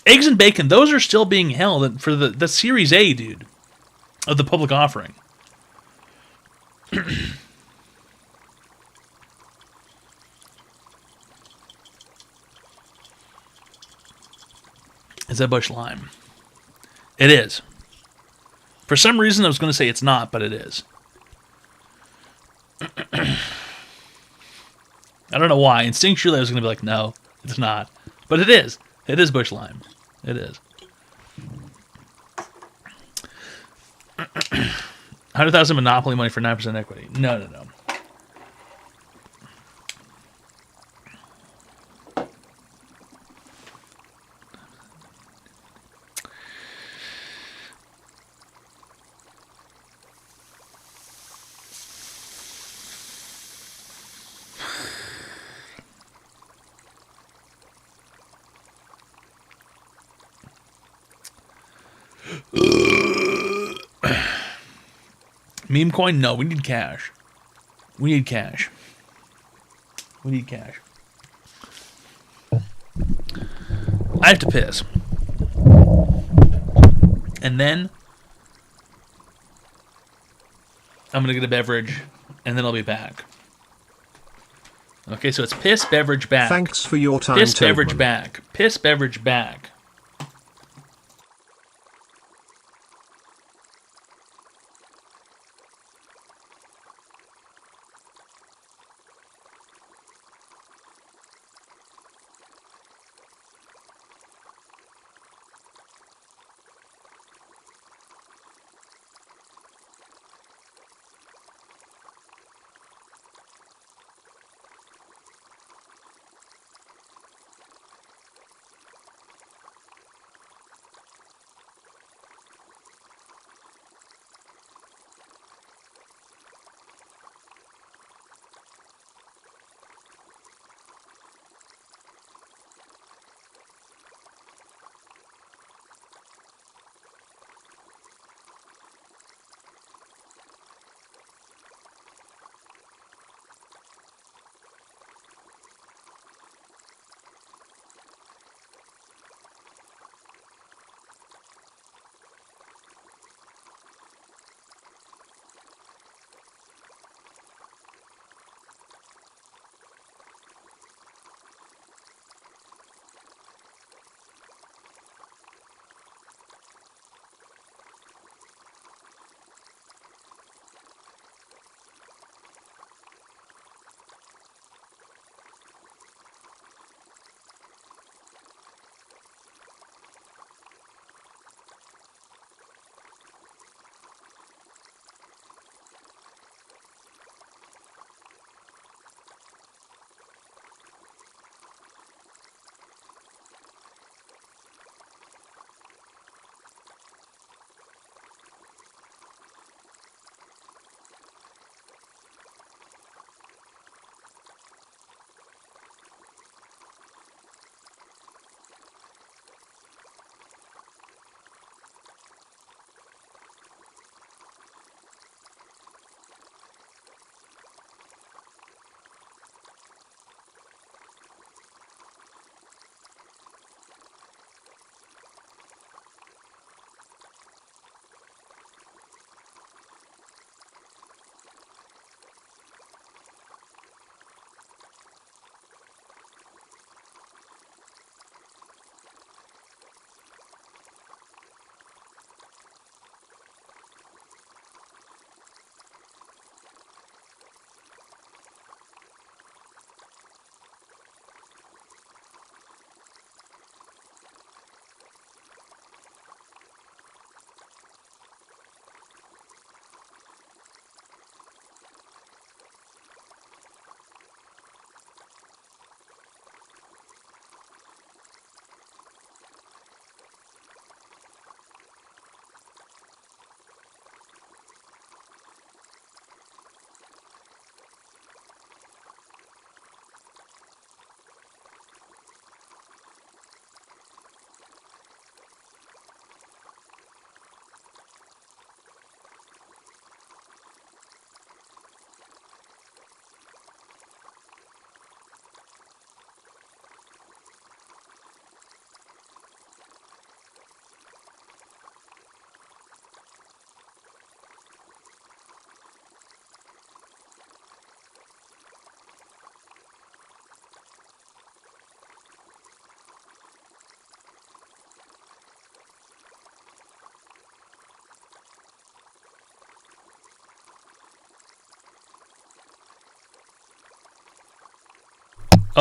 Eggs and bacon, those are still being held for the Series A, dude, of the public offering. Is that Busch Lime? It is. For some reason, I was going to say it's not, but it is. I don't know why. Instinctually, I was going to be like, no, it's not. But it is. It is Busch Lime. It is. 100,000 Monopoly money for 9% equity. No. Meme coin? No, we need cash. We need cash. We need cash. I have to piss. And then I'm going to get a beverage, and then I'll be back. Okay, so it's piss, beverage, back. Thanks for your time, Piss, beverage, Toadman. back. Piss, beverage, back.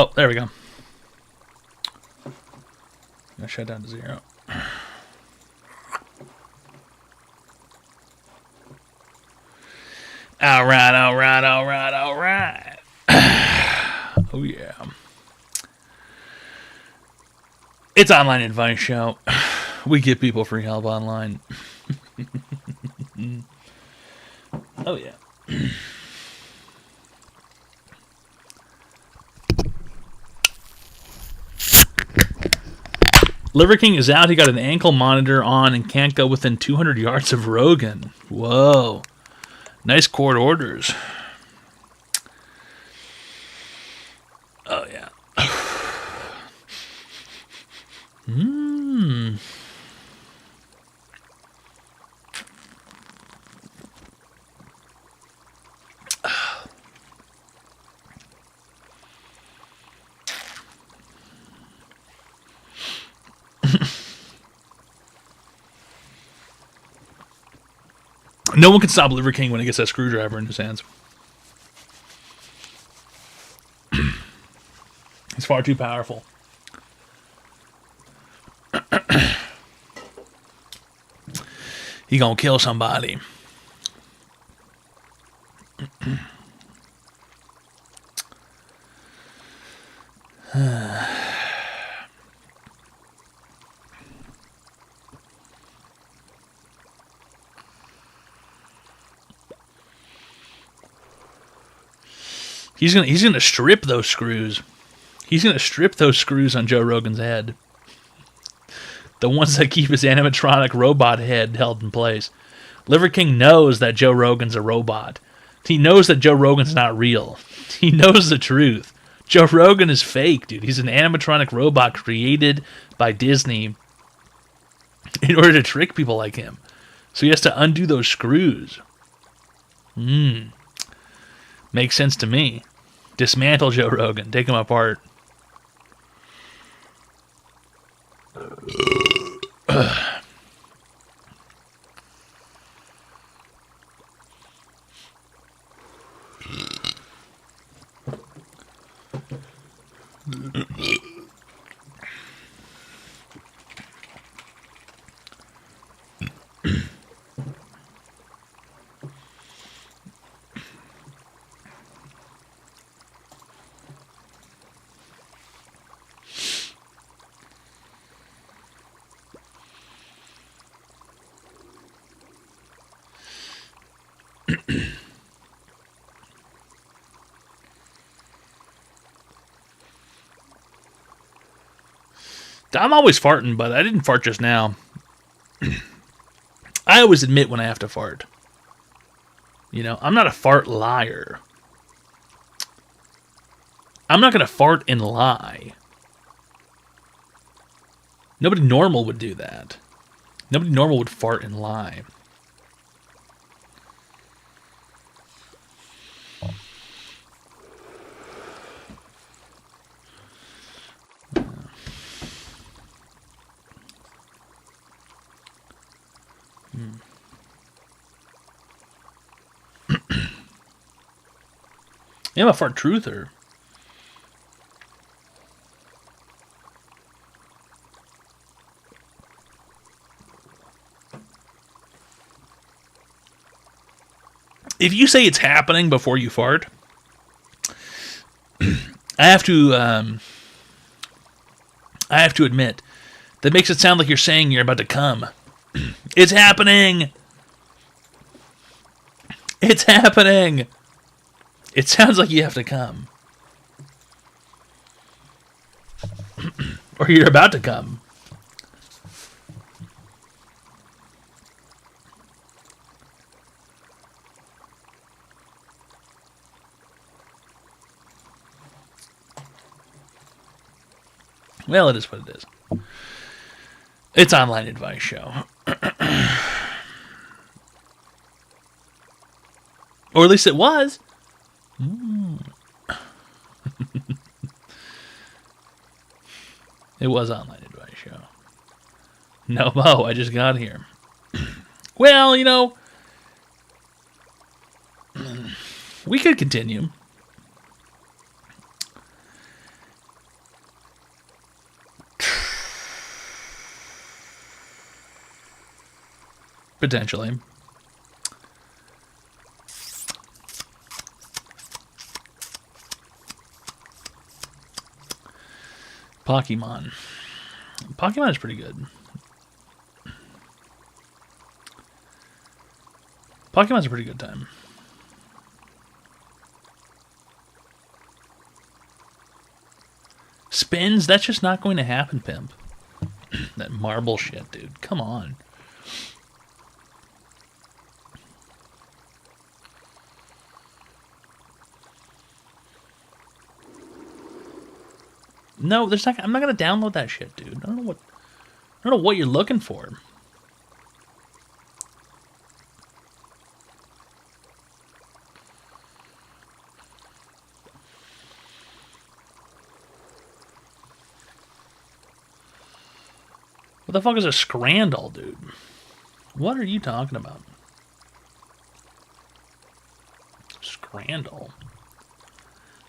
Oh, there we go. Gonna shut down to 0. All right. Oh, yeah. It's Online Advice Show. We give people free help online. Oh, yeah. Liver King is out. He got an ankle monitor on and can't go within 200 yards of Rogan. Whoa. Nice court orders. Oh, yeah. No one can stop Liver King when he gets that screwdriver in his hands. He's far too powerful. He gonna kill somebody. He's gonna strip those screws. He's gonna strip those screws on Joe Rogan's head. The ones that keep his animatronic robot head held in place. Liver King knows that Joe Rogan's a robot. He knows that Joe Rogan's not real. He knows the truth. Joe Rogan is fake, dude. He's an animatronic robot created by Disney in order to trick people like him. So he has to undo those screws. Makes sense to me. Dismantle Joe Rogan. Take him apart. I'm always farting, but I didn't fart just now. I always admit when I have to fart. You know, I'm not a fart liar. I'm not going to fart and lie. Nobody normal would do that. Nobody normal would fart and lie. I'm a fart truther. If you say it's happening before you fart, I have to admit that makes it sound like you're saying you're about to come. It's happening. It's happening. It sounds like you have to come. Or you're about to come. Well, it is what it is. It's Online Advice Show. Or at least it was. It was Online Advice Show. No, Mo, I just got here. Well, you know, we could continue. Potentially. Pokemon. Pokemon is pretty good. Pokemon's a pretty good time. Spins? That's just not going to happen, pimp. That marble shit, dude. Come on. No, there's not. I'm not gonna download that shit, dude. I don't know what you're looking for. What the fuck is a scrandal, dude? What are you talking about? Scrandal.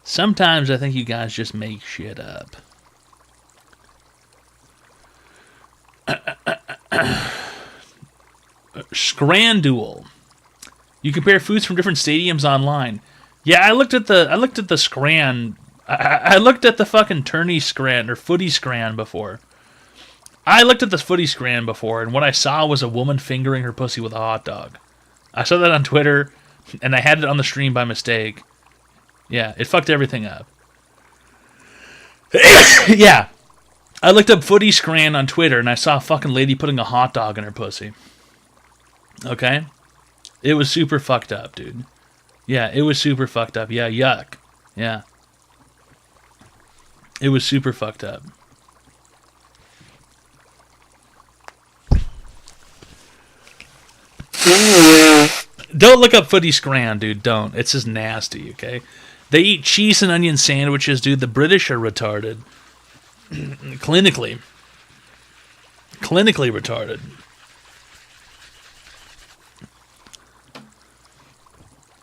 Sometimes I think you guys just make shit up. Scrandule. You compare foods from different stadiums online. Yeah, I looked at the scran. I looked at the fucking tourney scran or footy scran before. I looked at the footy scran before, and what I saw was a woman fingering her pussy with a hot dog. I saw that on Twitter, and I had it on the stream by mistake. Yeah, it fucked everything up. Yeah. I looked up footy scran on Twitter, and I saw a fucking lady putting a hot dog in her pussy. Okay? It was super fucked up, dude. Yeah, it was super fucked up. Yeah, yuck. Yeah. It was super fucked up. Don't look up footy scran, dude. Don't. It's just nasty, okay? They eat cheese and onion sandwiches, dude. The British are retarded. Clinically retarded.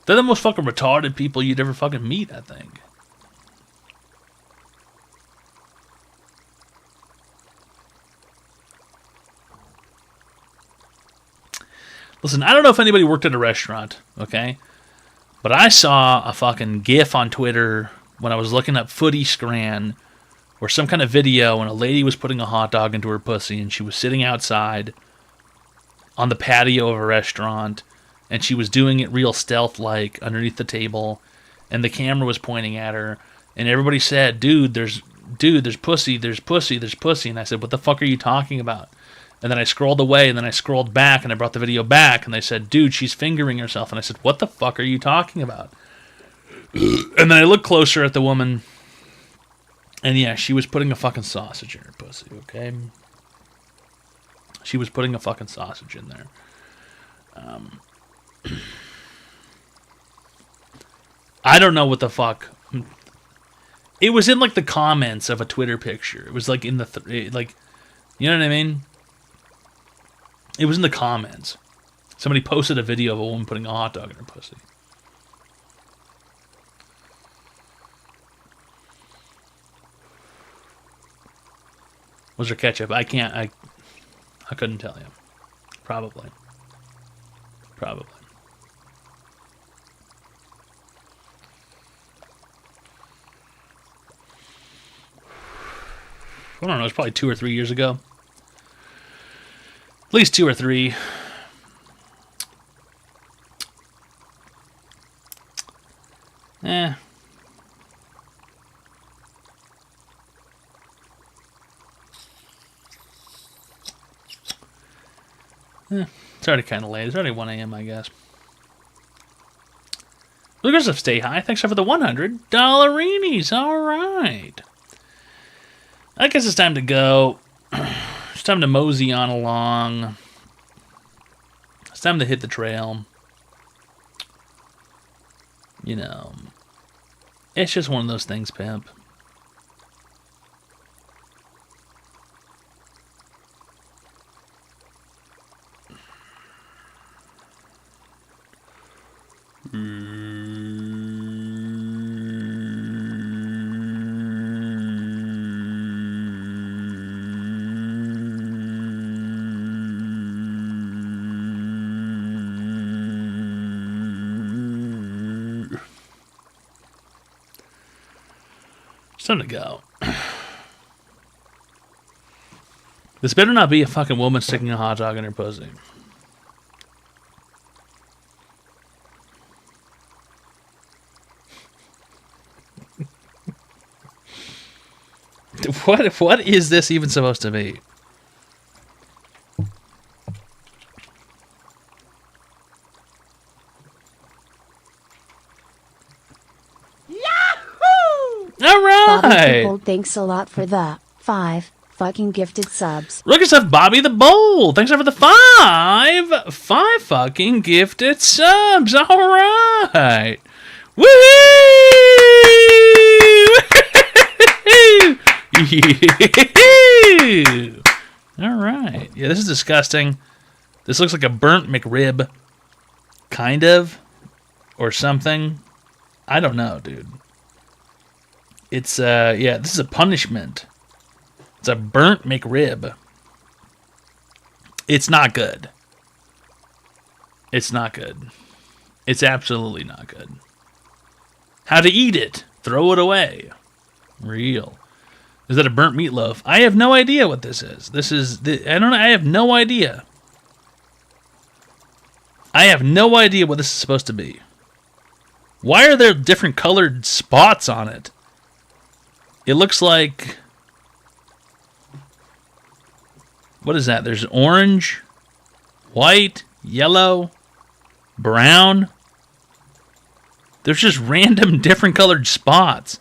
They're the most fucking retarded people you'd ever fucking meet, I think. Listen, I don't know if anybody worked at a restaurant, okay? But I saw a fucking GIF on Twitter when I was looking up footy scran or some kind of video and a lady was putting a hot dog into her pussy and she was sitting outside on the patio of a restaurant and she was doing it real stealth-like underneath the table and the camera was pointing at her and everybody said, dude, there's pussy, there's pussy, there's pussy. And I said, what the fuck are you talking about? And then I scrolled away, and then I scrolled back, and I brought the video back, and they said, dude, she's fingering herself. And I said, what the fuck are you talking about? And then I looked closer at the woman, and yeah, she was putting a fucking sausage in her pussy, okay? She was putting a fucking sausage in there. I don't know what the fuck. It was in, like, the comments of a Twitter picture. It was, like, in the, like, you know what I mean? It was in the comments. Somebody posted a video of a woman putting a hot dog in her pussy. Was there ketchup? I couldn't tell you. Probably. I don't know, it's probably 2 or 3 years ago. At least 2 or 3. It's already kind of late. It's already 1 a.m., I guess. Lookers of Stay High. Thanks for the $100. All right. I guess it's time to go. It's time to mosey on along. It's time to hit the trail. You know, it's just one of those things, pimp. time to go. This better not be a fucking woman sticking a hot dog in her pussy. What is this even supposed to be? All right. Bobby Bold, thanks a lot for the 5 fucking gifted subs. Look at stuff, Bobby the Bold. Thanks for the 5 fucking gifted subs. All right. Woo! All right. Yeah, this is disgusting. This looks like a burnt McRib, kind of, or something. I don't know, dude. It's yeah, this is a punishment. It's a burnt McRib. It's not good. It's not good. It's absolutely not good. How to eat it? Throw it away. Real. Is that a burnt meatloaf? I have no idea what this is. I don't know. I have no idea. I have no idea what this is supposed to be. Why are there different colored spots on it? It looks like... What is that? There's orange, white, yellow, brown. There's just random different colored spots.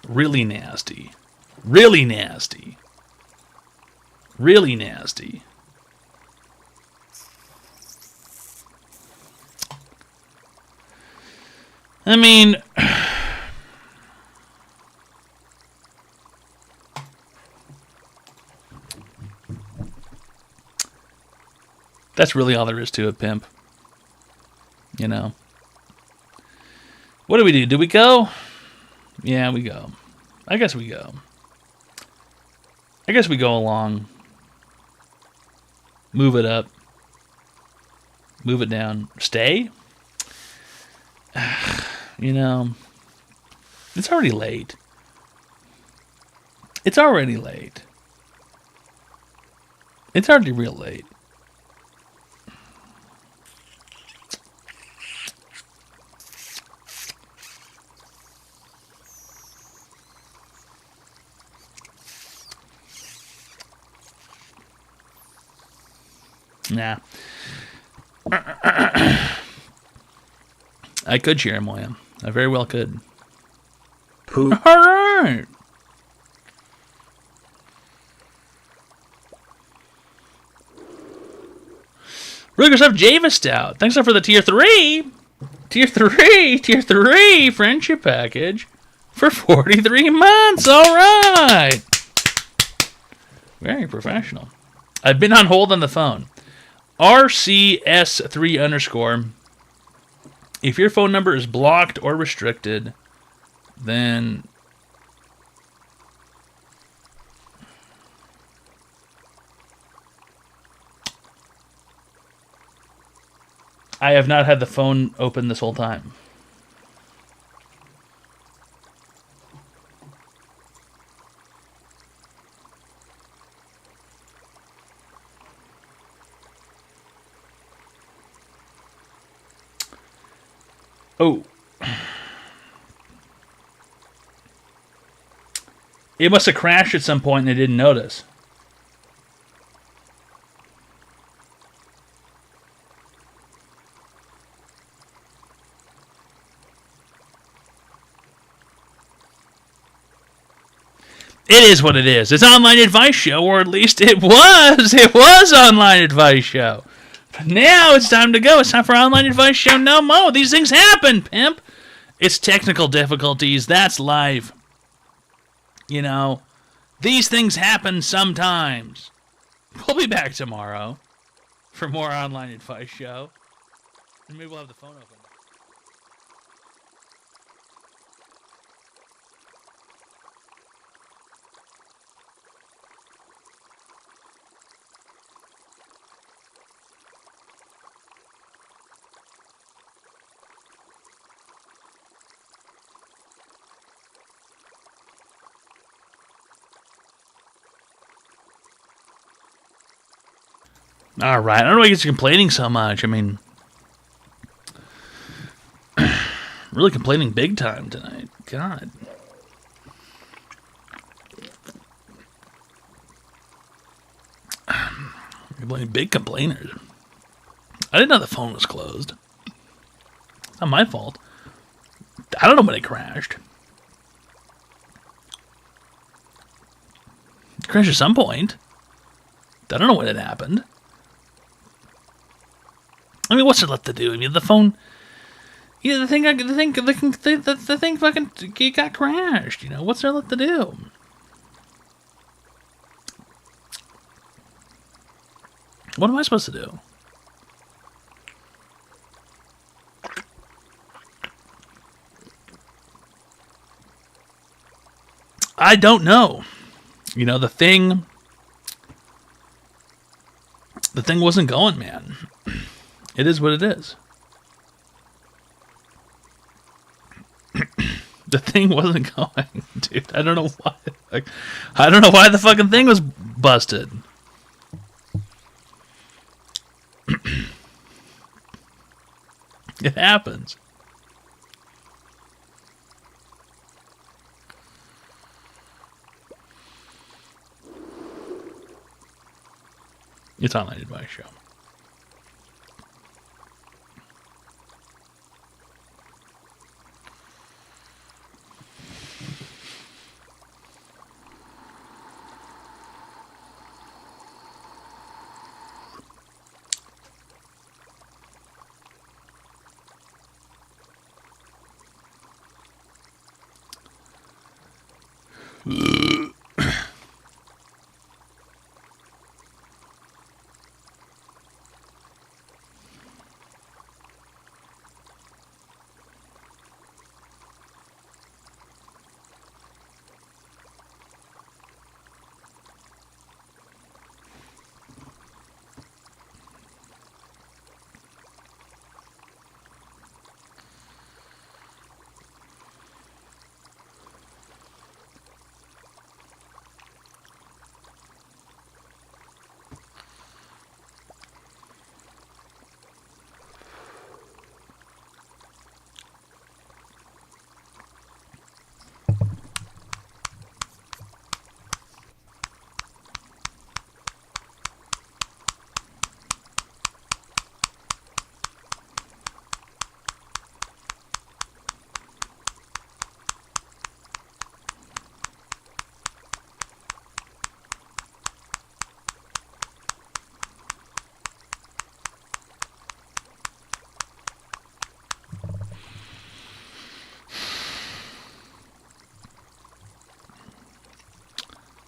Really nasty. Really nasty. Really nasty. I mean... That's really all there is to it, pimp. You know. What do we do? Do we go? Yeah, we go. I guess we go. I guess we go along. Move it up. Move it down. Stay? You know. It's already late. It's already late. It's already real late. Nah. I could cheer him, William. I very well could. Poo. All right. Really good stuff, Java Stout. Thanks for the tier 3. Tier 3 friendship package for 43 months. All right. Very professional. I've been on hold on the phone. RCS3_. If your phone number is blocked or restricted, then I have not had the phone open this whole time. Oh. It must have crashed at some point and I didn't notice. It is what it is. It's online advice show, or at least it was. It was online advice show. But now it's time to go. It's time for online advice show no more. These things happen, pimp. It's technical difficulties. That's life. You know, these things happen sometimes. We'll be back tomorrow for more online advice show. And maybe we'll have the phone open. All right. I don't know why he's complaining so much. I mean, really complaining big time tonight. God. Complaining, big complainers. I didn't know the phone was closed. It's not my fault. I don't know when it crashed. It crashed at some point. I don't know when it happened. I mean, what's it left to do? I mean, the phone. Yeah, the thing fucking it got crashed. You know, what's there left to do? What am I supposed to do? I don't know. You know, the thing wasn't going, man. It is what it is. The thing wasn't going, dude. I don't know why. Like, I don't know why the fucking thing was busted. It happens. It's Online Advice Show.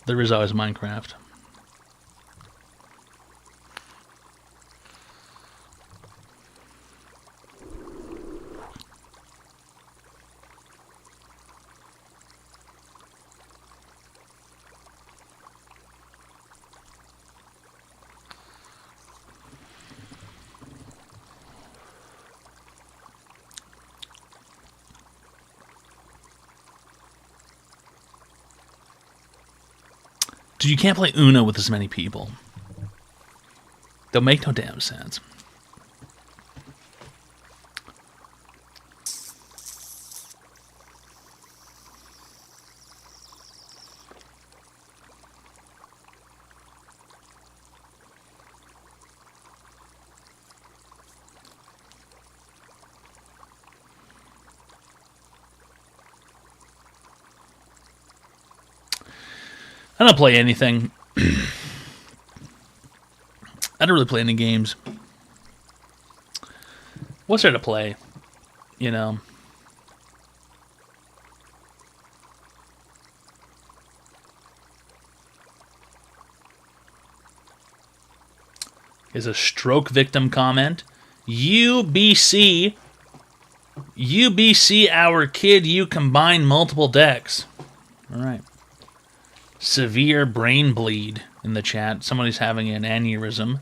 There is always Minecraft. Dude, you can't play Uno with this many people. They'll make no damn sense. I don't play anything. I don't really play any games. What's there to play? You know? Is a stroke victim comment. UBC, our kid, you combine multiple decks. All right. Severe brain bleed in the chat. Somebody's having an aneurysm.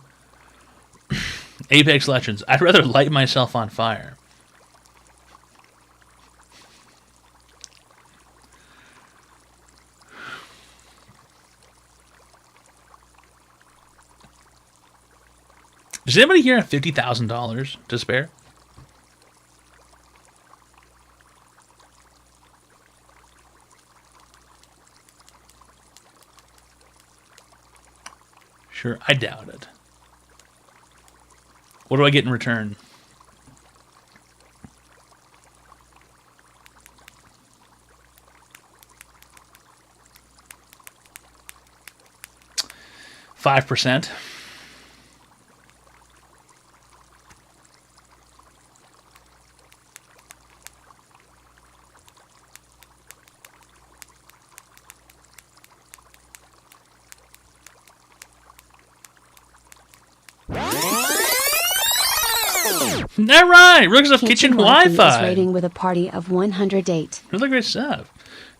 Apex Legends. I'd rather light myself on fire. Does anybody here have $50,000 to spare? Sure, I doubt it. What do I get in return? %5. All right, Rooks of Kitchen Wifey is Wi-Fi. rating with a party of 108. Really great stuff.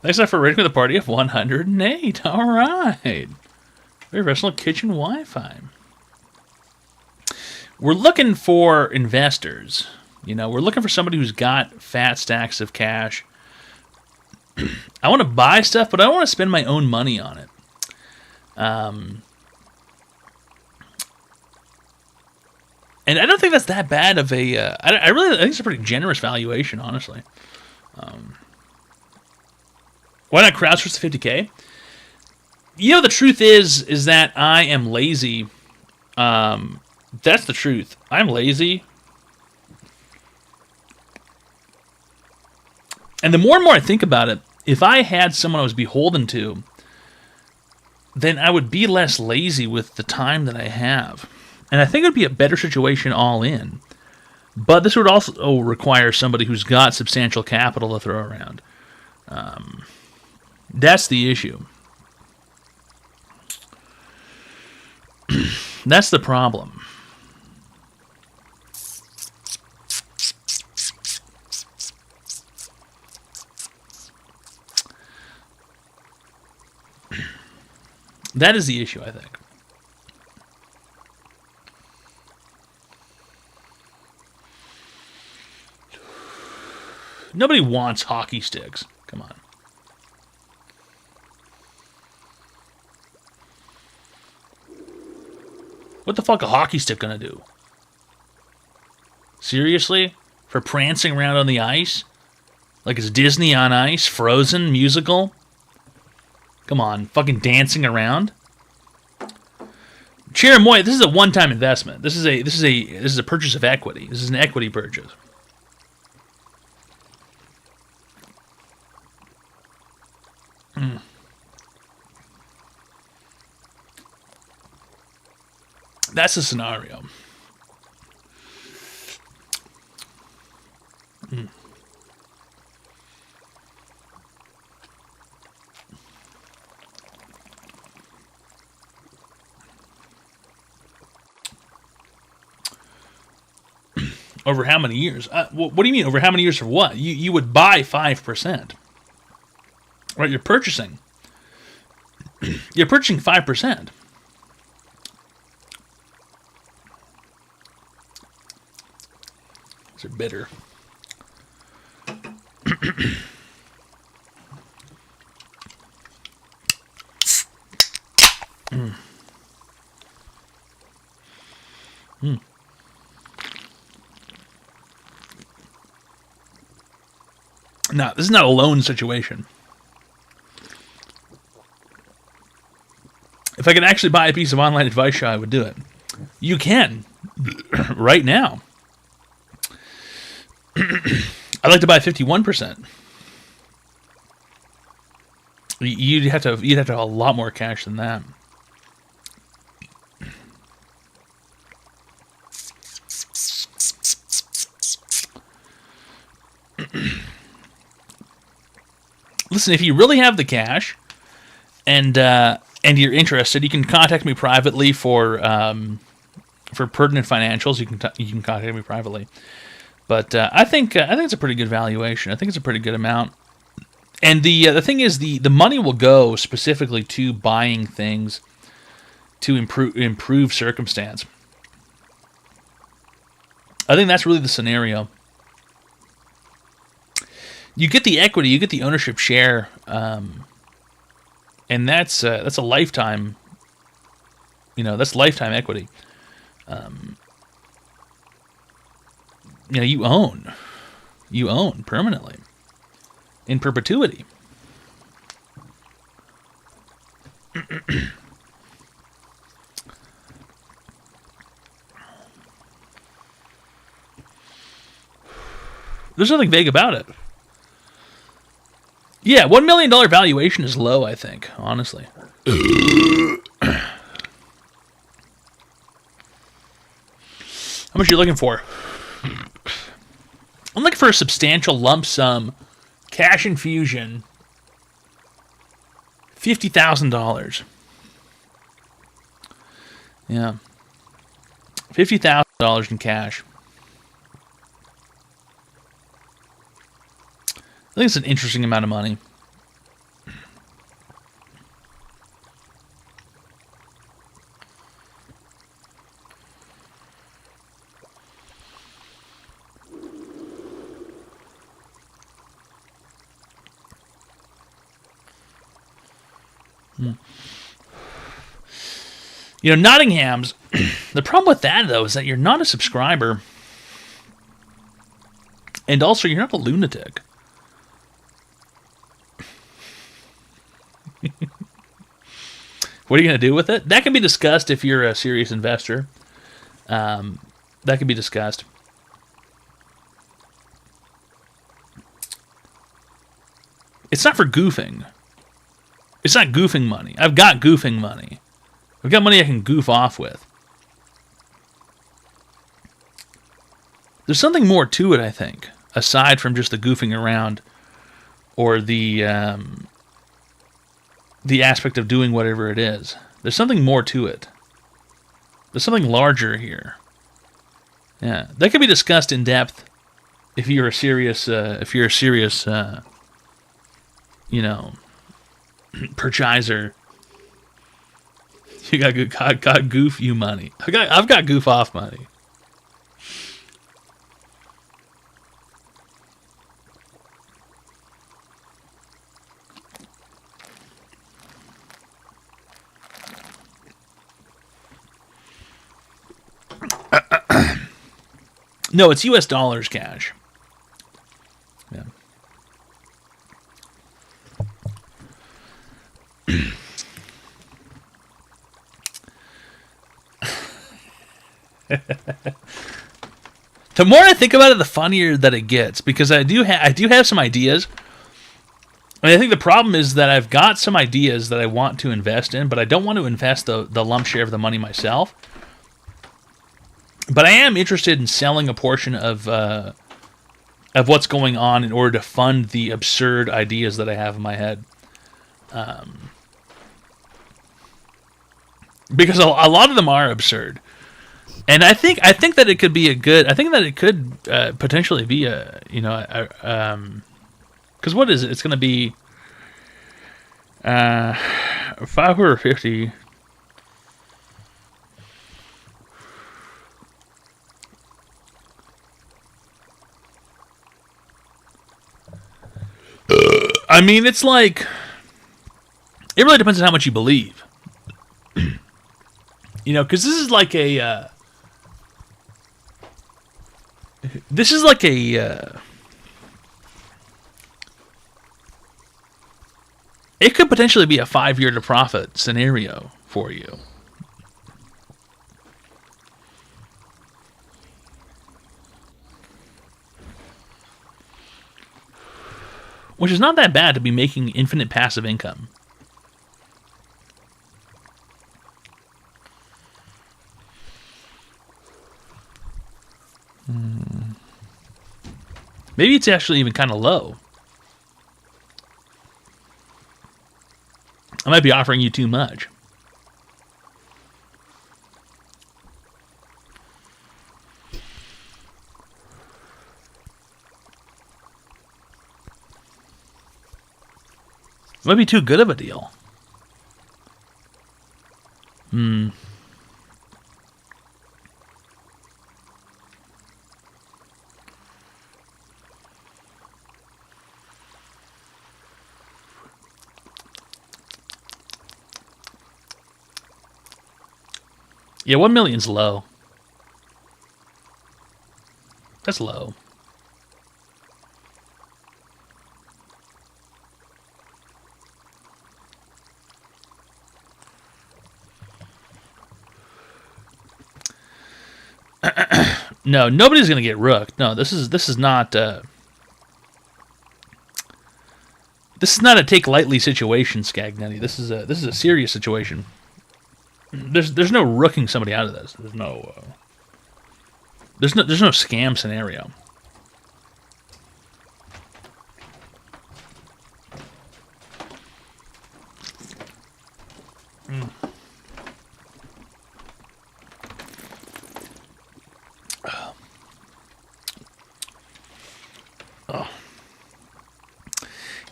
Thanks for rating with a party of 108. All right. Very versatile kitchen Wi-Fi. We're looking for investors. You know, we're looking for somebody who's got fat stacks of cash. I want to buy stuff, but I don't want to spend my own money on it. And I don't think that's that bad of a... I think it's a pretty generous valuation, honestly. Why not crowdsource the 50K? You know, the truth is that I am lazy. That's the truth. I'm lazy. And the more and more I think about it, if I had someone I was beholden to, then I would be less lazy with the time that I have. And I think it would be a better situation all in. But this would also require somebody who's got substantial capital to throw around. That's the issue. That's the problem. That is the issue, I think. Nobody wants hockey sticks. Come on. What the fuck a hockey stick gonna do? Seriously? For prancing around on the ice? Like it's Disney on Ice? Frozen? Musical? Come on. Fucking dancing around? Chiramoya, this is a one-time investment. This is a purchase of equity. This is an equity purchase. That's the scenario. Over how many years? What do you mean over how many years for what? You would buy 5%. Right, you're purchasing. You're purchasing 5%. These are bitter. No, this is not a loan situation. If I could actually buy a piece of online advice, I would do it. You can. Right now. I'd like to buy 51%. You'd have to have a lot more cash than that. Listen, if you really have the cash and you're interested, you can contact me privately for pertinent financials. You can contact me privately. But I think it's a pretty good valuation. I think it's a pretty good amount. And the thing is, the money will go specifically to buying things to improve circumstance. I think that's really the scenario. You get the equity, you get the ownership share, and that's a lifetime. You know, that's lifetime equity. you own permanently, in perpetuity. There's nothing vague about it. Yeah, $1 million valuation is low, I think, honestly. How much are you looking for? I'm looking for a substantial lump sum, cash infusion, $50,000. Yeah. $50,000 in cash. I think it's an interesting amount of money. Nottingham's, the problem with that, though, is that you're not a subscriber. And also, you're not a lunatic. What are you going to do with it? That can be discussed if you're a serious investor. That can be discussed. It's not for goofing. It's not goofing money. I've got goofing money. I've got money I can goof off with. There's something more to it, I think, aside from just the goofing around or the aspect of doing whatever it is. There's something more to it. There's something larger here. Yeah, that could be discussed in depth if you're a serious, purchaser. You got goof you money. I've got goof off money. No, it's US dollars cash. Yeah. The more I think about it, the funnier that it gets, because I do have some ideas. And I think the problem is that I've got some ideas that I want to invest in, but I don't want to invest the lump share of the money myself. But I am interested in selling a portion of what's going on in order to fund the absurd ideas that I have in my head. Because a lot of them are absurd. And I think that it could be it could potentially be because what is it? It's going to be 550. I mean, it's like, it really depends on how much you believe. Because this is like a it could potentially be a 5-year to profit scenario for you. Which is not that bad to be making infinite passive income. Maybe it's actually even kind of low. I might be offering you too much. It might be too good of a deal. Yeah, 1 million's low. That's low. No, nobody's gonna get rooked. No, this is not a take lightly situation, Scagnetti. This is a serious situation. There's no rooking somebody out of this. There's no scam scenario.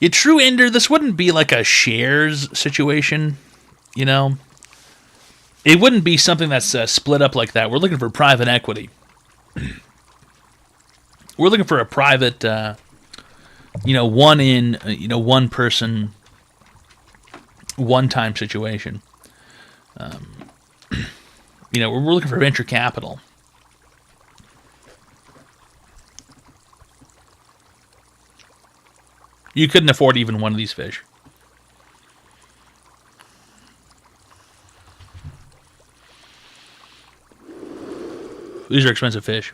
Yeah, true, Ender, this wouldn't be like a shares situation, you know? It wouldn't be something that's split up like that. We're looking for private equity. We're looking for a private, one person, one-time situation. We're looking for venture capital. You couldn't afford even one of these fish. These are expensive fish.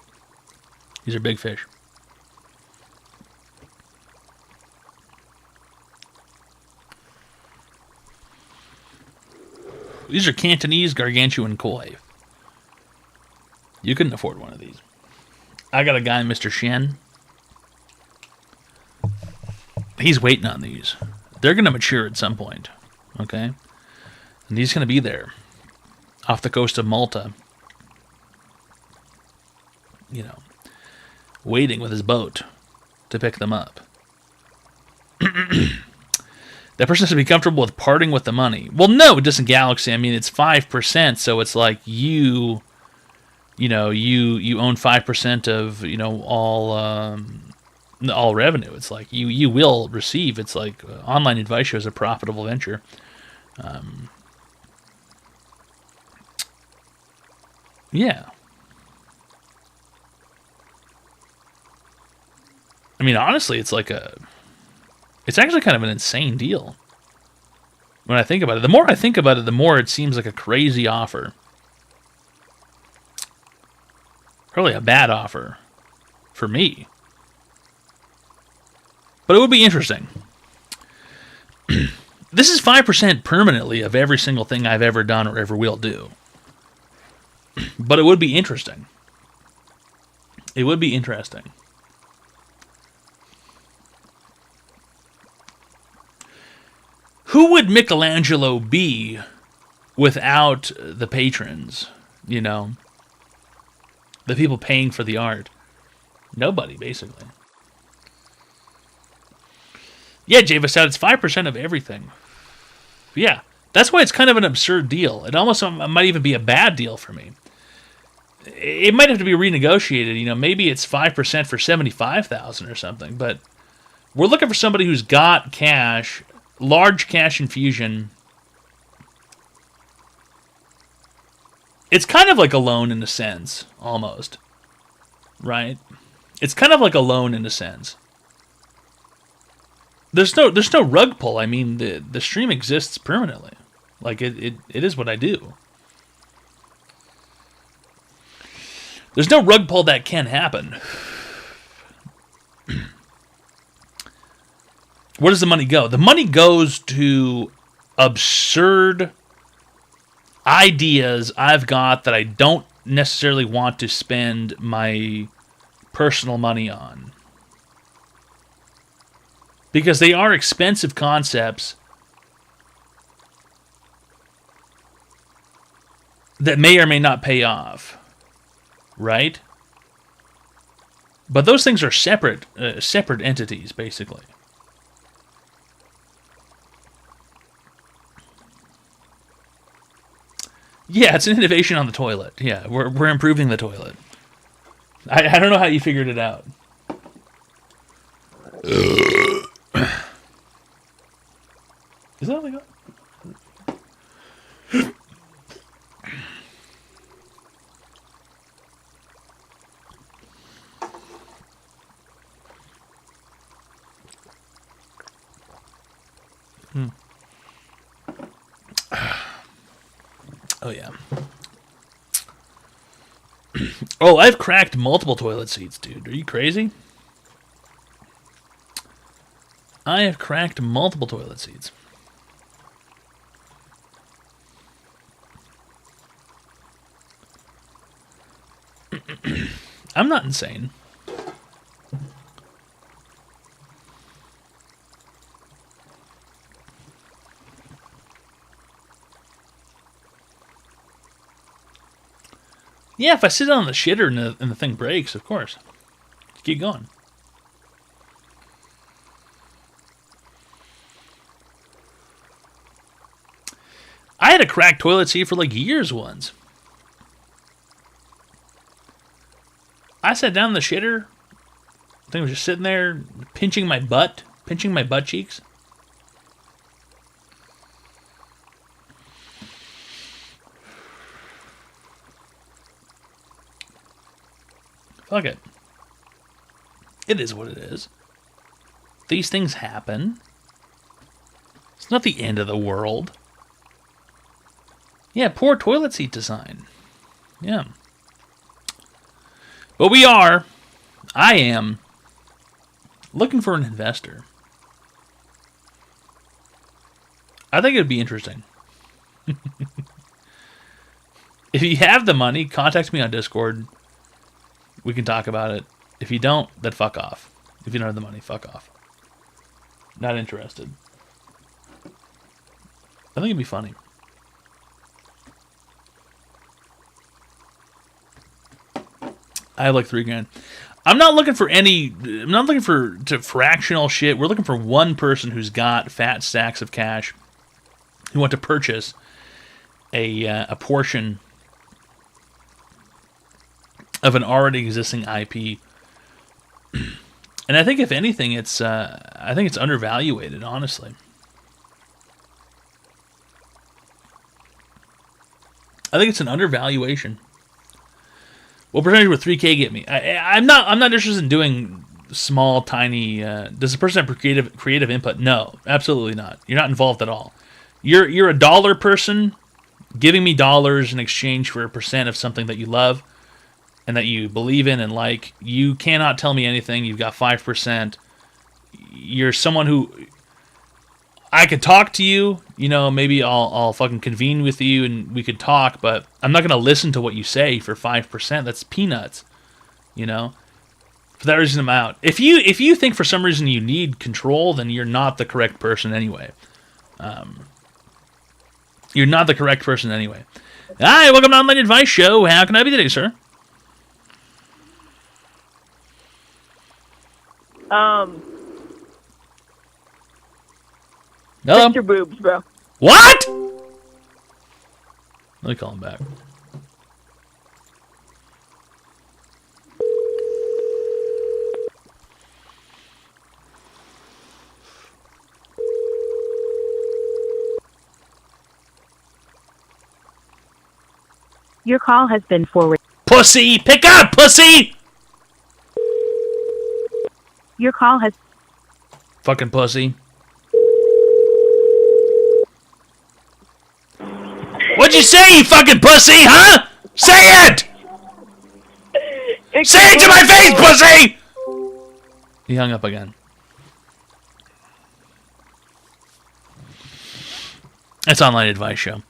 These are big fish. These are Cantonese gargantuan koi. You couldn't afford one of these. I got a guy, Mr. Shen. He's waiting on these. They're going to mature at some point. Okay? And he's going to be there. Off the coast of Malta. Waiting with his boat to pick them up. That person has to be comfortable with parting with the money. Well, no, Distant Galaxy. I mean, it's 5%, so it's like you own 5% of, all revenue. It's like you will receive. It's like Online Advice Show is a profitable venture. Yeah. I mean, honestly, it's actually kind of an insane deal. When I think about it, the more I think about it, the more it seems like a crazy offer. Probably a bad offer for me. But it would be interesting. This is 5% permanently of every single thing I've ever done or ever will do. But it would be interesting. It would be interesting. Who would Michelangelo be without the patrons, The people paying for the art? Nobody, basically. Yeah, Javis out, it's 5% of everything. Yeah, that's why it's kind of an absurd deal. It almost might even be a bad deal for me. It might have to be renegotiated, maybe it's 5% for $75,000 or something, but we're looking for somebody who's got cash, large cash infusion. It's kind of like a loan in a sense, almost. Right? It's kind of like a loan in a sense. There's no rug pull. I mean, the stream exists permanently. Like, it is what I do. There's no rug pull that can happen. Where does the money go? The money goes to absurd ideas I've got that I don't necessarily want to spend my personal money on. Because they are expensive concepts that may or may not pay off. Right? But those things are separate entities, basically. Yeah, it's an innovation on the toilet. Yeah, we're improving the toilet. I don't know how you figured it out. Is that legal? Oh, yeah. Oh, I've cracked multiple toilet seats, dude. Are you crazy? I have cracked multiple toilet seats. I'm not insane. Yeah, if I sit on the shitter and the thing breaks, of course. Keep going. I had a cracked toilet seat for like years once. I sat down in the shitter. The thing was just sitting there, pinching my butt cheeks. Fuck it. It is what it is. These things happen. It's not the end of the world. Yeah, poor toilet seat design. Yeah. But I am, looking for an investor. I think it would be interesting. If you have the money, contact me on Discord. We can talk about it. If you don't, then fuck off. If you don't have the money, fuck off. Not interested. I think it'd be funny. I have like $3,000. I'm not looking for fractional shit. We're looking for one person who's got fat stacks of cash who want to purchase a portion of an already existing IP. And I think if anything, it's undervaluated, honestly. I think it's an undervaluation. What percentage would 3K get me? I'm not interested in doing small, tiny. Does the person have creative input? No, absolutely not. You're not involved at all. You're a dollar person, giving me dollars in exchange for a percent of something that you love and that you believe in and like. You cannot tell me anything. You've got 5%. You're someone who I could talk to you. You know, maybe I'll fucking convene with you and we could talk, but I'm not going to listen to what you say for 5%. That's peanuts. You know? For that reason, I'm out. If you think for some reason you need control, then you're not the correct person anyway. You're not the correct person anyway. Hi, welcome to Online Advice Show. How can I be today, sir? Hello? Fix your boobs, bro. What? Let me call him back. Your call has been forwarded. Pussy! Pick up, pussy! Your call has... Fucking pussy. What'd you say, you fucking pussy, huh? Say it! Say it to my face, pussy! He hung up again. It's Online Advice Show.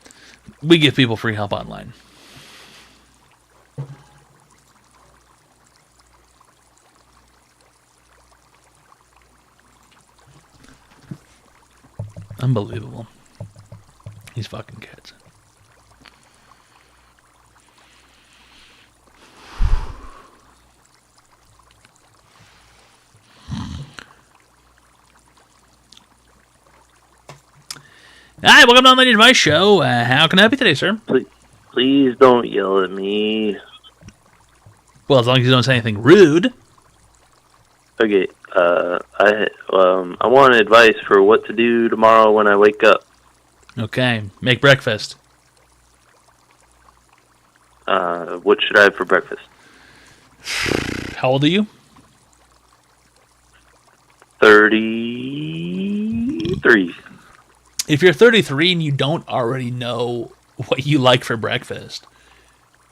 We give people free help online. Unbelievable. These fucking kids. Hi, welcome to Online Advice Show. How can I help you today, sir? Please don't yell at me. Well, as long as you don't say anything rude. Okay, I want advice for what to do tomorrow when I wake up. Okay, make breakfast. What should I have for breakfast? How old are you? 33. If you're 33 and you don't already know what you like for breakfast,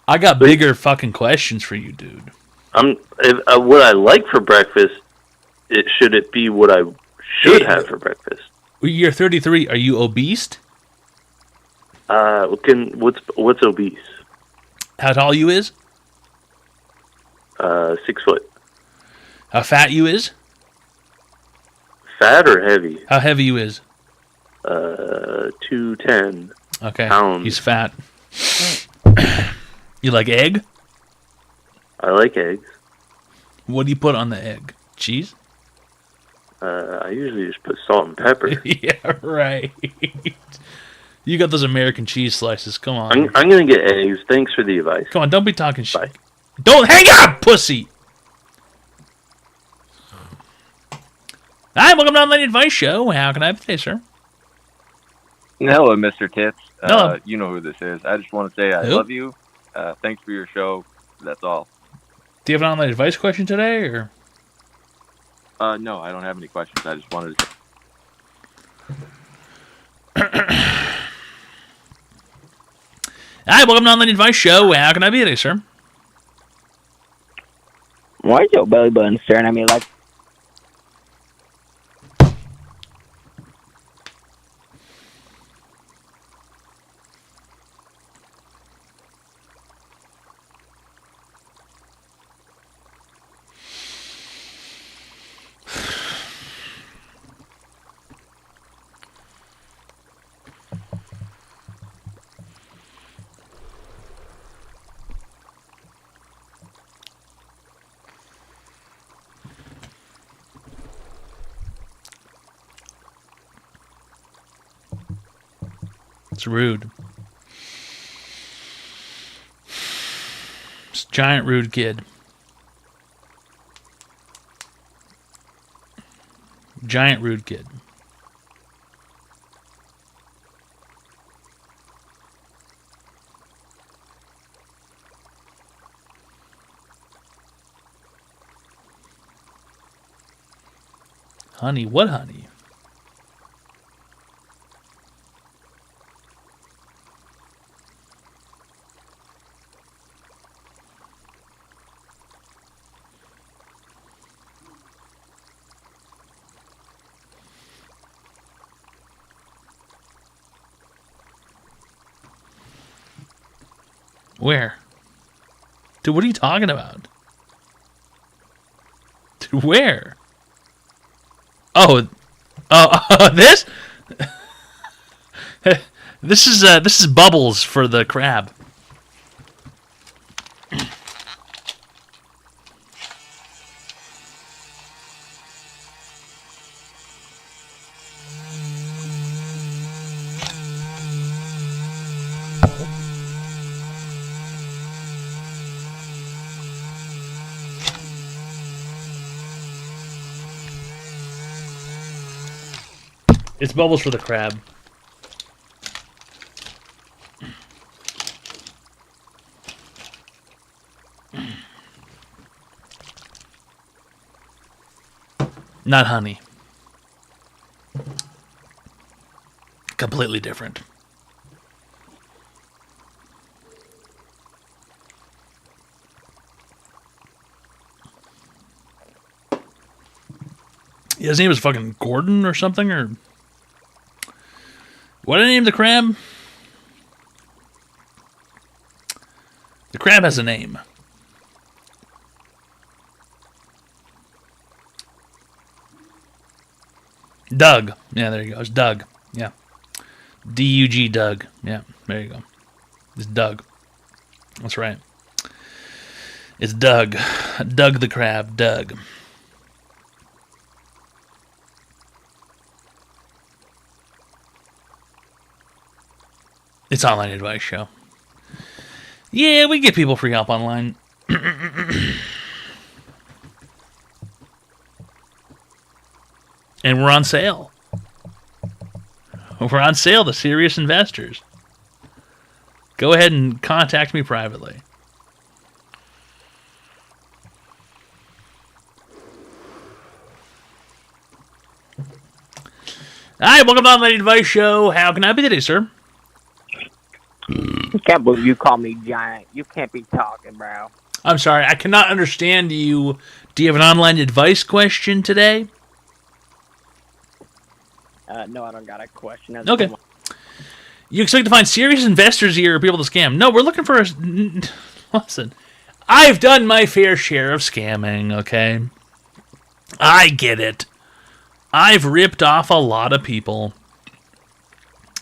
I got bigger fucking questions for you, dude. What I like for breakfast, should it be what I should have for breakfast? You're 33. Are you obese? What's obese? How tall you is? 6 foot. How fat you is? Fat or heavy? How heavy you is? 210. Okay. Pounds. He's fat. You like egg? I like eggs. What do you put on the egg? Cheese? I usually just put salt and pepper. Yeah, right. You got those American cheese slices. Come on. I'm gonna get eggs. Thanks for the advice. Come on, don't be talking shit. Don't hang up, pussy! Hi, welcome to Online Advice Show. How can I help you today, sir? Hello, Mr. Tits. Hello. You know who this is. I just want to say I love you. Thanks for your show. That's all. Do you have an online advice question today, or? No, I don't have any questions. I just wanted to... Hi, welcome to Online Advice Show. How can I be today, sir? Why is your belly button staring at me like... It's rude. It's a giant rude kid. Giant rude kid. Honey, what honey? Where? Dude, what are you talking about? Dude, where? Oh, this? This is bubbles for the crab. It's bubbles for the crab. Not honey. Completely different. Yeah, his name was fucking Gordon or something, or... What did I name the crab? The crab has a name. Doug. Yeah, there you go. It's Doug. Yeah. D-U-G, Doug. Yeah, there you go. It's Doug. That's right. It's Doug. Doug the crab. Doug. It's Online Advice Show. Yeah, we get people free help online. And we're on sale. We're on sale to serious investors. Go ahead and contact me privately. Hi, welcome to the Lady Advice Show. How can I be today, sir? I can't believe you call me giant. You can't be talking, bro. I'm sorry, I cannot understand you. Do you have an online advice question today? No, I don't got a question. Okay. You expect to find serious investors here or people to scam? No, we're looking for a... Listen, I've done my fair share of scamming, okay? I get it. I've ripped off a lot of people.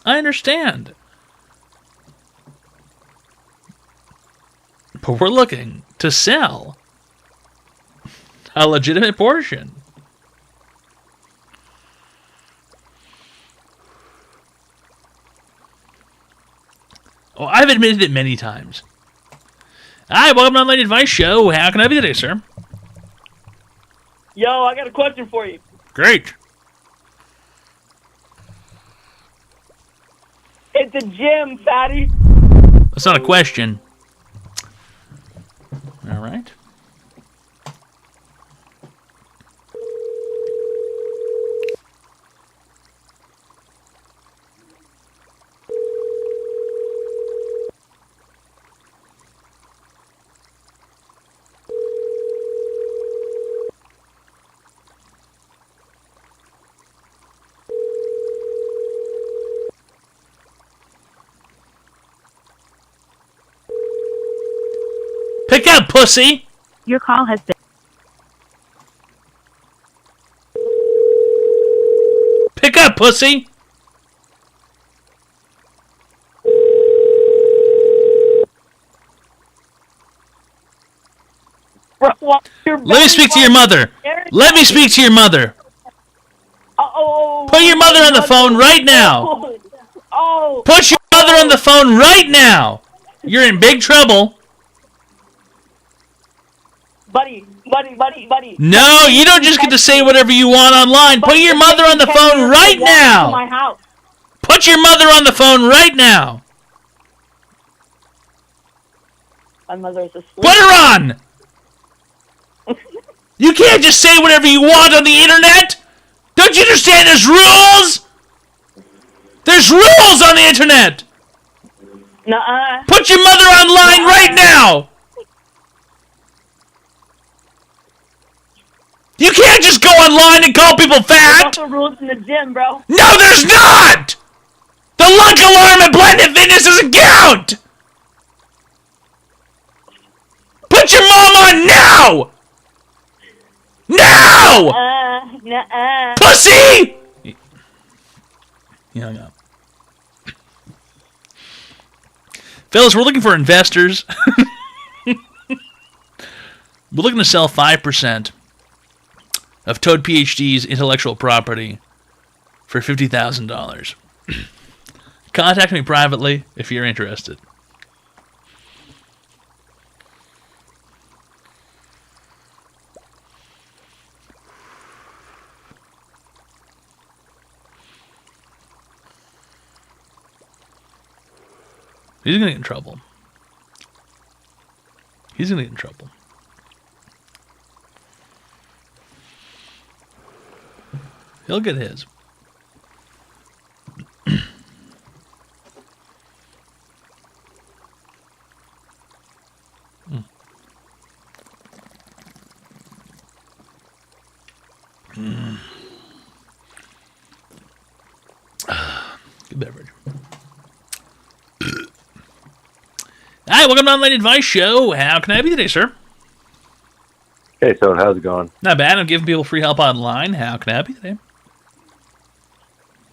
I understand. But we're looking to sell a legitimate portion. Oh, I've admitted it many times. Hi, welcome to the Lady Advice Show. How can I be today, sir? Yo, I got a question for you. Great. It's a gym, fatty. That's not a question. All right. Pick up, pussy! Your call has been... Pick up, pussy! Bro, Let me speak to your mother. Let me speak to your mother. Put your mother on the phone right now. Oh. Put your mother on the phone right now. You're in big trouble. Buddy. No, you don't just get to say whatever you want online. Put your mother on the phone right now. My house. Put your mother on the phone right now. My mother is asleep. Put her on. You can't just say whatever you want on the internet. Don't you understand there's rules? There's rules on the internet. Nuh-uh. Put your mother online right now. You can't just go online and call people fat! There's also rules in the gym, bro. No, there's not! The lunch alarm at Blended Fitness doesn't count! Put your mom on now! Now! Nuh-uh. Pussy! He hung up. Fellas, we're looking for investors. We're looking to sell 5% of Toad PhD's intellectual property for $50,000. Contact me privately if you're interested. He's going to get in trouble. He's going to get in trouble. He'll get his. Good beverage. Hi, welcome to the Lady Advice Show. How can I help you today, sir? Hey, so how's it going? Not bad. I'm giving people free help online. How can I help you today?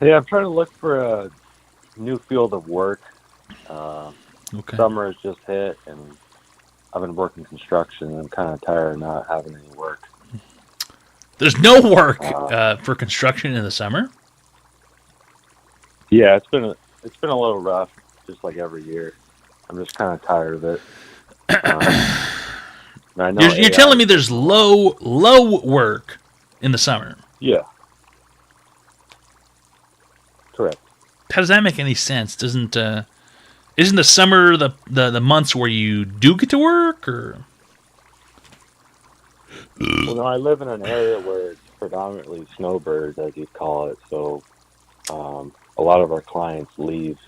Hey, I'm trying to look for a new field of work. Okay. Summer has just hit, and I've been working construction, and I'm kind of tired of not having any work. There's no work for construction in the summer? Yeah, it's been a little rough, just like every year. I'm just kind of tired of it. I know You're telling me there's low work in the summer? Yeah. Correct. How does that make any sense? Isn't the summer the months where you do get to work, or? Well, no, I live in an area where it's predominantly snowbirds, as you call it. So A lot of our clients leave.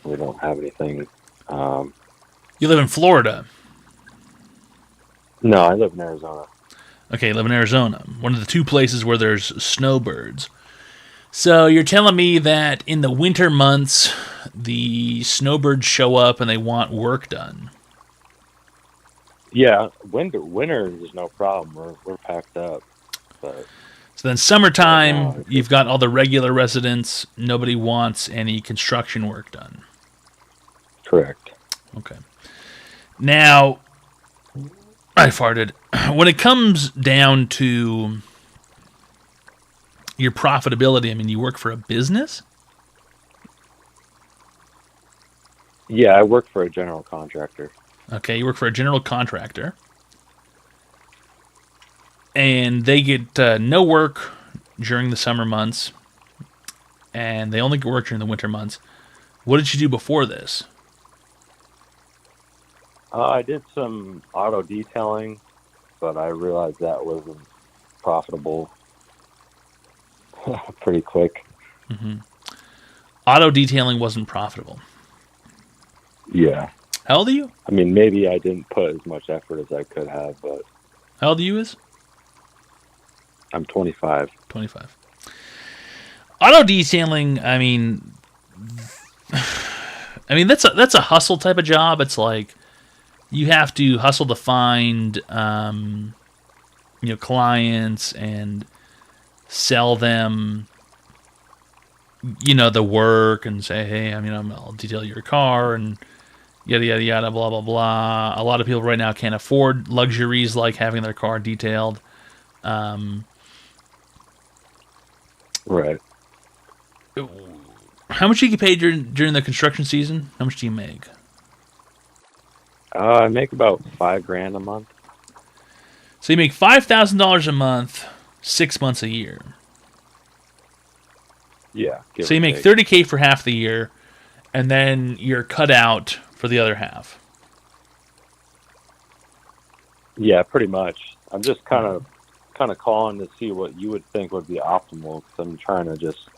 We don't have anything. You live in Florida. No, I live in Arizona. Okay, you live in Arizona. One of the two places where there's snowbirds. So you're telling me that in the winter months, the snowbirds show up and they want work done. Yeah, winter is no problem. We're packed up. But So then summertime, you've got all the regular residents. Nobody wants any construction work done. Correct. Okay. Now, I farted. When it comes down to your profitability, I mean, you work for a business? Yeah, I work for a general contractor. Okay, you work for a general contractor. And they get no work during the summer months. And they only work during the winter months. What did you do before this? I did some auto detailing, but I realized that wasn't profitable pretty quick. Mm-hmm. Auto detailing wasn't profitable. Yeah. How old are you? I mean, maybe I didn't put as much effort as I could have, but... How old are you is? I'm 25. 25. Auto detailing, I mean, that's a hustle type of job. It's like you have to hustle to find, clients and sell them, the work and say, hey, I'll detail your car and yada, yada, yada, blah, blah, blah. A lot of people right now can't afford luxuries like having their car detailed. Right. How much do you get paid during the construction season? How much do you make? I make about $5,000 a month. So you make $5,000 a month, 6 months a year. Yeah. So you make $30K for half the year, and then you're cut out for the other half. Yeah, pretty much. I'm just kind of calling to see what you would think would be optimal, because I'm trying to just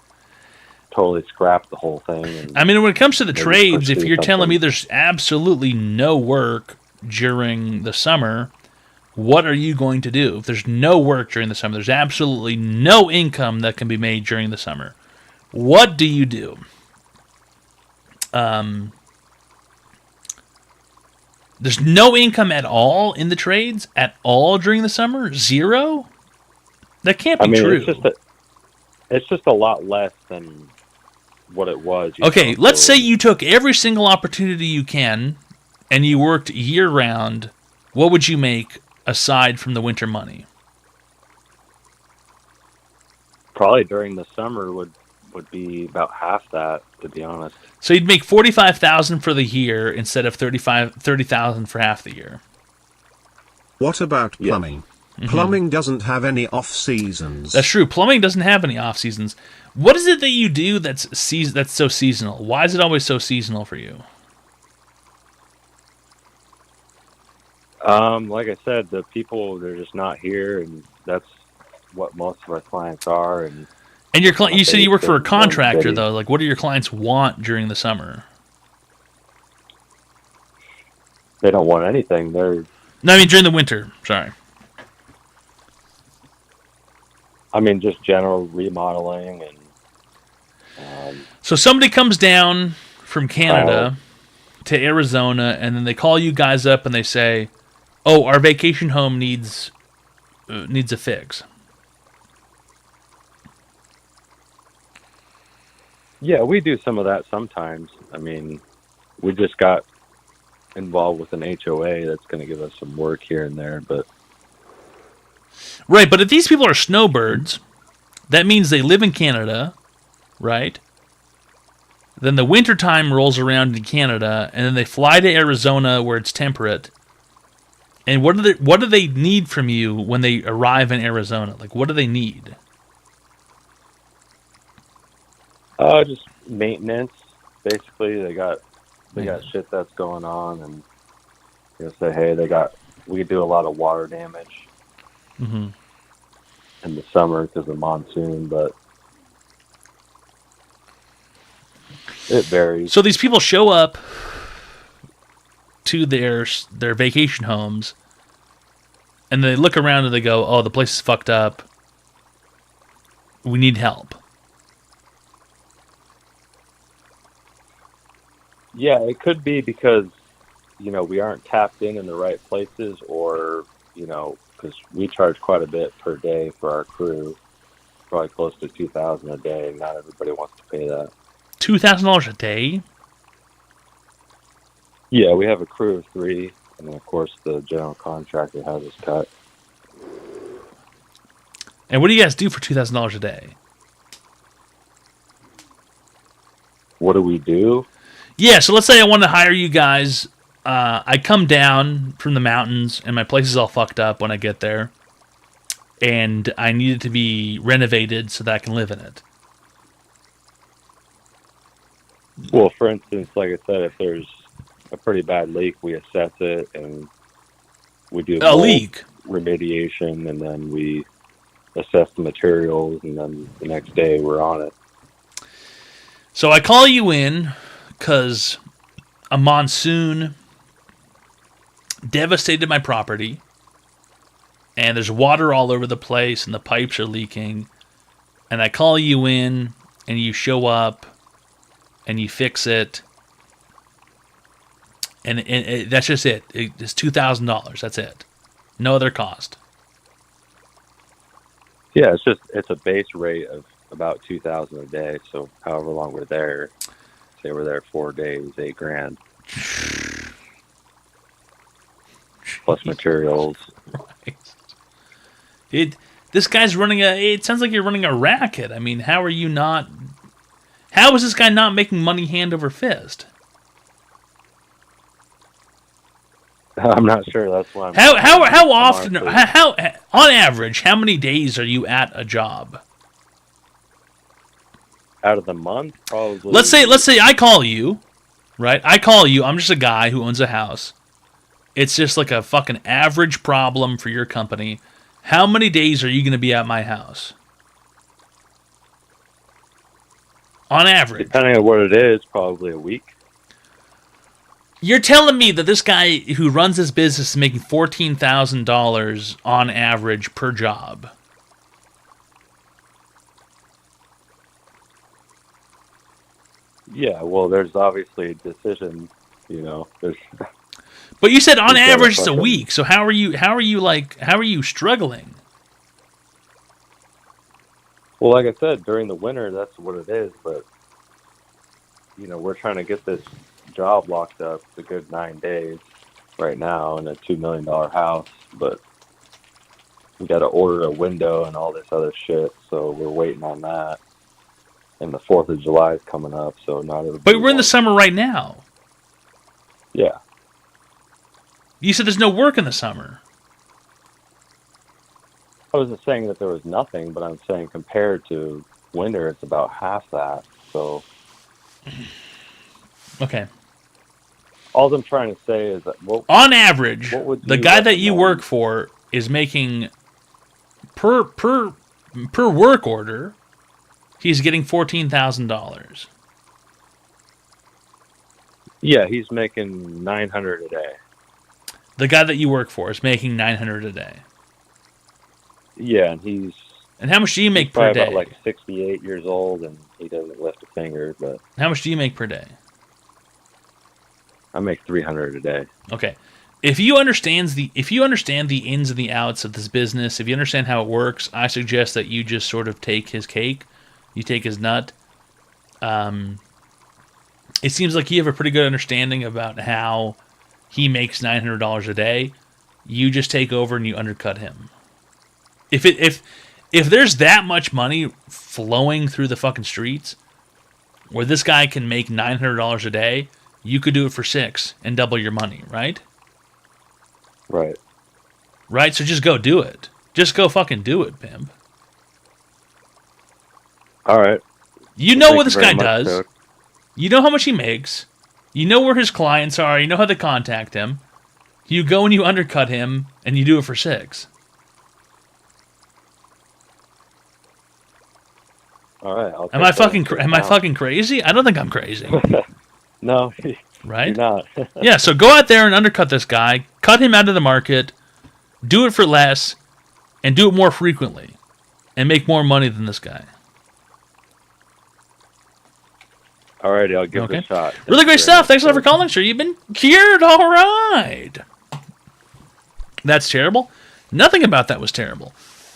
totally scrap the whole thing. And when it comes to the maybe trades, if pursue you're telling me something. there's absolutely no work during the summer, what are you going to do? If there's no work during the summer, there's absolutely no income that can be made during the summer. What do you do? There's no income at all in the trades at all during the summer? Zero? That can't be true. It's just a lot less than what it was. Okay, let's say you took every single opportunity you can and you worked year-round. What would you make aside from the winter money? Probably during the summer would be about half that, to be honest. So you'd make $45,000 for the year instead of $30,000 for half the year. What about plumbing? Mhm. Plumbing doesn't have any off seasons. That's true. Plumbing doesn't have any off seasons. What is it that you do that's so seasonal? Why is it always so seasonal for you? Like I said, the people, they're just not here, and that's what most of our clients are. And your client, you said you work for a One contractor city. though. Like, what do your clients want during the summer? They don't want anything. No, during the winter. Sorry. Just general remodeling and. So somebody comes down from Canada to Arizona, and then they call you guys up and they say, "Oh, our vacation home needs a fix." Yeah, we do some of that sometimes. We just got involved with an HOA that's going to give us some work here and there, but. Right, but if these people are snowbirds, that means they live in Canada, right? Then the wintertime rolls around in Canada, and then they fly to Arizona where it's temperate. And what do they need from you when they arrive in Arizona? Like, what do they need? Just maintenance. Basically, they got shit that's going on, and say, hey, we do a lot of water damage Mm-hmm. in the summer because of monsoon, but It varies. So these people show up to their vacation homes, and they look around and they go, "Oh, the place is fucked up. We need help." Yeah, it could be because, we aren't tapped in the right places, or, because we charge quite a bit per day for our crew, probably close to $2,000 a day. Not everybody wants to pay that. $2,000 a day? Yeah, we have a crew of 3, and then of course the general contractor has his cut. And what do you guys do for $2,000 a day? What do we do? Yeah, so let's say I want to hire you guys. I come down from the mountains, and my place is all fucked up when I get there. And I need it to be renovated so that I can live in it. Well, for instance, like I said, if there's a pretty bad leak, we assess it, and we do A leak? remediation, and then we assess the materials, and then the next day we're on it. So I call you in because a monsoon devastated my property, and there's water all over the place, and the pipes are leaking. And I call you in, and you show up, and you fix it, and that's just it. It's $2,000. That's it. No other cost. Yeah, it's a base rate of about $2,000 a day. So however long we're there, say we're there 4 days, $8,000 plus materials. Right. This guy's running it sounds like you're running a racket. I mean, how is this guy not making money hand over fist? I'm not sure. That's why. How often? How on average? How many days are you at a job? Out of the month, probably. Let's say I call you, right? I call you. I'm just a guy who owns a house. It's just like a fucking average problem for your company. How many days are you going to be at my house? On average. Depending on what it is, probably a week. You're telling me that this guy who runs this business is making $14,000 on average per job. Yeah, well, there's obviously a decision, there's. But you said on average it's a week. So how are you struggling? Well, like I said, during the winter, that's what it is. But we're trying to get this job locked up a good 9 days right now in a $2 million house. But we got to order a window and all this other shit. So we're waiting on that. And the 4th of July is coming up, so not everybody. But we're in the summer right now. Yeah. You said there's no work in the summer. I wasn't saying that there was nothing, but I'm saying compared to winter, it's about half that. So. Okay. All I'm trying to say is that on average, the guy that you work for is making per work order. He's getting $14,000. Yeah, he's making $900 a day. The guy that you work for is making $900 a day. Yeah, and he's. And how much do you make per probably day? About like 68 years old, and he doesn't lift a finger. But how much do you make per day? I make $300 a day. Okay. If you understand the ins and the outs of this business, if you understand how it works, I suggest that you just sort of take his cake. You take his nut. It seems like you have a pretty good understanding about how he makes $900 a day. You just take over and you undercut him. If there's that much money flowing through the fucking streets, where this guy can make $900 a day, you could do it for $6 and double your money, right? Right. Right. So just go do it. Just go fucking do it, pimp. All right. You know what this guy does. Dude. You know how much he makes. You know where his clients are. You know how to contact him. You go and you undercut him, and you do it for $6. All right. Am I fucking crazy? I don't think I'm crazy. No. Right? You're not. Yeah, so go out there and undercut this guy, cut him out of the market, do it for less, and do it more frequently, and make more money than this guy. Alrighty, I'll give it a shot. Really great stuff. Thanks a lot for calling, sir. You've been cured. All right. That's terrible. Nothing about that was terrible.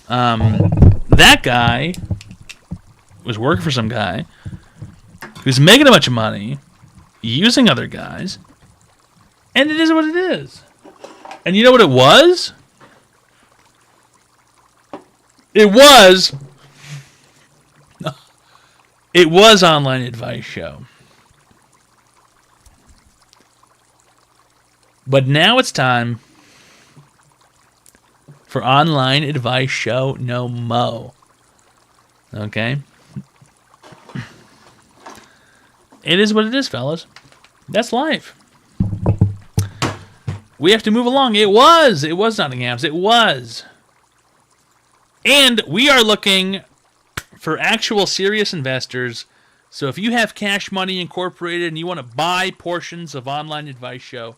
That guy was working for some guy who's making a bunch of money, using other guys, and it is what it is. And you know what it was? It was Online Advice Show. But now it's time for Online Advice Show no mo. Okay? It is what it is, fellas. That's life. We have to move along. It was Nottingham's. It was. And we are looking for actual serious investors. So if you have Cash Money Incorporated and you want to buy portions of Online Advice Show,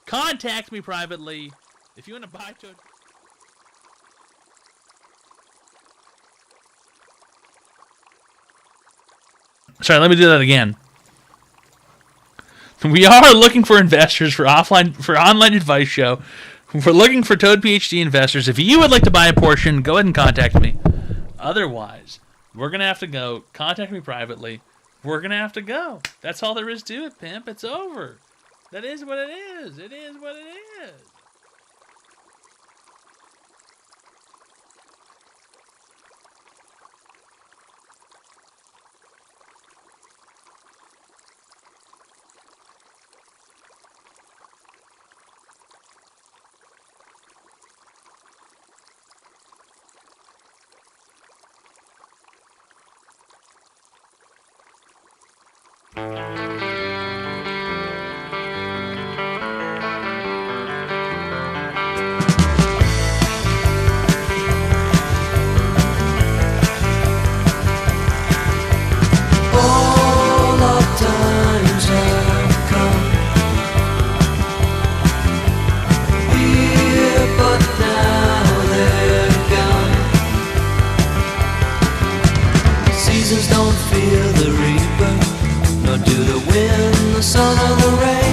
contact me privately. If you want to buy to... Sorry, let me do that again. We are looking for investors for Online Advice Show. We're looking for Toad PhD investors. If you would like to buy a portion, go ahead and contact me. Otherwise, we're going to have to go. Contact me privately. We're going to have to go. That's all there is to it, pimp. It's over. That is what it is. It is what it is. All our times have come here, but now they're gone. Seasons don't fear the reaper, nor do the wind, the sun, or the rain.